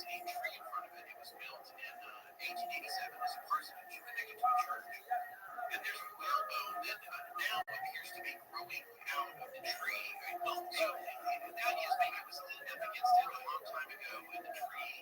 a tree in front of it. It was built in 1887 as a parsonage connected to a church. And there's a whalebone that now appears to be growing out of the tree. Well, so the idea is maybe it was leaned up against it a long time ago, and the tree.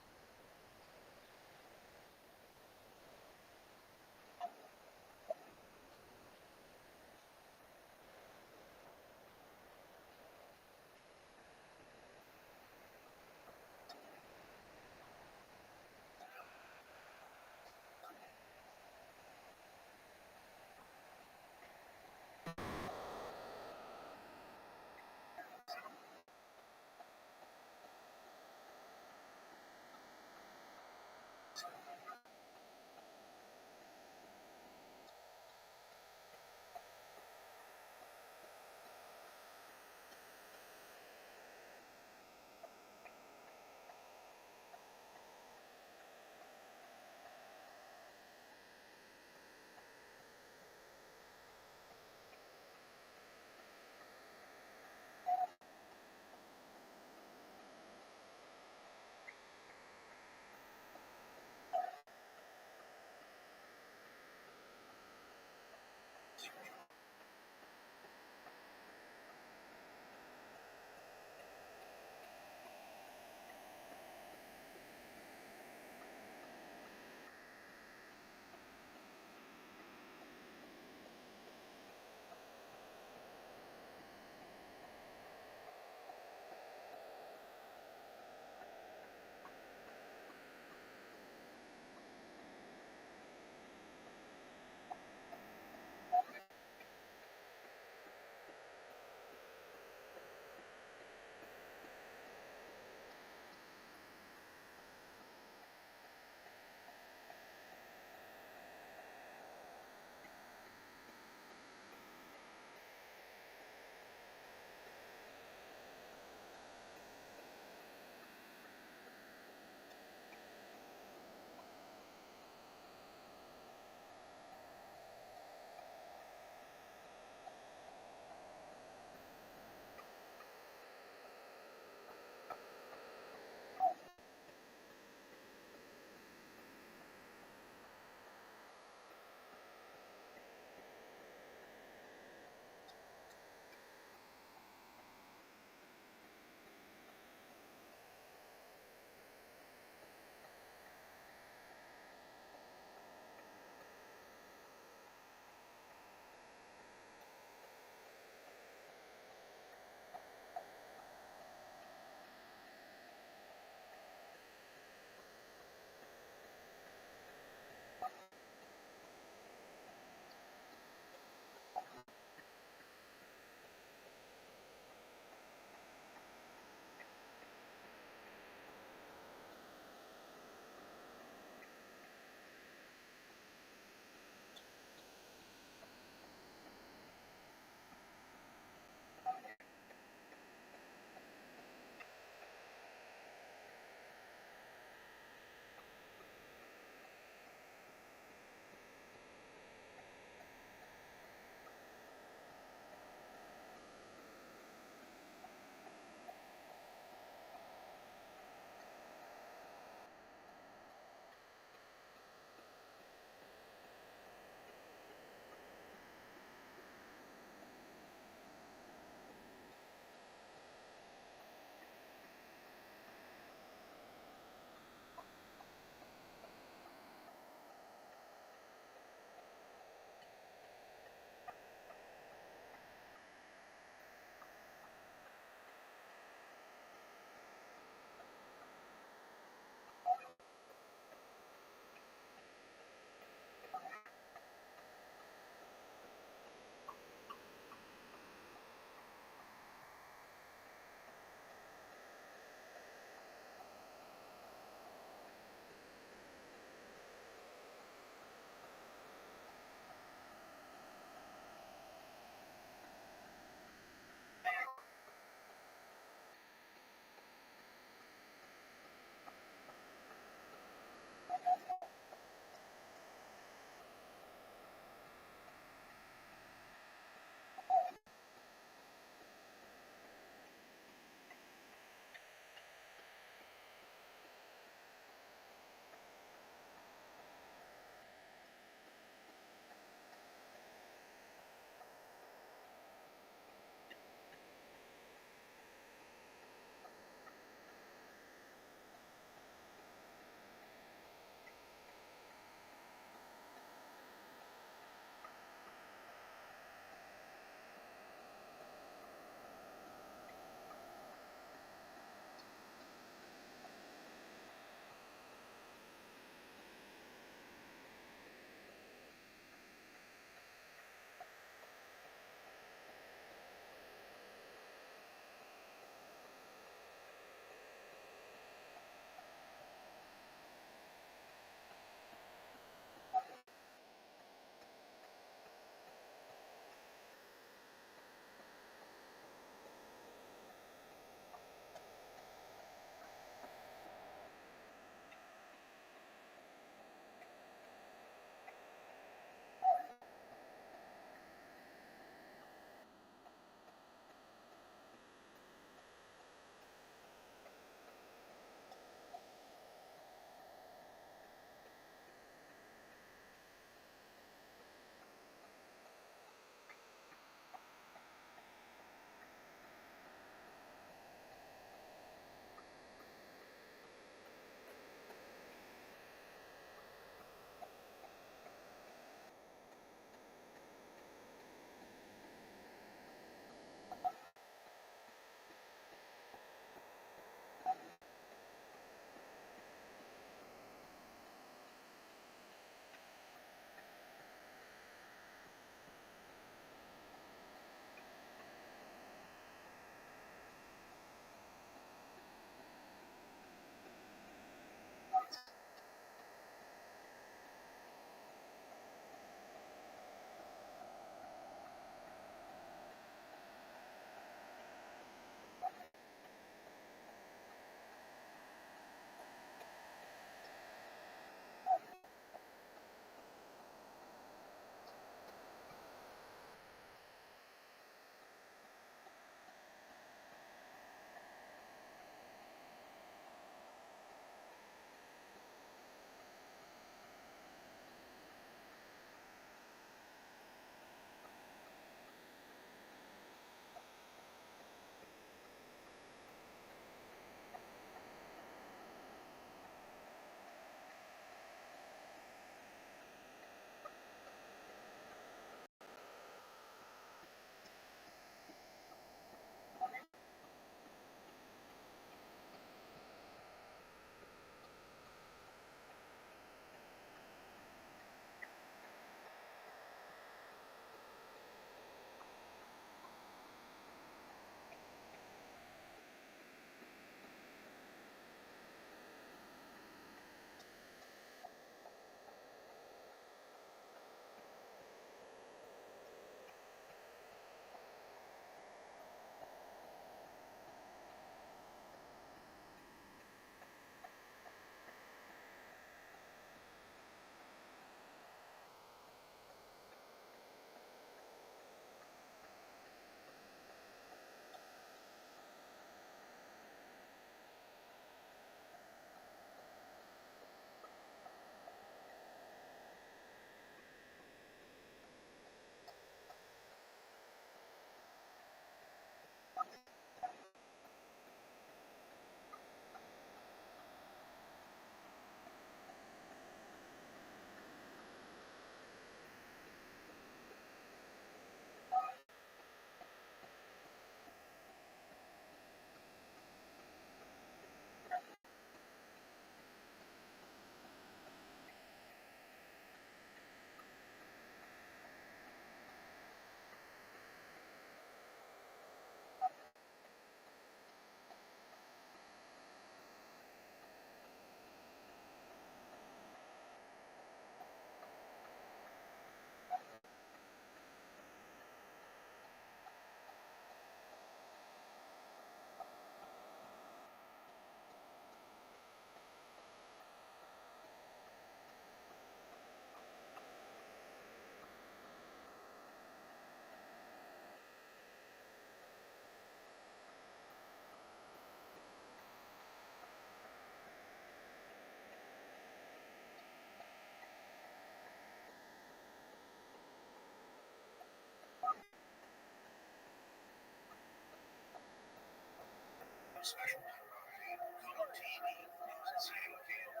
special done by Go TV News in San Diego.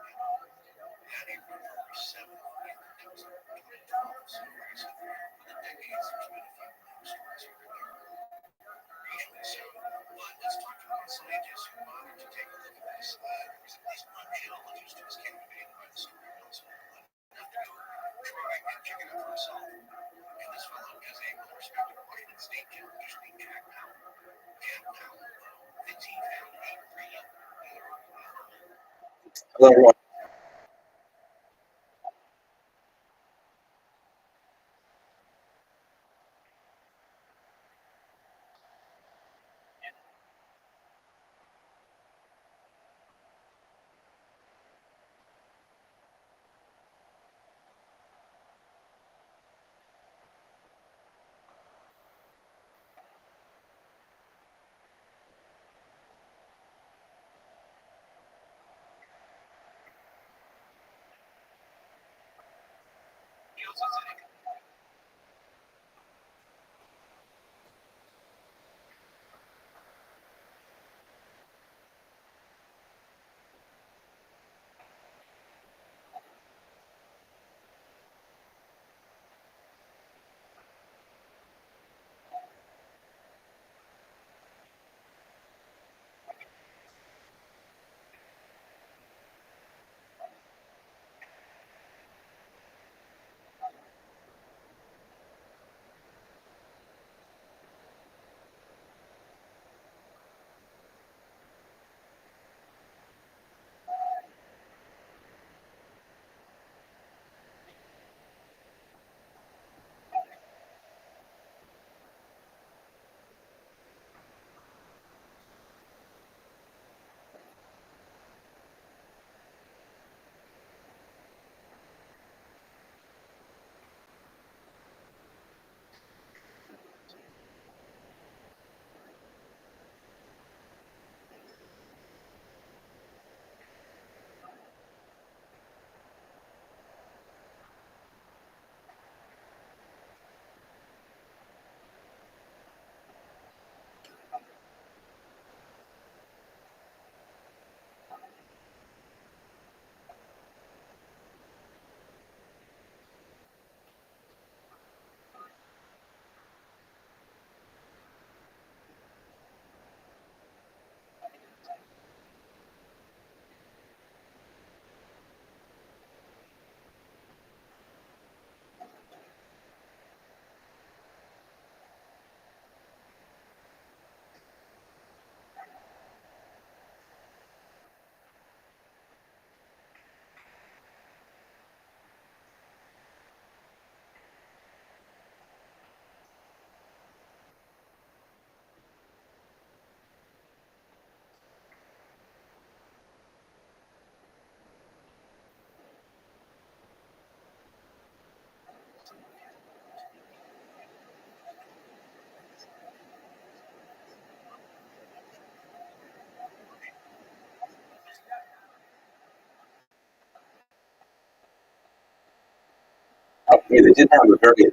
That April 7th, that was 2012. So recent, for the decades, there's been a few news stories here and there. Usually so. But let's talk to one scientist who bothered to take a look at this. There was at least one geologist who was captivated by the story also. Enough to go try and check it out for himself. And this fellow is a well-respected Washington State geologist named Jack Powell. Jack Powell, thinks he found a real Hello, everyone. Okay, they did have a very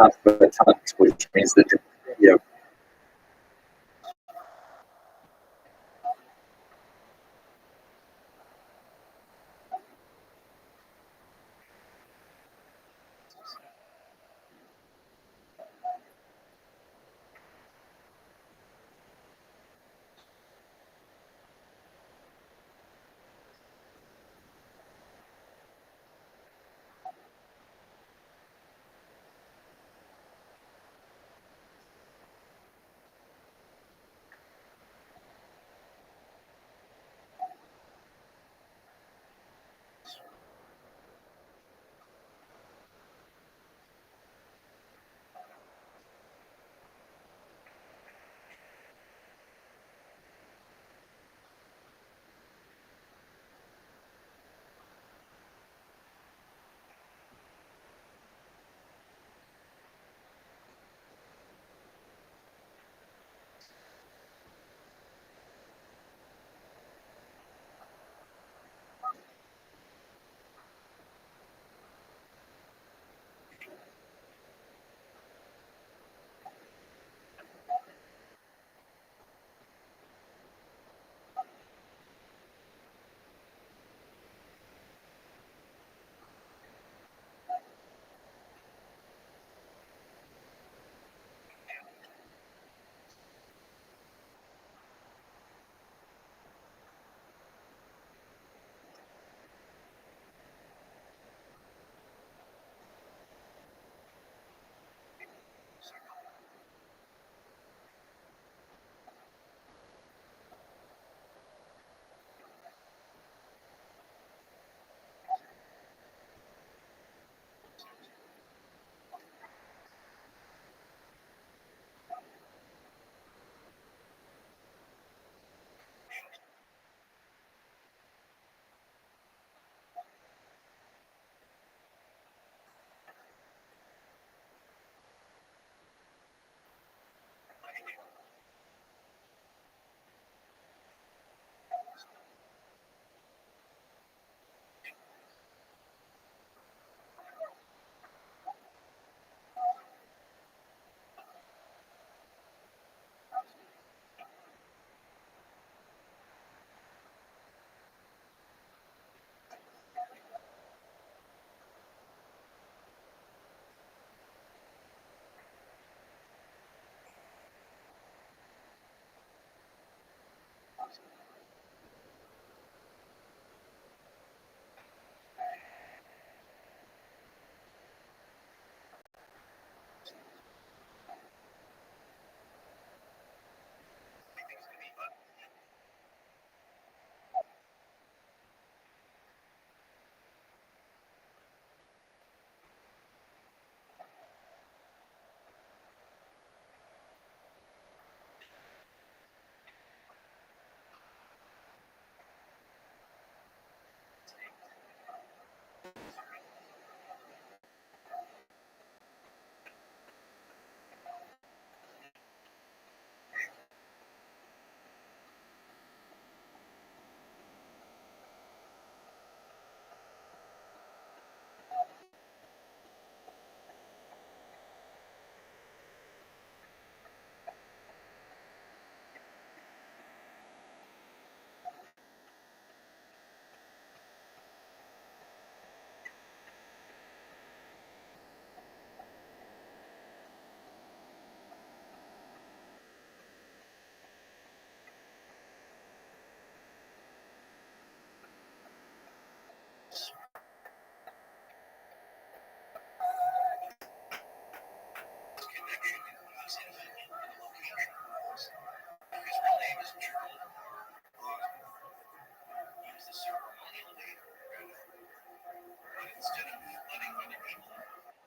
tons by tons, which means that you know,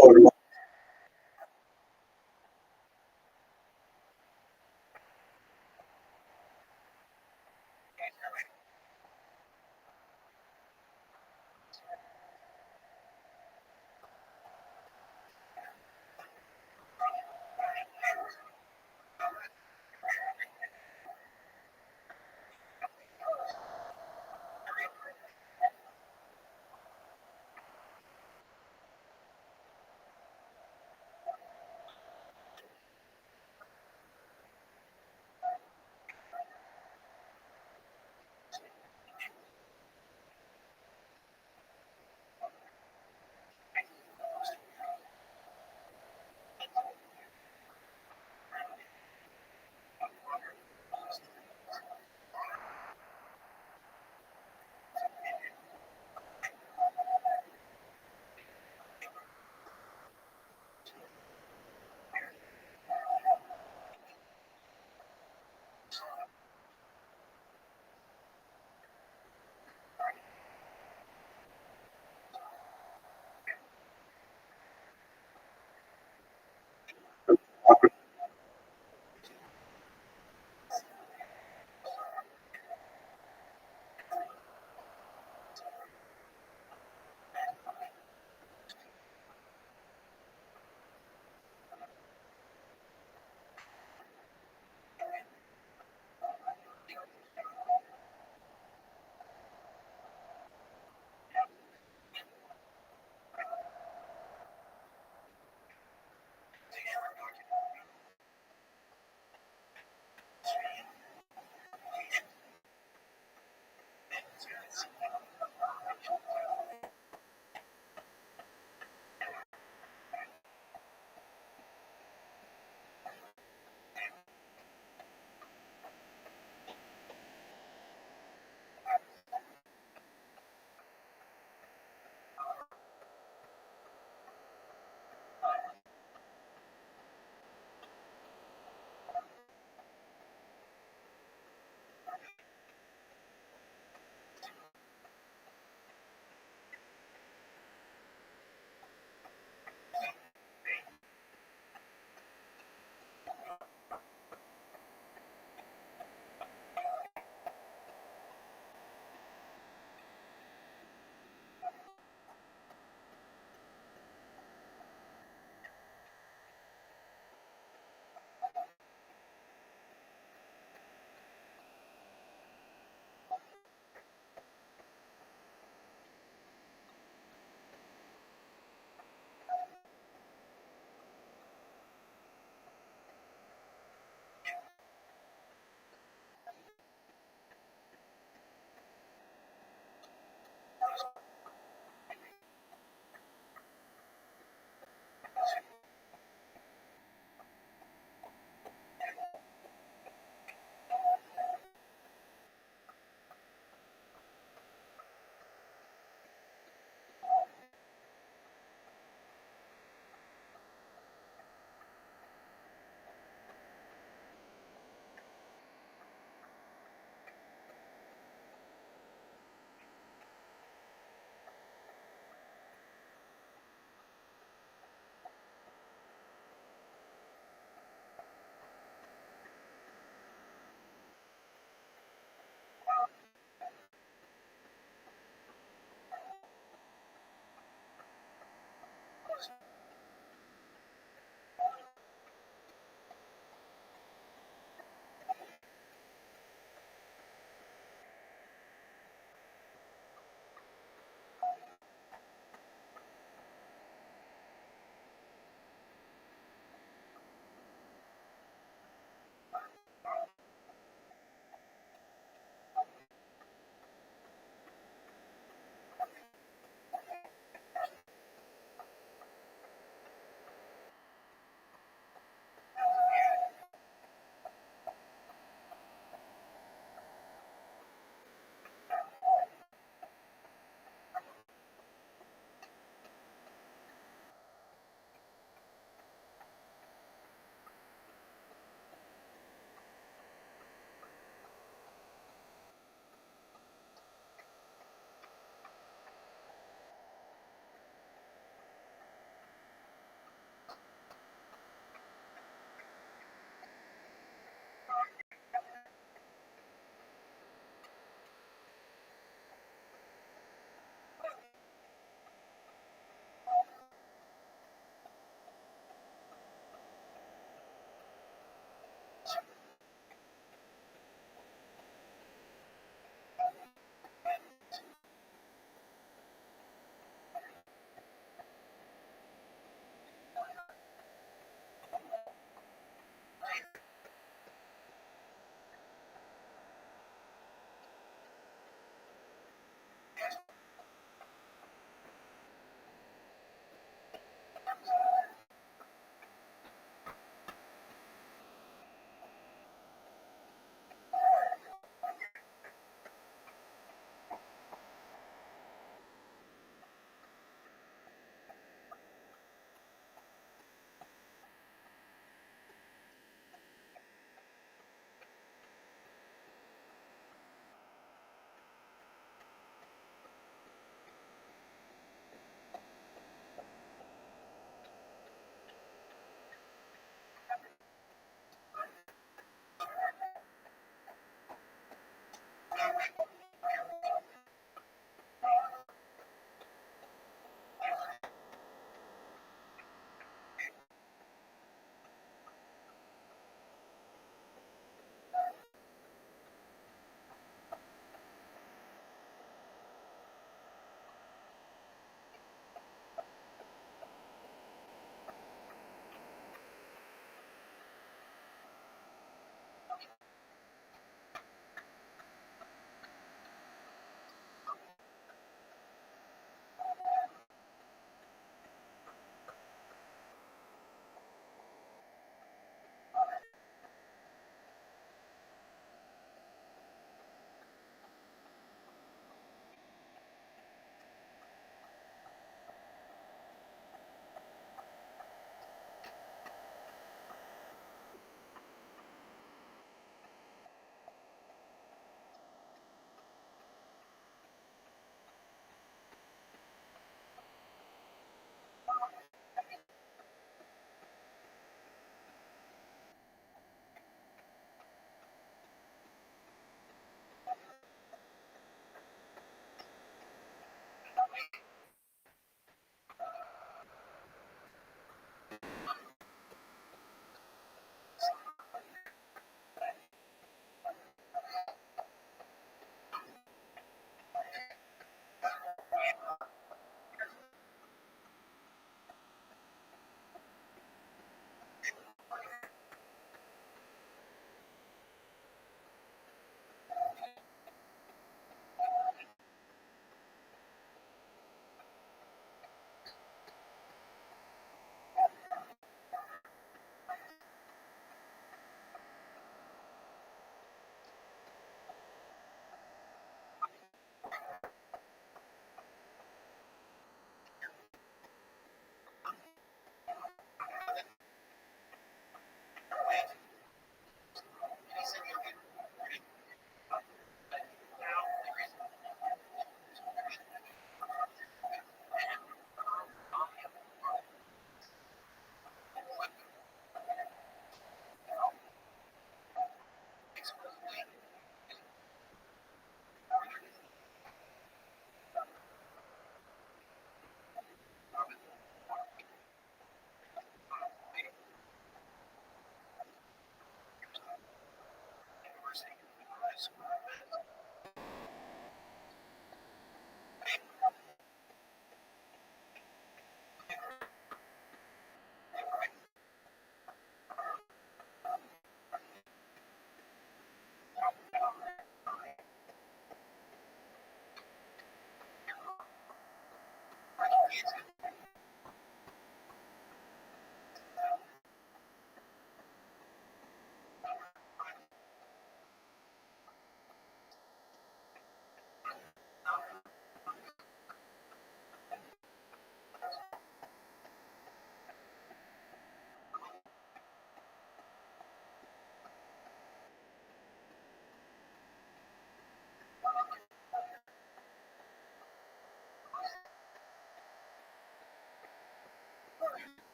oh,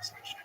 translation.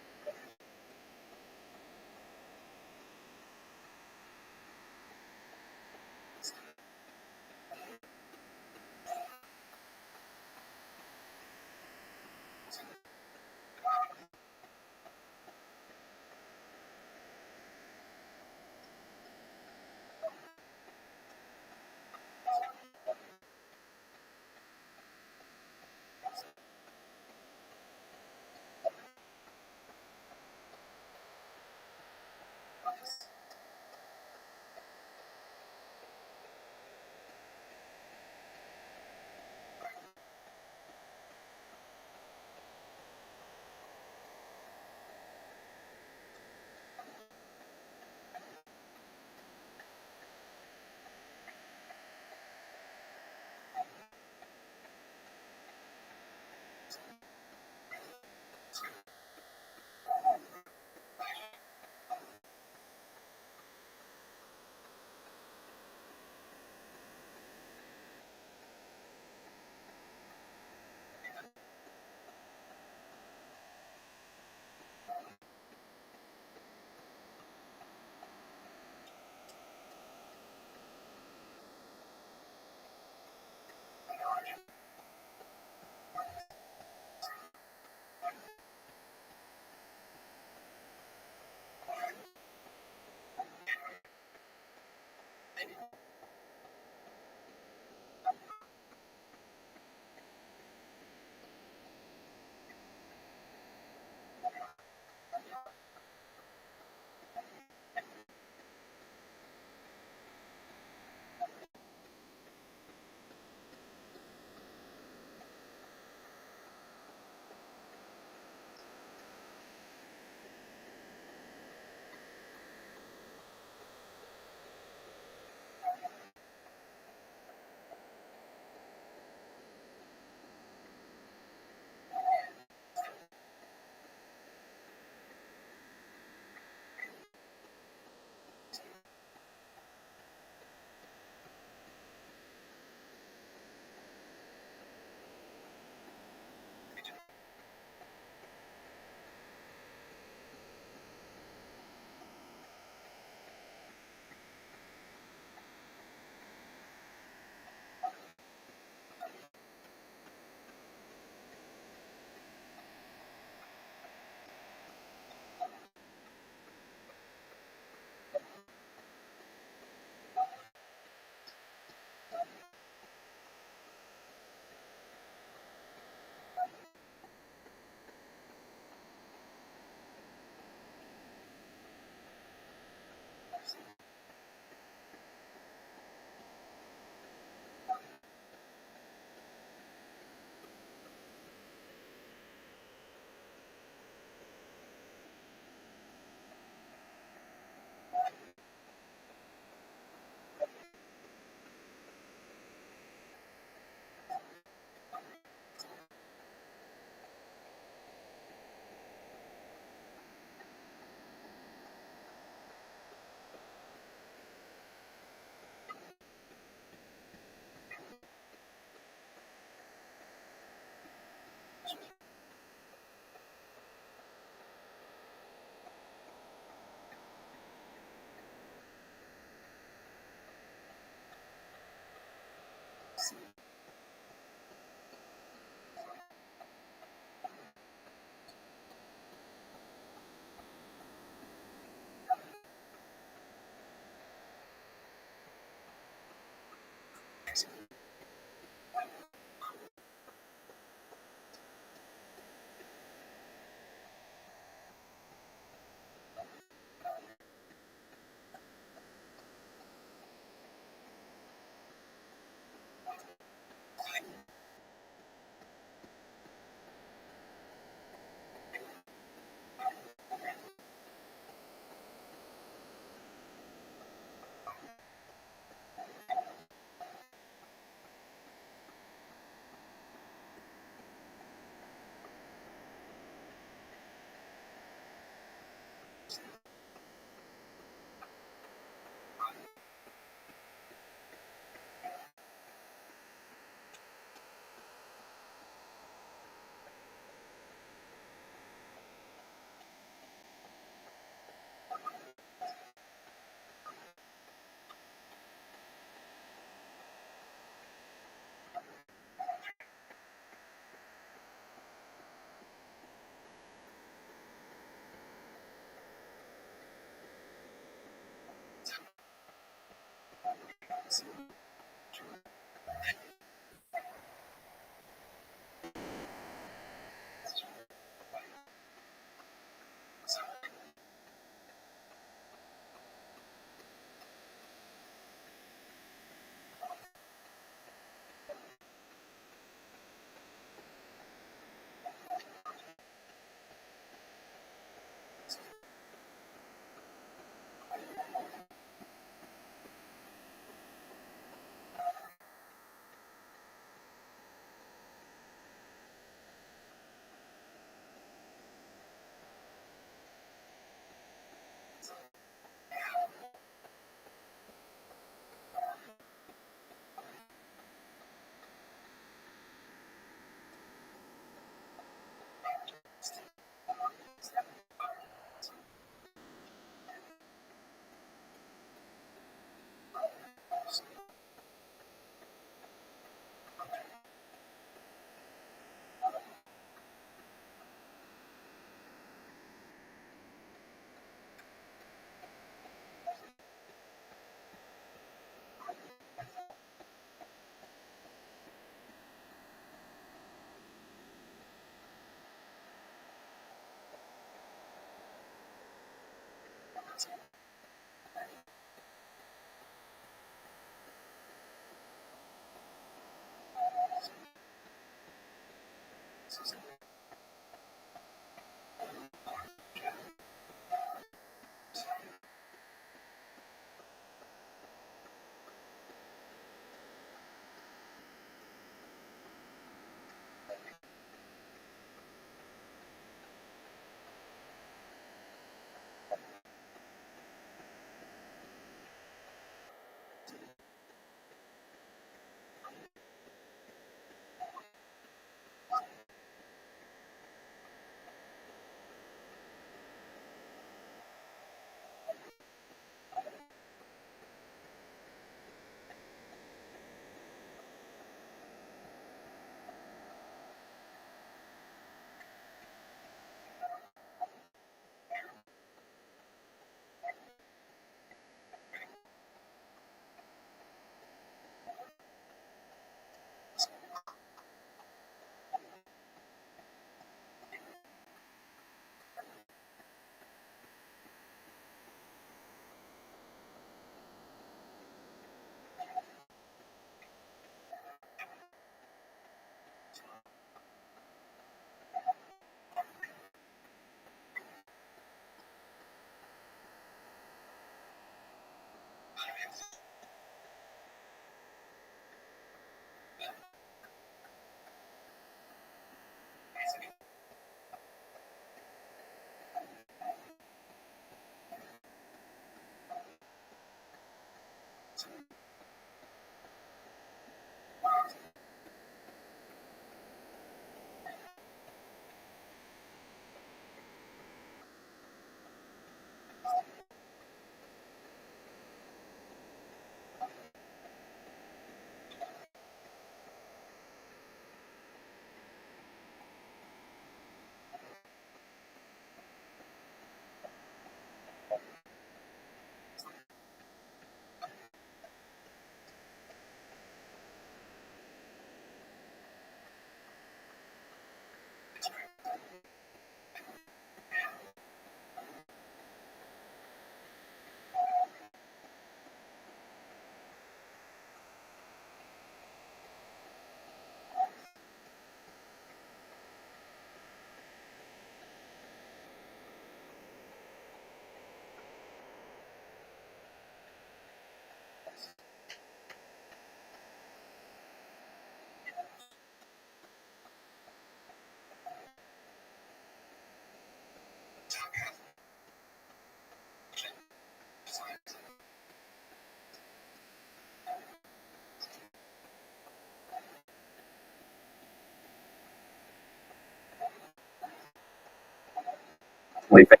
Like,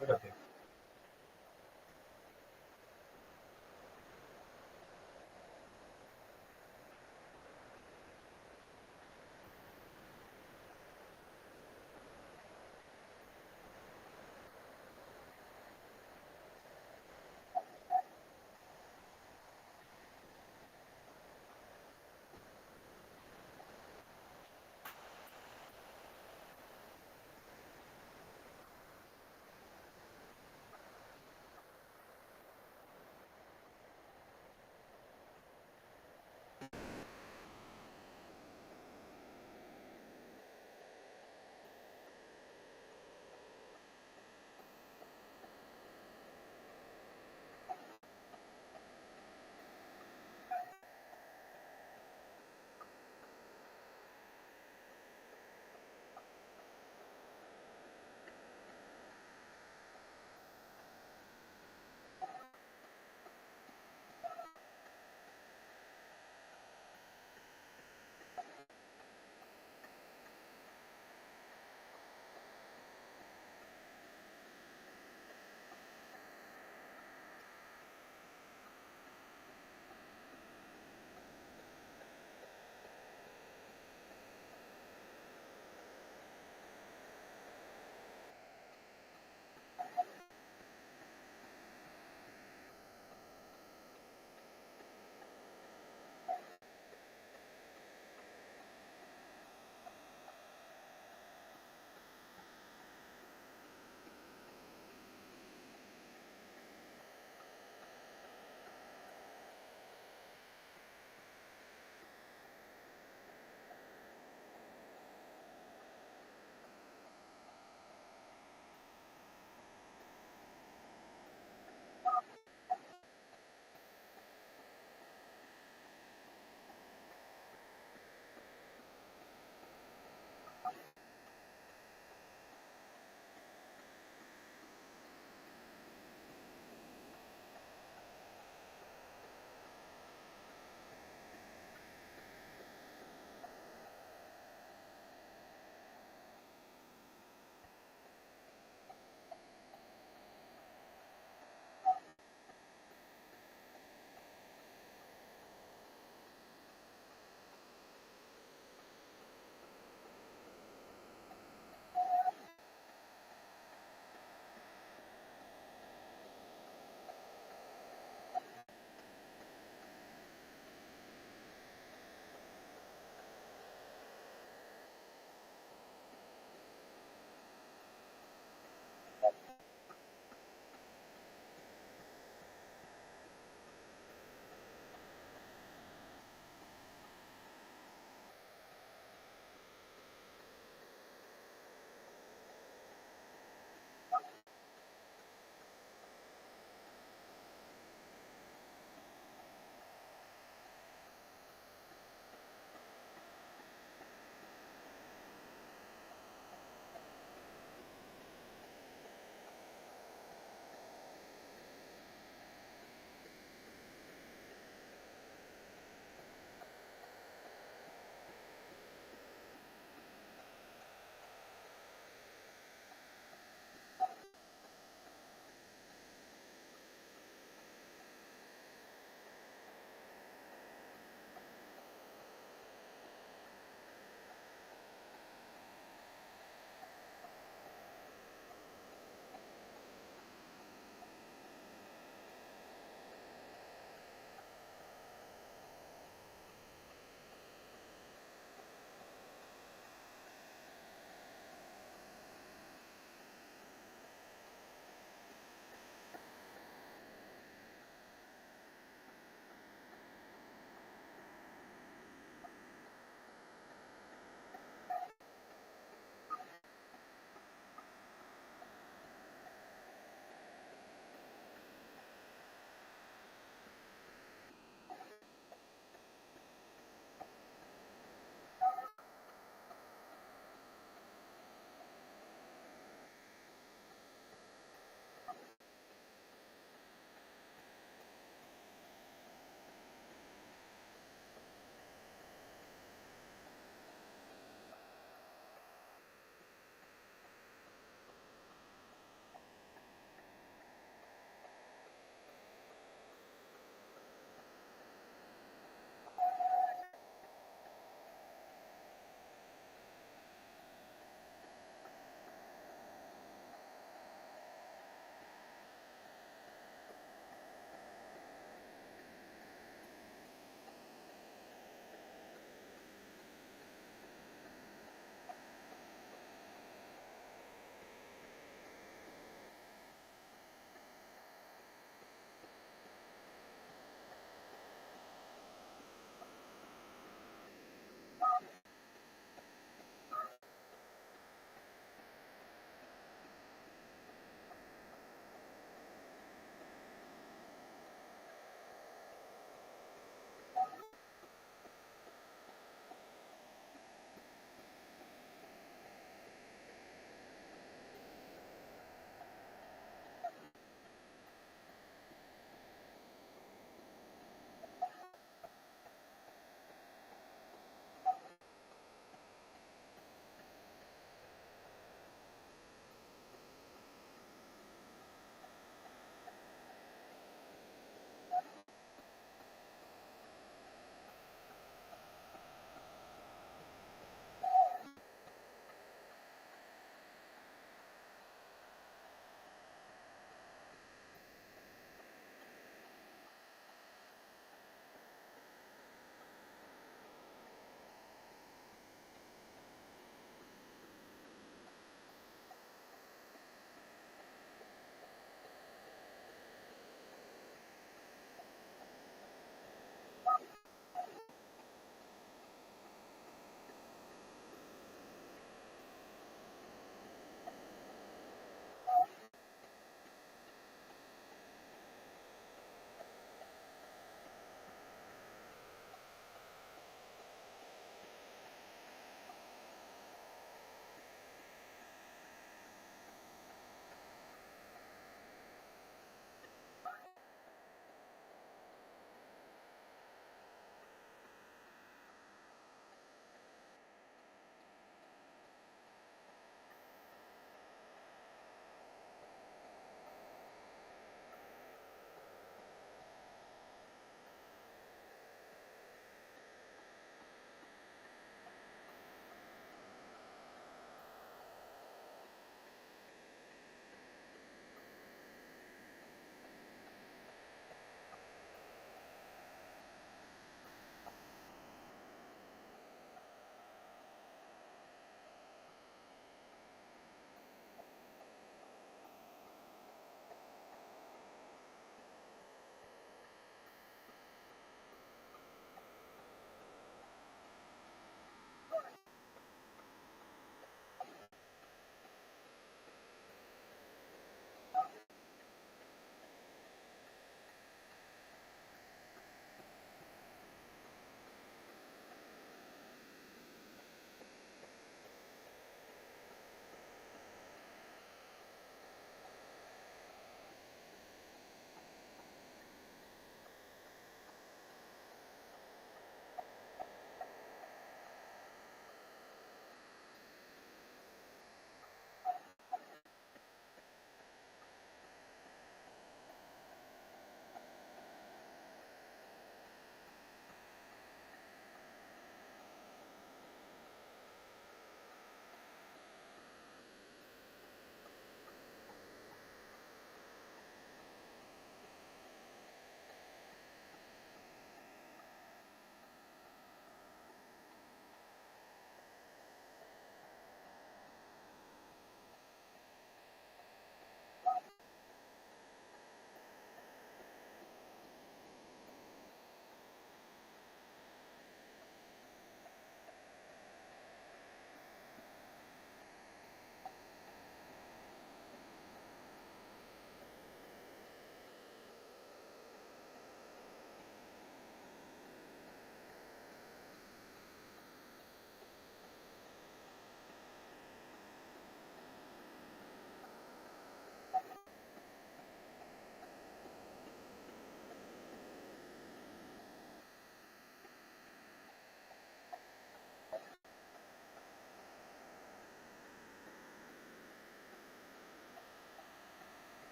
But okay.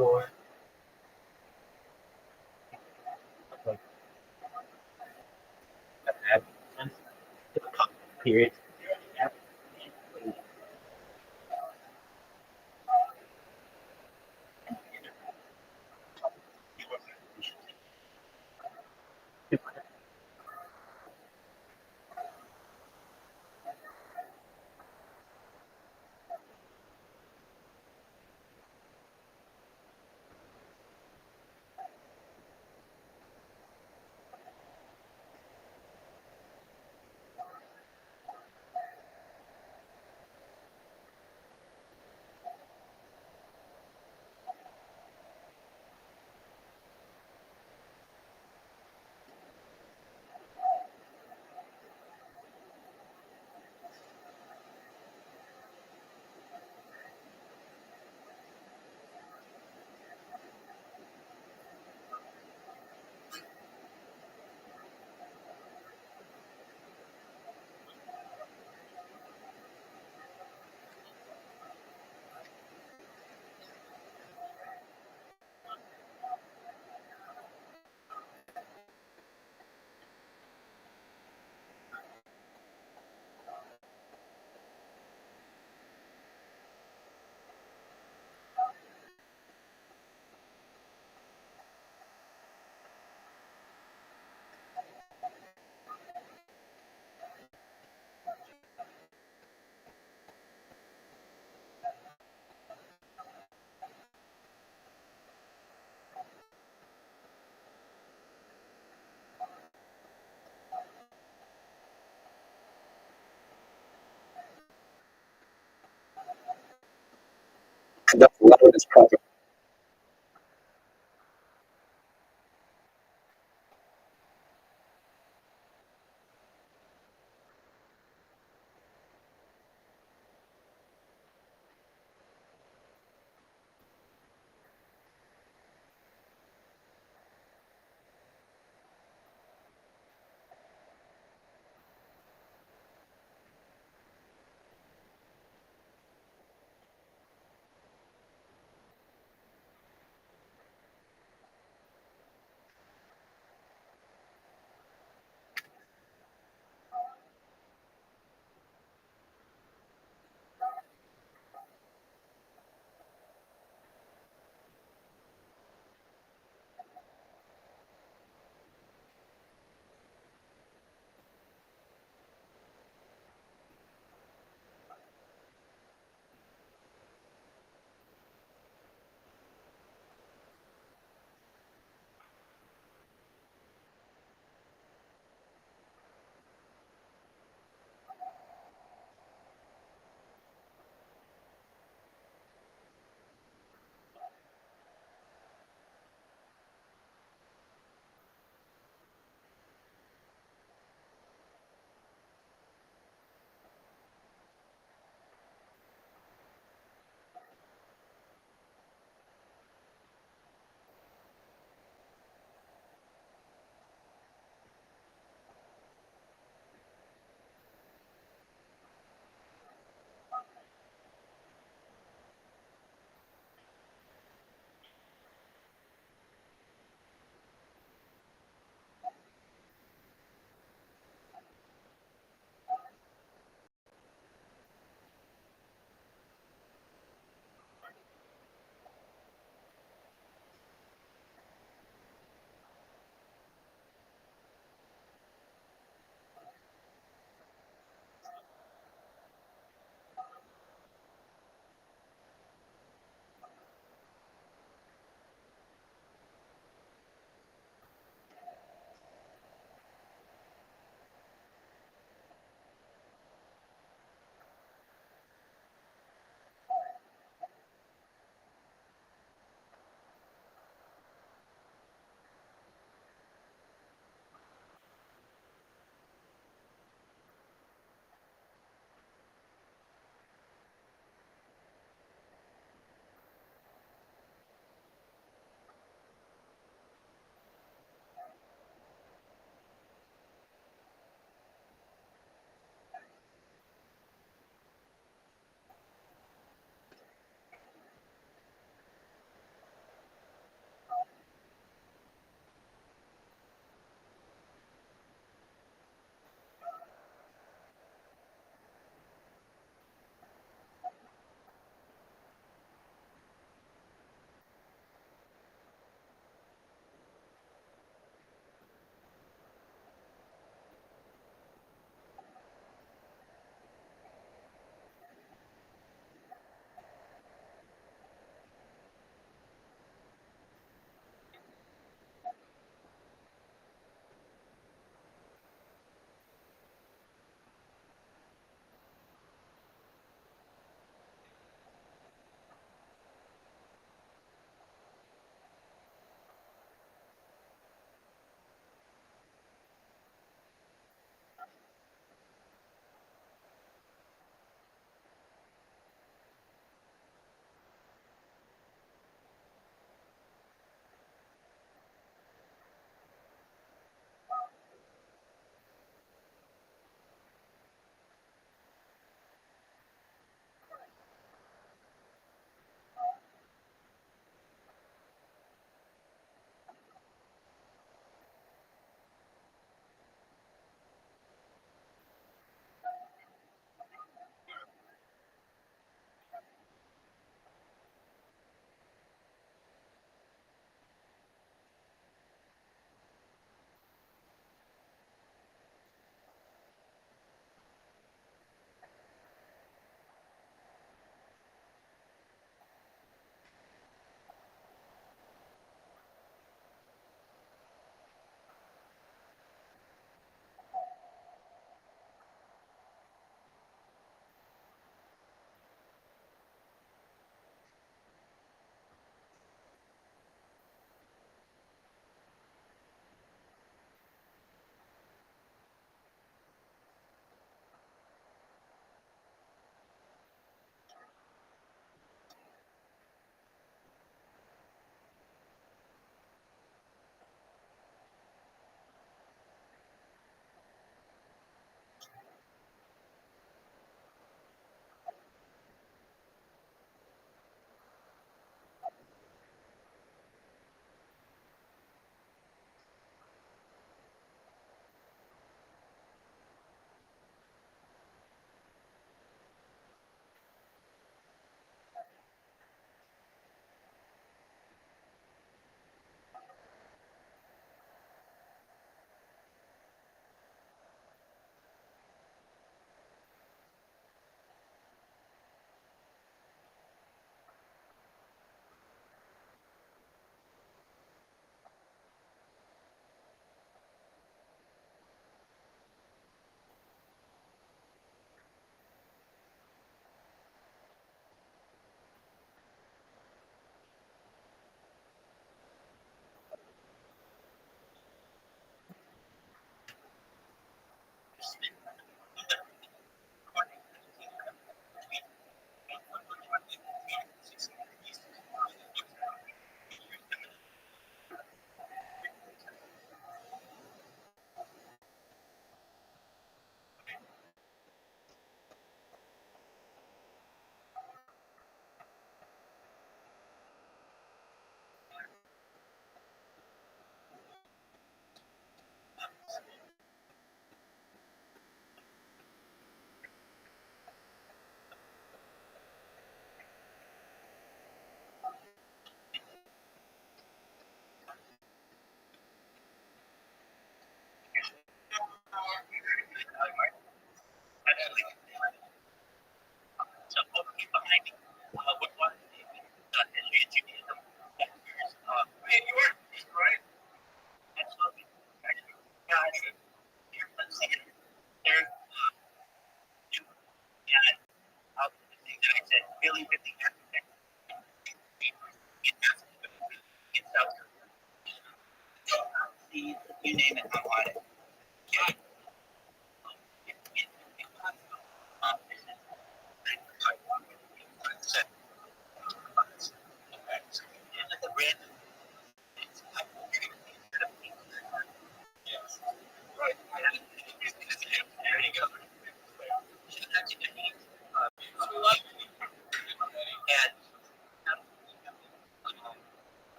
door. Like that. Period. Enough letter is probably. 。 Right. 。 Right. 。 Right. 。 Right. 。 Right. 。 Right. 。 Right. 。 Right. 。 Right. 。 Right. 。 Right. 。 Right. 。 Right. 。 Right. 。 Right. 。 Right. 。 Right. 。 Right. 。 Right. Right.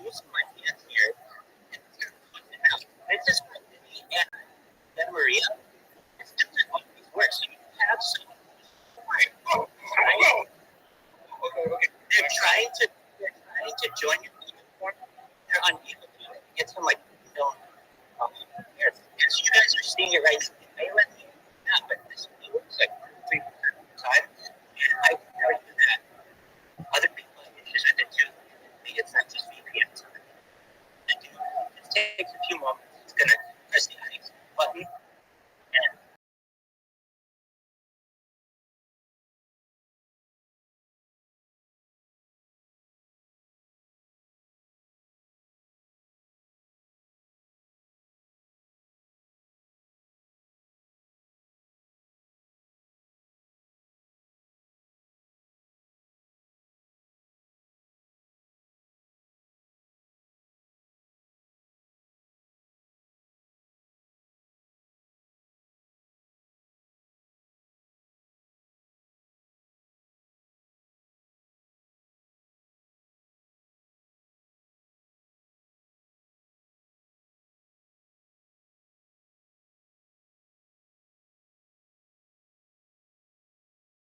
use quick